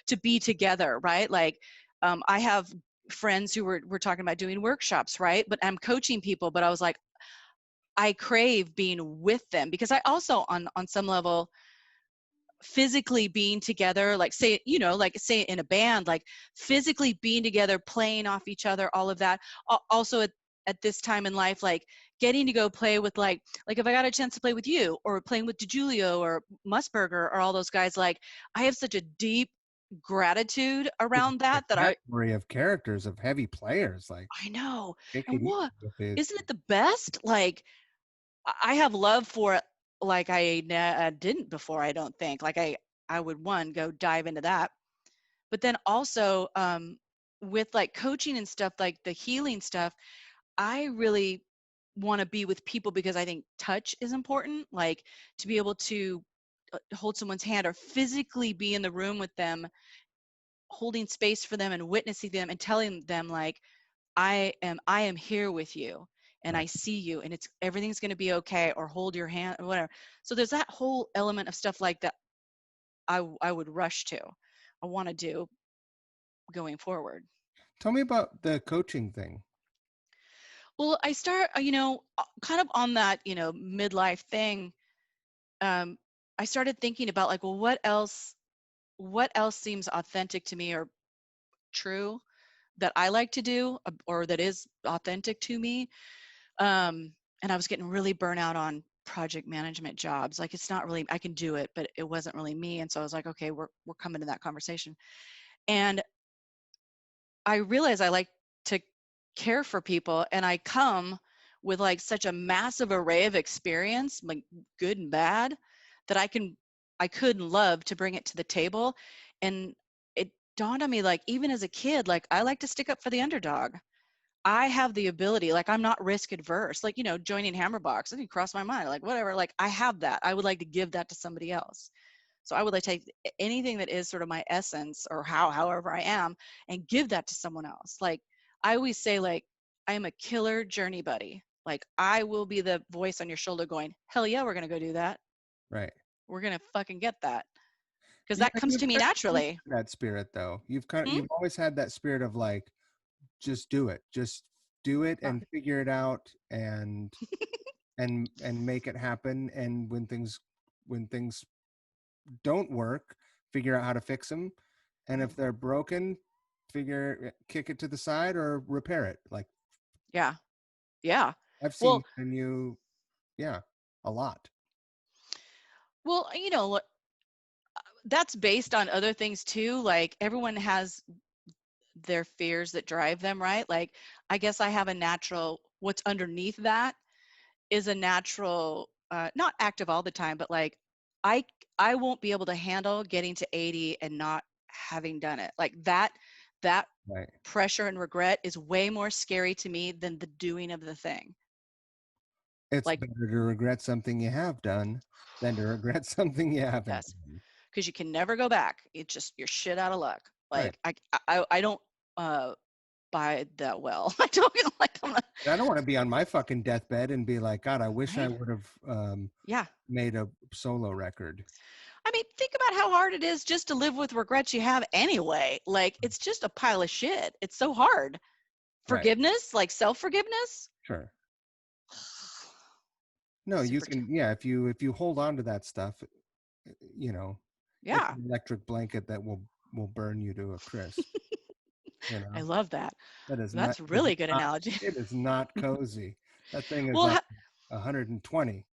to be together, right? Like, I have friends who were talking about doing workshops, right? But I'm coaching people. But I was like, I crave being with them because I also, on some level, physically being together, like, say, like, say in a band, like physically being together, playing off each other, all of that. Also at this time in life, like getting to go play with, like if I got a chance to play with you or playing with DeJulio or Musburger or all those guys, like I have such a deep gratitude around A that category of characters, of heavy players, like, I know. take it And easy what, with it. isn't it the best? Like, I have love for it, like didn't before. I don't think, like, I would one go dive into that, but then also, with like coaching and stuff, like the healing stuff, I really want to be with people because I think touch is important, like to be able to hold someone's hand or physically be in the room with them, holding space for them and witnessing them and telling them like, I am here with you, and I Right. see you, and it's everything's going to be okay, or hold your hand or whatever. So there's that whole element of stuff like that. I would rush to, I want to do going forward. Tell me about the coaching thing. Well, I start, kind of on that, midlife thing. um I started thinking about like, well, what else seems authentic to me or true that I like to do, or that is authentic to me. And I was getting really burnt out on project management jobs. Like, it's not really, I can do it, but it wasn't really me. And so I was like, okay, we're coming to that conversation. And I realized I like to care for people, and I come with like such a massive array of experience, like good and bad, that I could and love to bring it to the table. And it dawned on me, like, even as a kid, like I like to stick up for the underdog. I have the ability, like I'm not risk adverse, like, joining Hammerbox, it didn't cross my mind, like whatever, like I have that. I would like to give that to somebody else. So I would like take anything that is sort of my essence, or however I am, and give that to someone else. Like, I always say, like, I am a killer journey buddy. Like, I will be the voice on your shoulder going, hell yeah, we're gonna go do that. Right. We're gonna fucking get that. Because Yeah, that comes you've to me kind of always naturally. had that spirit, though. Hmm? You've always had that spirit of like, just do it, Uh, and figure it out, and make it happen. And when things don't work, figure out how to fix them. And mhm. if they're broken, kick it to the side or repair it. Like, Yeah. Yeah. I've seen Well, in you, yeah, a lot. Well, that's based on other things too. Like everyone has their fears that drive them, right? Like I guess I have a natural, what's underneath that is a natural, not active all the time, but like I I won't be able to handle getting to 80 and not having done it. Like that Right. pressure and regret is way more scary to me than the doing of the thing. It's Like, better to regret something you have done than to regret something you haven't yes, done. because you can never go back. It's just you're shit out of luck. Right. Like I don't uh buy that well. I don't like I'm not, I don't want to be on my fucking deathbed and be like, God, I wish I right? would have Yeah. made a solo record. I mean, think about how hard it is just to live with regrets you have anyway. Like it's just a pile of shit. It's so hard. Right. Forgiveness, like self-forgiveness. Sure. No, you Super can. Yeah, if you hold on to that stuff, you know, it's yeah. an electric blanket that will burn you to a crisp. You I know, love that. that is not. That's It is really good not. analogy. It is not cozy. That thing is Well, like 120.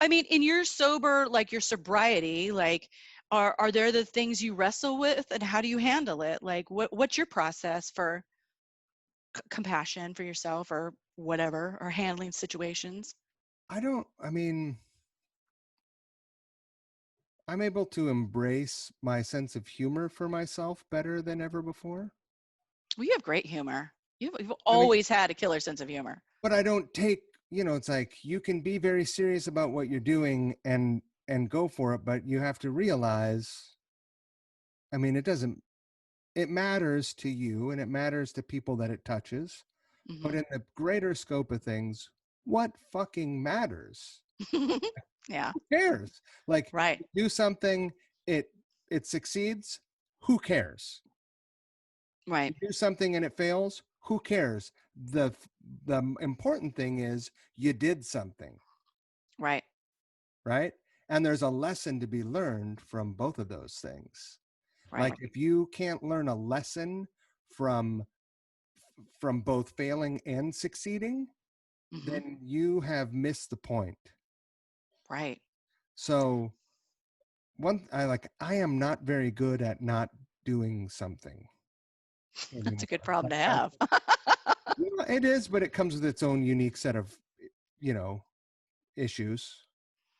I mean, in your sober, like your sobriety, like are there the things you wrestle with and how do you handle it? Like what's your process for compassion for yourself or whatever, or handling situations? I don't. I mean, I'm able to embrace my sense of humor for myself better than ever before. Well, you have great humor. You've I mean, always had a killer sense of humor. but I don't take, it's like you can be very serious about what you're doing and go for it, but you have to realize, I mean, it matters to you and it matters to people that it touches, but Hmm. in the greater scope of things, what fucking matters? Yeah, Who cares? Like right, do something, it it succeeds, who cares? right, You do something and it fails, who cares? The important thing is you did something, right, right? And there's a lesson to be learned from both of those things. Like right. if you can't learn a lesson from both failing and succeeding, Hmm. then you have missed the point. Right. So I am not very good at not doing something That's a good anymore. problem Like to have. it is, but it comes with its own unique set of you know issues.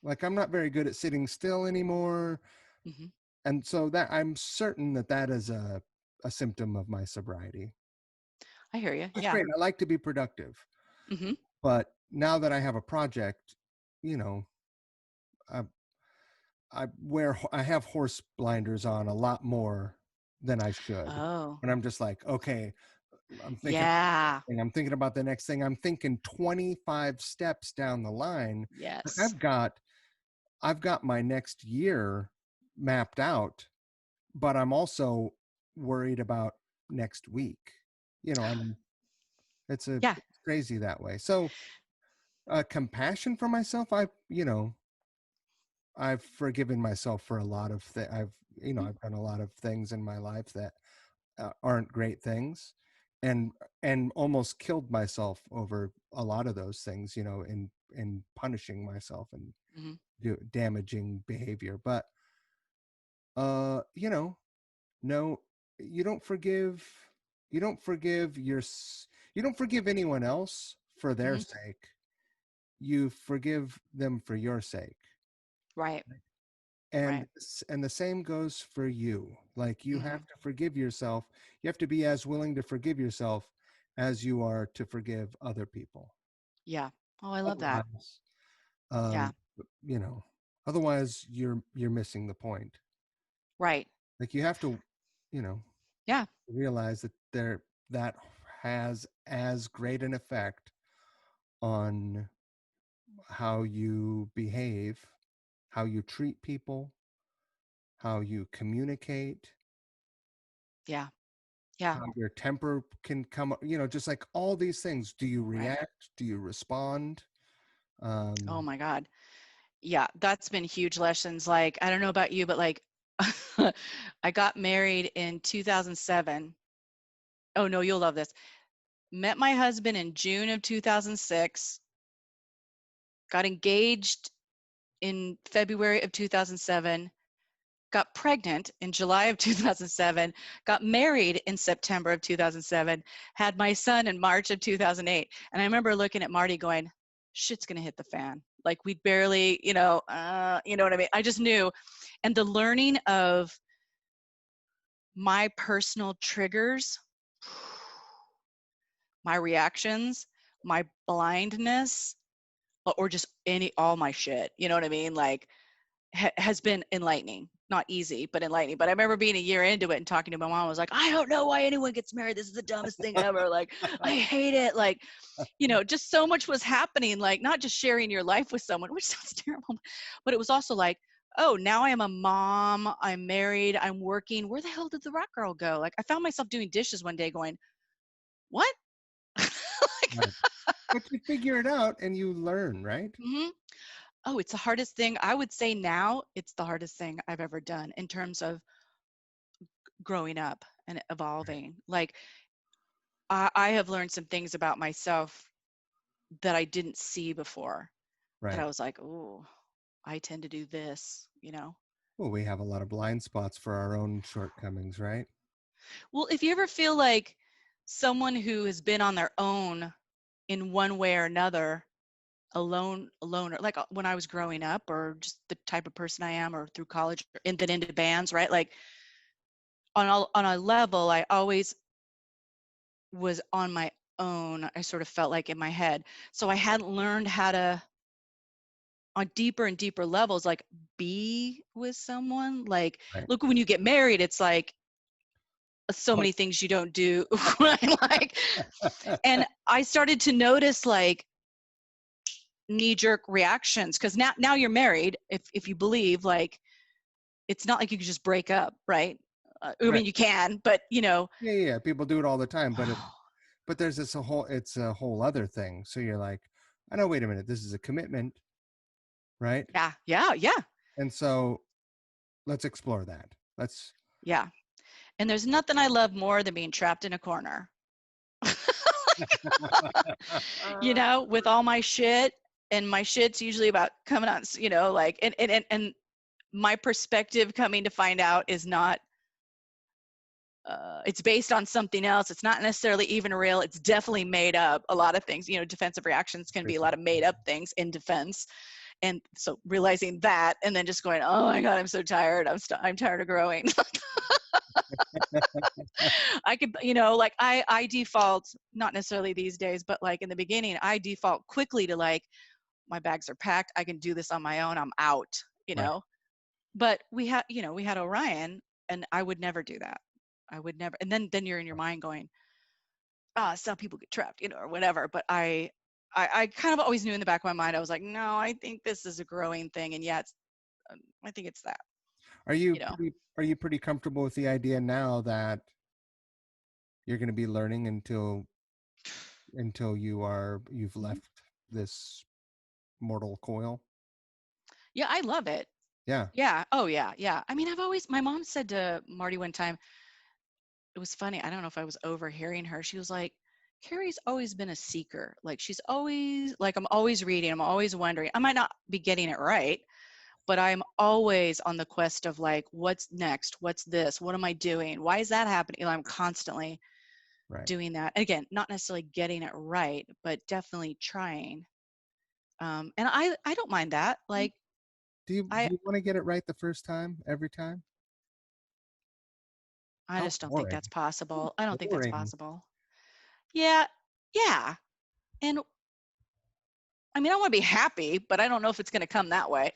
Like I'm not very good at sitting still anymore, Hmm. and so that I'm certain that that is a symptom of my sobriety. I hear you. It's Yeah. great. I like to be productive, Hmm. but now that I have a project, you know, I I have horse blinders on a lot more than I should. Oh, And I'm just like, okay, I'm thinking yeah. and I'm thinking about the next thing. I'm thinking 25 steps down the line. Like Yes. I've got my next year mapped out, but I'm also worried about next week. I'm Yeah. it's crazy that way. So compassion for myself, I've forgiven myself for a lot of things. Mhm. I've done a lot of things in my life that aren't great things, and almost killed myself over a lot of those things. In punishing myself and Mhm. damaging behavior. But no, you don't forgive. You don't forgive you don't forgive anyone else for their Mhm. sake. You forgive them for your sake. Right. and Right. and the same goes for you. Like you have Mhm. to forgive yourself. You have to be as willing to forgive yourself as you are to forgive other people. Yeah. Oh, I love that. Otherwise, Yeah. um you know otherwise you're missing the point. Right. Like you have to you know Yeah. realize that that has as great an effect on how you behave, how you treat people, how you communicate, Yeah. Yeah. how your temper can come up, just like all these things. Do you Right. react? Do you respond? Oh um my God. Yeah. That's been huge lessons. Like, I don't know about you, but like, I got married in 2007. Oh no, you'll love this. Met my husband in June of 2006. Got engaged in February of 2007, got pregnant in July of 2007, got married in September of 2007, had my son in March of 2008. And I remember looking at Marty going, shit's going to hit the fan. Like we barely, you know what I mean? I just knew. And the learning of my personal triggers, my reactions, my blindness, or just all my shit, you know what I mean? Like has been enlightening. Not easy, but enlightening. But I remember being a year into it and talking to my mom. I was like, I don't know why anyone gets married. This is the dumbest thing ever. Like, I hate it. Like, just so much was happening. Like, not just sharing your life with someone, which sounds terrible, but it was also like, oh, now I am a mom. I'm married. I'm working. Where the hell did the rock girl go? Like, I found myself doing dishes one day going, what? Right. But you figure it out and you learn, right? Mm-hmm. Oh, it's the hardest thing. I would say now it's the hardest thing I've ever done in terms of growing up and evolving. Like I have learned some things about myself that I didn't see before. That I Right. was like, oh, I tend to do this. Well, we have a lot of blind spots for our own shortcomings, right? Well, if you ever feel like someone who has been on their own in one way or another, alone, or like when I was growing up, or just the type of person I am, or through college, and then into bands, right? Like on a level, I always was on my own. I sort of felt like in my head. So I hadn't learned how to, on deeper and deeper levels, like be with someone. Like, Right. look, when you get married, it's like so many things you don't do. Right? Like, and I started to notice like knee-jerk reactions, because now you're married. If you believe, like, it's not like you can just break up, right? I Right. mean, you can, but Yeah. People do it all the time, but there's it's a whole other thing. So you're like, I know, wait a minute, this is a commitment, right? yeah. And so let's explore that. Let's Yeah. And there's nothing I love more than being trapped in a corner, with all my shit. And my shit's usually about coming out, like, and my perspective coming to find out is not, it's based on something else. It's not necessarily even real. It's definitely made up. A lot of things, defensive reactions can be a lot of made up things in defense. And so realizing that, and then just going, oh my God, I'm so tired. I'm tired of growing. I could, like I default, not necessarily these days, but like in the beginning, I default quickly to like, my bags are packed. I can do this on my own. I'm out, right. But we had Orion, and I would never do that. I would never. And then you're in your mind going, some people get trapped, or whatever. But I kind of always knew in the back of my mind, I was like, no, I think this is a growing thing. And yeah, I think it's that, Are you know. are you pretty comfortable with the idea now that you're going to be learning until you've Mhm. left this mortal coil? Yeah, I love it. Yeah. Yeah. Oh, yeah. Yeah. I mean, my mom said to Marty one time, it was funny. I don't know if I was overhearing her. She was like, Carrie's always been a seeker. Like, she's always, like, I'm always reading. I'm always wondering. I might not be getting it right, but I'm always on the quest of like, what's next? What's this? What am I doing? Why is that happening? I'm constantly Right. doing that. Again, not necessarily getting it right, but definitely trying. And I don't mind that. Like, Do I, you want to get it right the first time, every time? I How just don't think boring. that's How possible. I don't think that's boring. possible. Yeah. Yeah. And I mean, I want to be happy, but I don't know if it's going to come that way.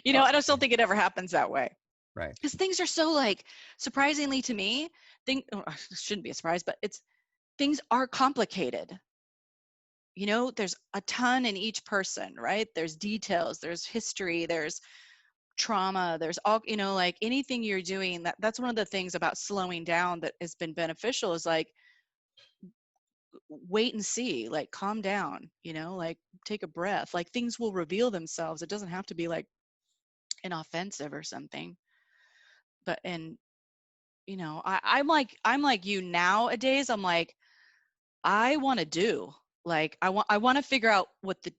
I just don't think it ever happens that way. Right. Because things are so, like, surprisingly to me, it shouldn't be a surprise, but things are complicated. There's a ton in each person, right? There's details, there's history, there's trauma, there's all, like anything you're doing, that's one of the things about slowing down that has been beneficial, is like, wait and see, like, calm down, like, take a breath, like, things will reveal themselves. It doesn't have to be like an offensive or something. But, and I'm like you nowadays. I'm like, I want to do, like, I want to figure out what the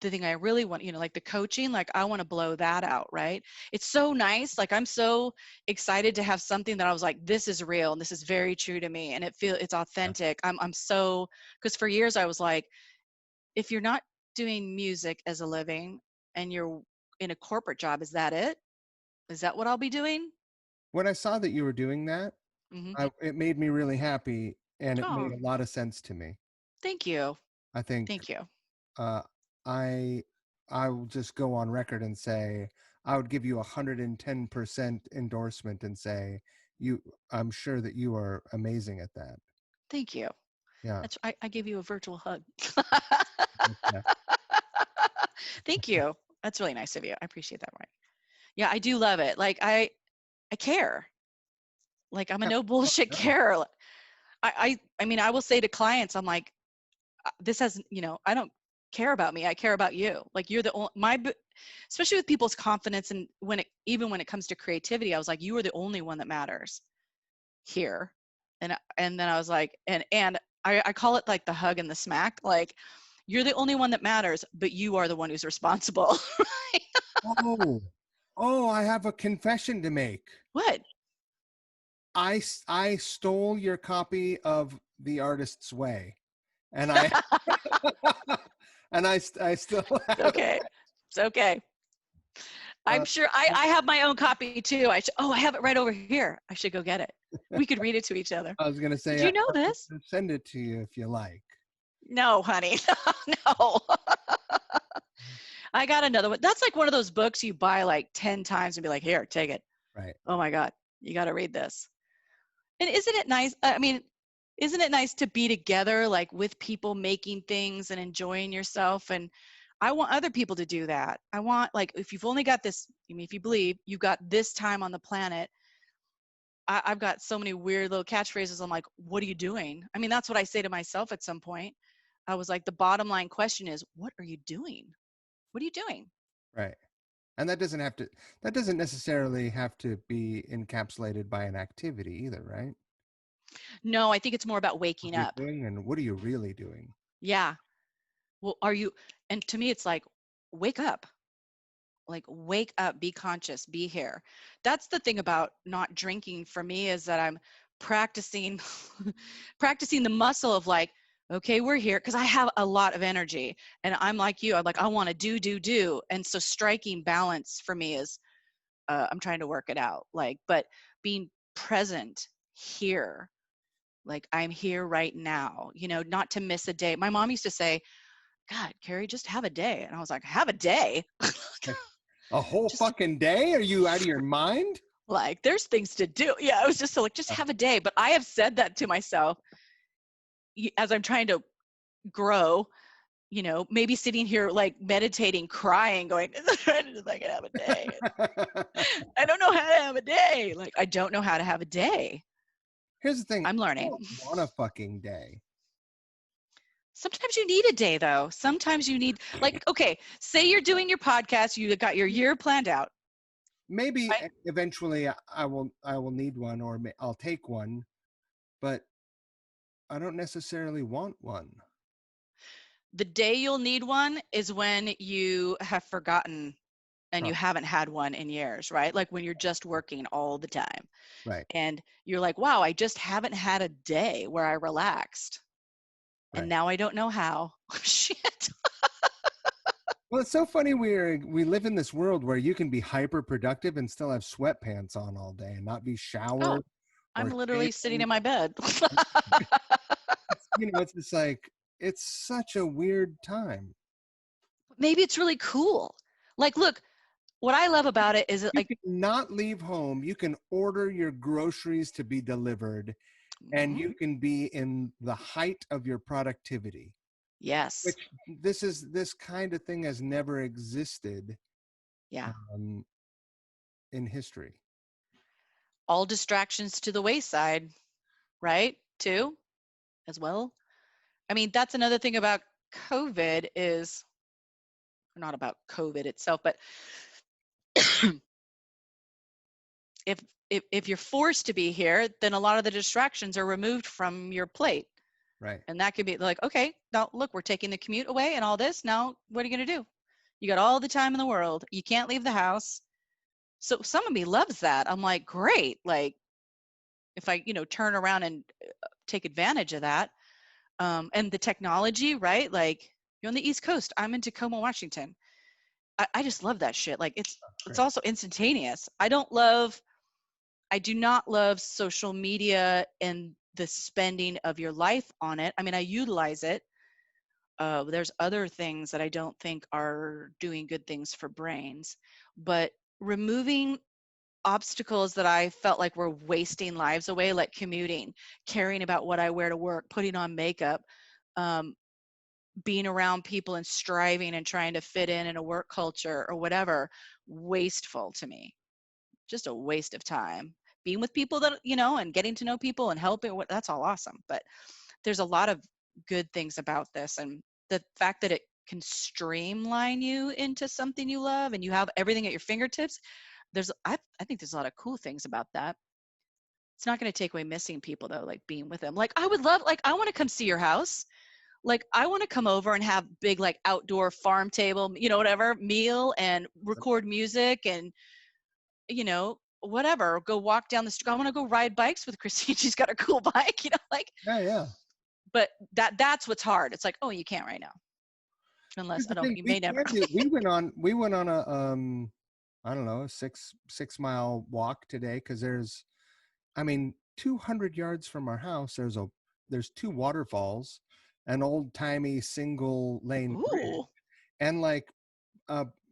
the thing I really want, like the coaching, like I want to blow that out, right? It's so nice. Like I'm so excited to have something that I was like, this is real and this is very true to me and it's authentic. I'm so, because for years I was like, if you're not doing music as a living and you're in a corporate job, is that it? Is that what I'll be doing? When I saw that you were doing that, Hmm. it made me really happy, and it made Oh, a lot of sense to me. thank you. I think Thank you. uh, I I will just go on record and say I would give you 110% endorsement and say you. I'm sure that you are amazing at that. Thank you. Yeah. I gave you a virtual hug. Yeah. Thank you. That's really nice of you. I appreciate that, Ryan. Yeah, I do love it. Like I care. Like I'm a Yeah. no Oh, bullshit no. carer. I mean, I will say to clients, I'm like, this has, I don't care about me. I care about you. Like you're the only, especially with people's confidence. And even when it comes to creativity, I was like, you are the only one that matters here. And then I was like, and I call it like the hug and the smack. Like you're the only one that matters, but you are the one who's responsible. Oh, oh, I have a confession to make. What? I stole your copy of The Artist's Way, and I and I still It's have. okay. It's okay. Uh, I'm sure I have my own copy too. I have it right over here. I should go get it. We could read it to each other. I was gonna Did say you know this? I'll send it to you if you like. No, honey. No. I got another one. That's like one of those books you buy like 10 times and be like, here, take it. Right. Oh my God, you got to read this. And isn't it nice? I mean, isn't it nice to be together, like with people making things and enjoying yourself? And I want other people to do that. I want, like, if you've only got this, I mean, if you believe you've got this time on the planet, I've got so many weird little catchphrases. I'm like, what are you doing? I mean, that's what I say to myself at some point. I was like, the bottom line question is, what are you doing? What are you doing? Right. And that doesn't necessarily have to be encapsulated by an activity either, right? No, I think it's more about What waking are you up. doing and what are you really doing? Yeah. Well, are you, and to me, it's like, wake up. Like, wake up, be conscious, be here. That's the thing about not drinking for me, is that I'm practicing, practicing the muscle of like, okay, we're here. Cause I have a lot of energy and I'm like you, I'm like, I want to do. And so striking balance for me is, I'm trying to work it out. Like, but being present here, like I'm here right now, not to miss a day. My mom used to say, God, Carrie, just have a day. And I was like, have a day? A whole Just fucking day? Are you out of your mind? like, there's things to do. Yeah, I was just so like, just have a day. But I have said that to myself as I'm trying to grow, maybe sitting here like meditating, crying, going, I can have a day. I don't know how to have a day. Like, I don't know how to have a day. Here's the thing. I'm I learning. don't want a fucking day. Sometimes you need a day though. Sometimes you need, like, okay, say you're doing your podcast, you got your year planned out, Maybe right? eventually I will need one, or I'll take one, but I don't necessarily want one. The day you'll need one is when you have forgotten and Oh, you haven't had one in years, right? Like when you're just working all the time right, and you're like, wow, I just haven't had a day where I relaxed. And right. now I don't know how. Shit. Well, it's so funny we live in this world where you can be hyper productive and still have sweatpants on all day and not be Oh, showered I'm or literally sitting shaven. in my bed. It's just like it's such a weird time. Maybe it's really cool. Like, look, what I love about it is that, You like, can not leave home. You can order your groceries to be delivered, and mhm, you can be in the height of your productivity. yes, Which this kind of thing has never existed yeah. um, in history. All distractions to the wayside, right? Too, as well. I mean, that's another thing about COVID is, not about COVID itself, but if you're forced to be here, then a lot of the distractions are removed from your plate. Right. And that could be like, okay, now look, we're taking the commute away and all this. Now, what are you going to do? You got all the time in the world. You can't leave the house. So some of me loves that. I'm like, great. Like if I, turn around and take advantage of that. And the technology, right? Like you're on the East Coast. I'm in Tacoma, Washington. I just love that shit. Like it's Great. also instantaneous. I do not love social media and the spending of your life on it. I mean, I utilize it. There's other things that I don't think are doing good things for brains, but removing obstacles that I felt like were wasting lives away, like commuting, caring about what I wear to work, putting on makeup, um, being around people and striving and trying to fit in a work culture or whatever, wasteful to me. Just a waste of time. Being with people that, and getting to know people and helping, that's all awesome. But there's a lot of good things about this. And the fact that it can streamline you into something you love and you have everything at your fingertips, I think there's a lot of cool things about that. It's not going to take away missing people though, like being with them. Like I would love, like I want to come see your house. Like I want to come over and have big like outdoor farm table, whatever meal and record music and whatever. Go walk down the street. I want to go ride bikes with Christine. She's got a cool bike, like. Yeah. But that's what's hard. It's like, oh, you can't right now, unless you may never. We went on a I don't know, a six mile walk today because there's, 200 yards from our house there's two waterfalls, an old timey single lane bridge, Ooh. and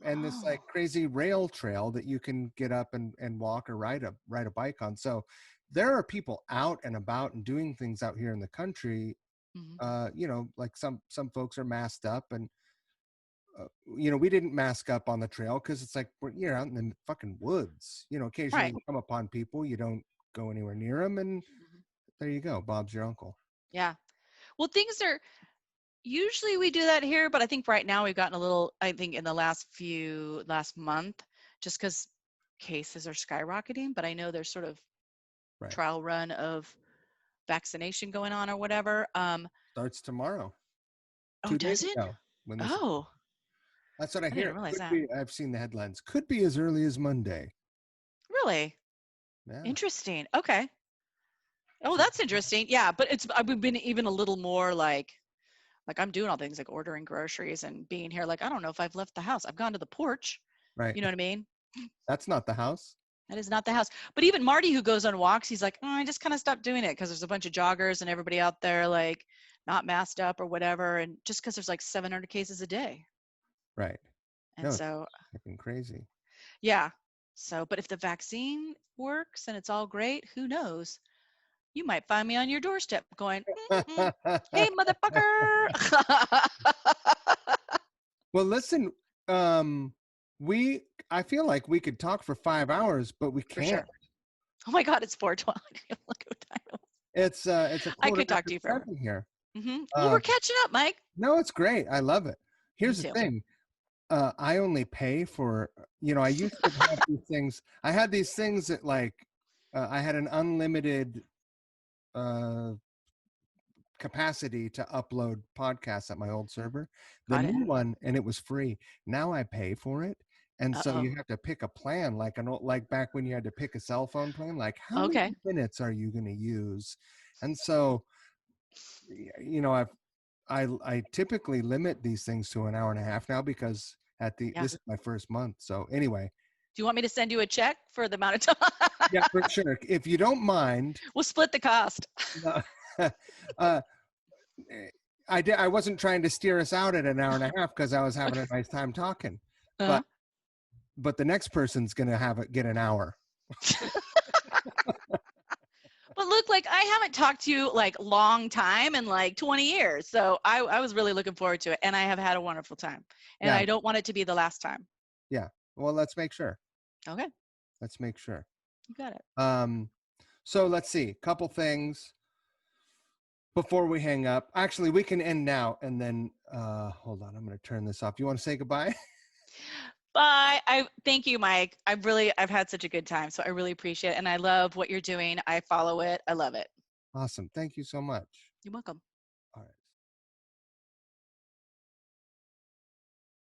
and this like crazy rail trail that you can get up and walk or ride a bike on. So there are people out and about and doing things out here in the country. Like some folks are masked up and we didn't mask up on the trail because it's like you're out in the fucking woods. Occasionally Right. you come upon people, you don't go anywhere near them, and there you go. Bob's your uncle. Yeah. Well, things are usually we do that here, but I think right now we've gotten a little. I think in the last month, just because cases are skyrocketing. But I know there's sort of trial run of vaccination going on or whatever. Starts tomorrow. Oh, 2 does days it? ago. Oh. That's what I hear. Didn't realize that. I've seen the headlines. Could be as early as Monday. Really? Yeah. Interesting. Okay. Oh, that's interesting. Yeah, but we've been even a little more like I'm doing all things like ordering groceries and being here. Like, I don't know if I've left the house. I've gone to the porch. Right. You know what I mean? That's not the house. That is not the house. But even Marty, who goes on walks, he's like, I just kind of stopped doing it because there's a bunch of joggers and everybody out there like not masked up or whatever. And just because there's like 700 cases a day. Right. And so it's fucking crazy. Yeah. So, but if the vaccine works and it's all great, who knows? You might find me on your doorstep going, hey, motherfucker. Well, listen, I feel like we could talk for 5 hours, but we can't. Sure. Oh my God, it's 4:12. Look what time it was. It's I could talk to you forever here. Well, we're catching up, Mike. No, it's great. I love it. Here's the thing. I only pay for, I used to have these things. I had these things that like, I had an unlimited capacity to upload podcasts at my old server. The new one, and it was free. Now I pay for it. And so you have to pick a plan, like back when you had to pick a cell phone plan, like how many minutes are you going to use? And so, I typically limit these things to an hour and a half now because this is my first month. So anyway. Do you want me to send you a check for the amount of time? Yeah, for sure. If you don't mind. We'll split the cost. I wasn't trying to steer us out at an hour and a half because I was having a nice time talking. But the next person's going to get an hour. But look, like I haven't talked to you like long time in like 20 years. So I was really looking forward to it. And I have had a wonderful time. And I don't want it to be the last time. Yeah. Well, let's make sure. Okay. Let's make sure. You got it. So let's see. Couple things before we hang up. Actually, we can end now. And then, hold on. I'm going to turn this off. You want to say goodbye? Bye. Thank you, Mike. I've had such a good time. So I really appreciate it. And I love what you're doing. I follow it. I love it. Awesome. Thank you so much. You're welcome.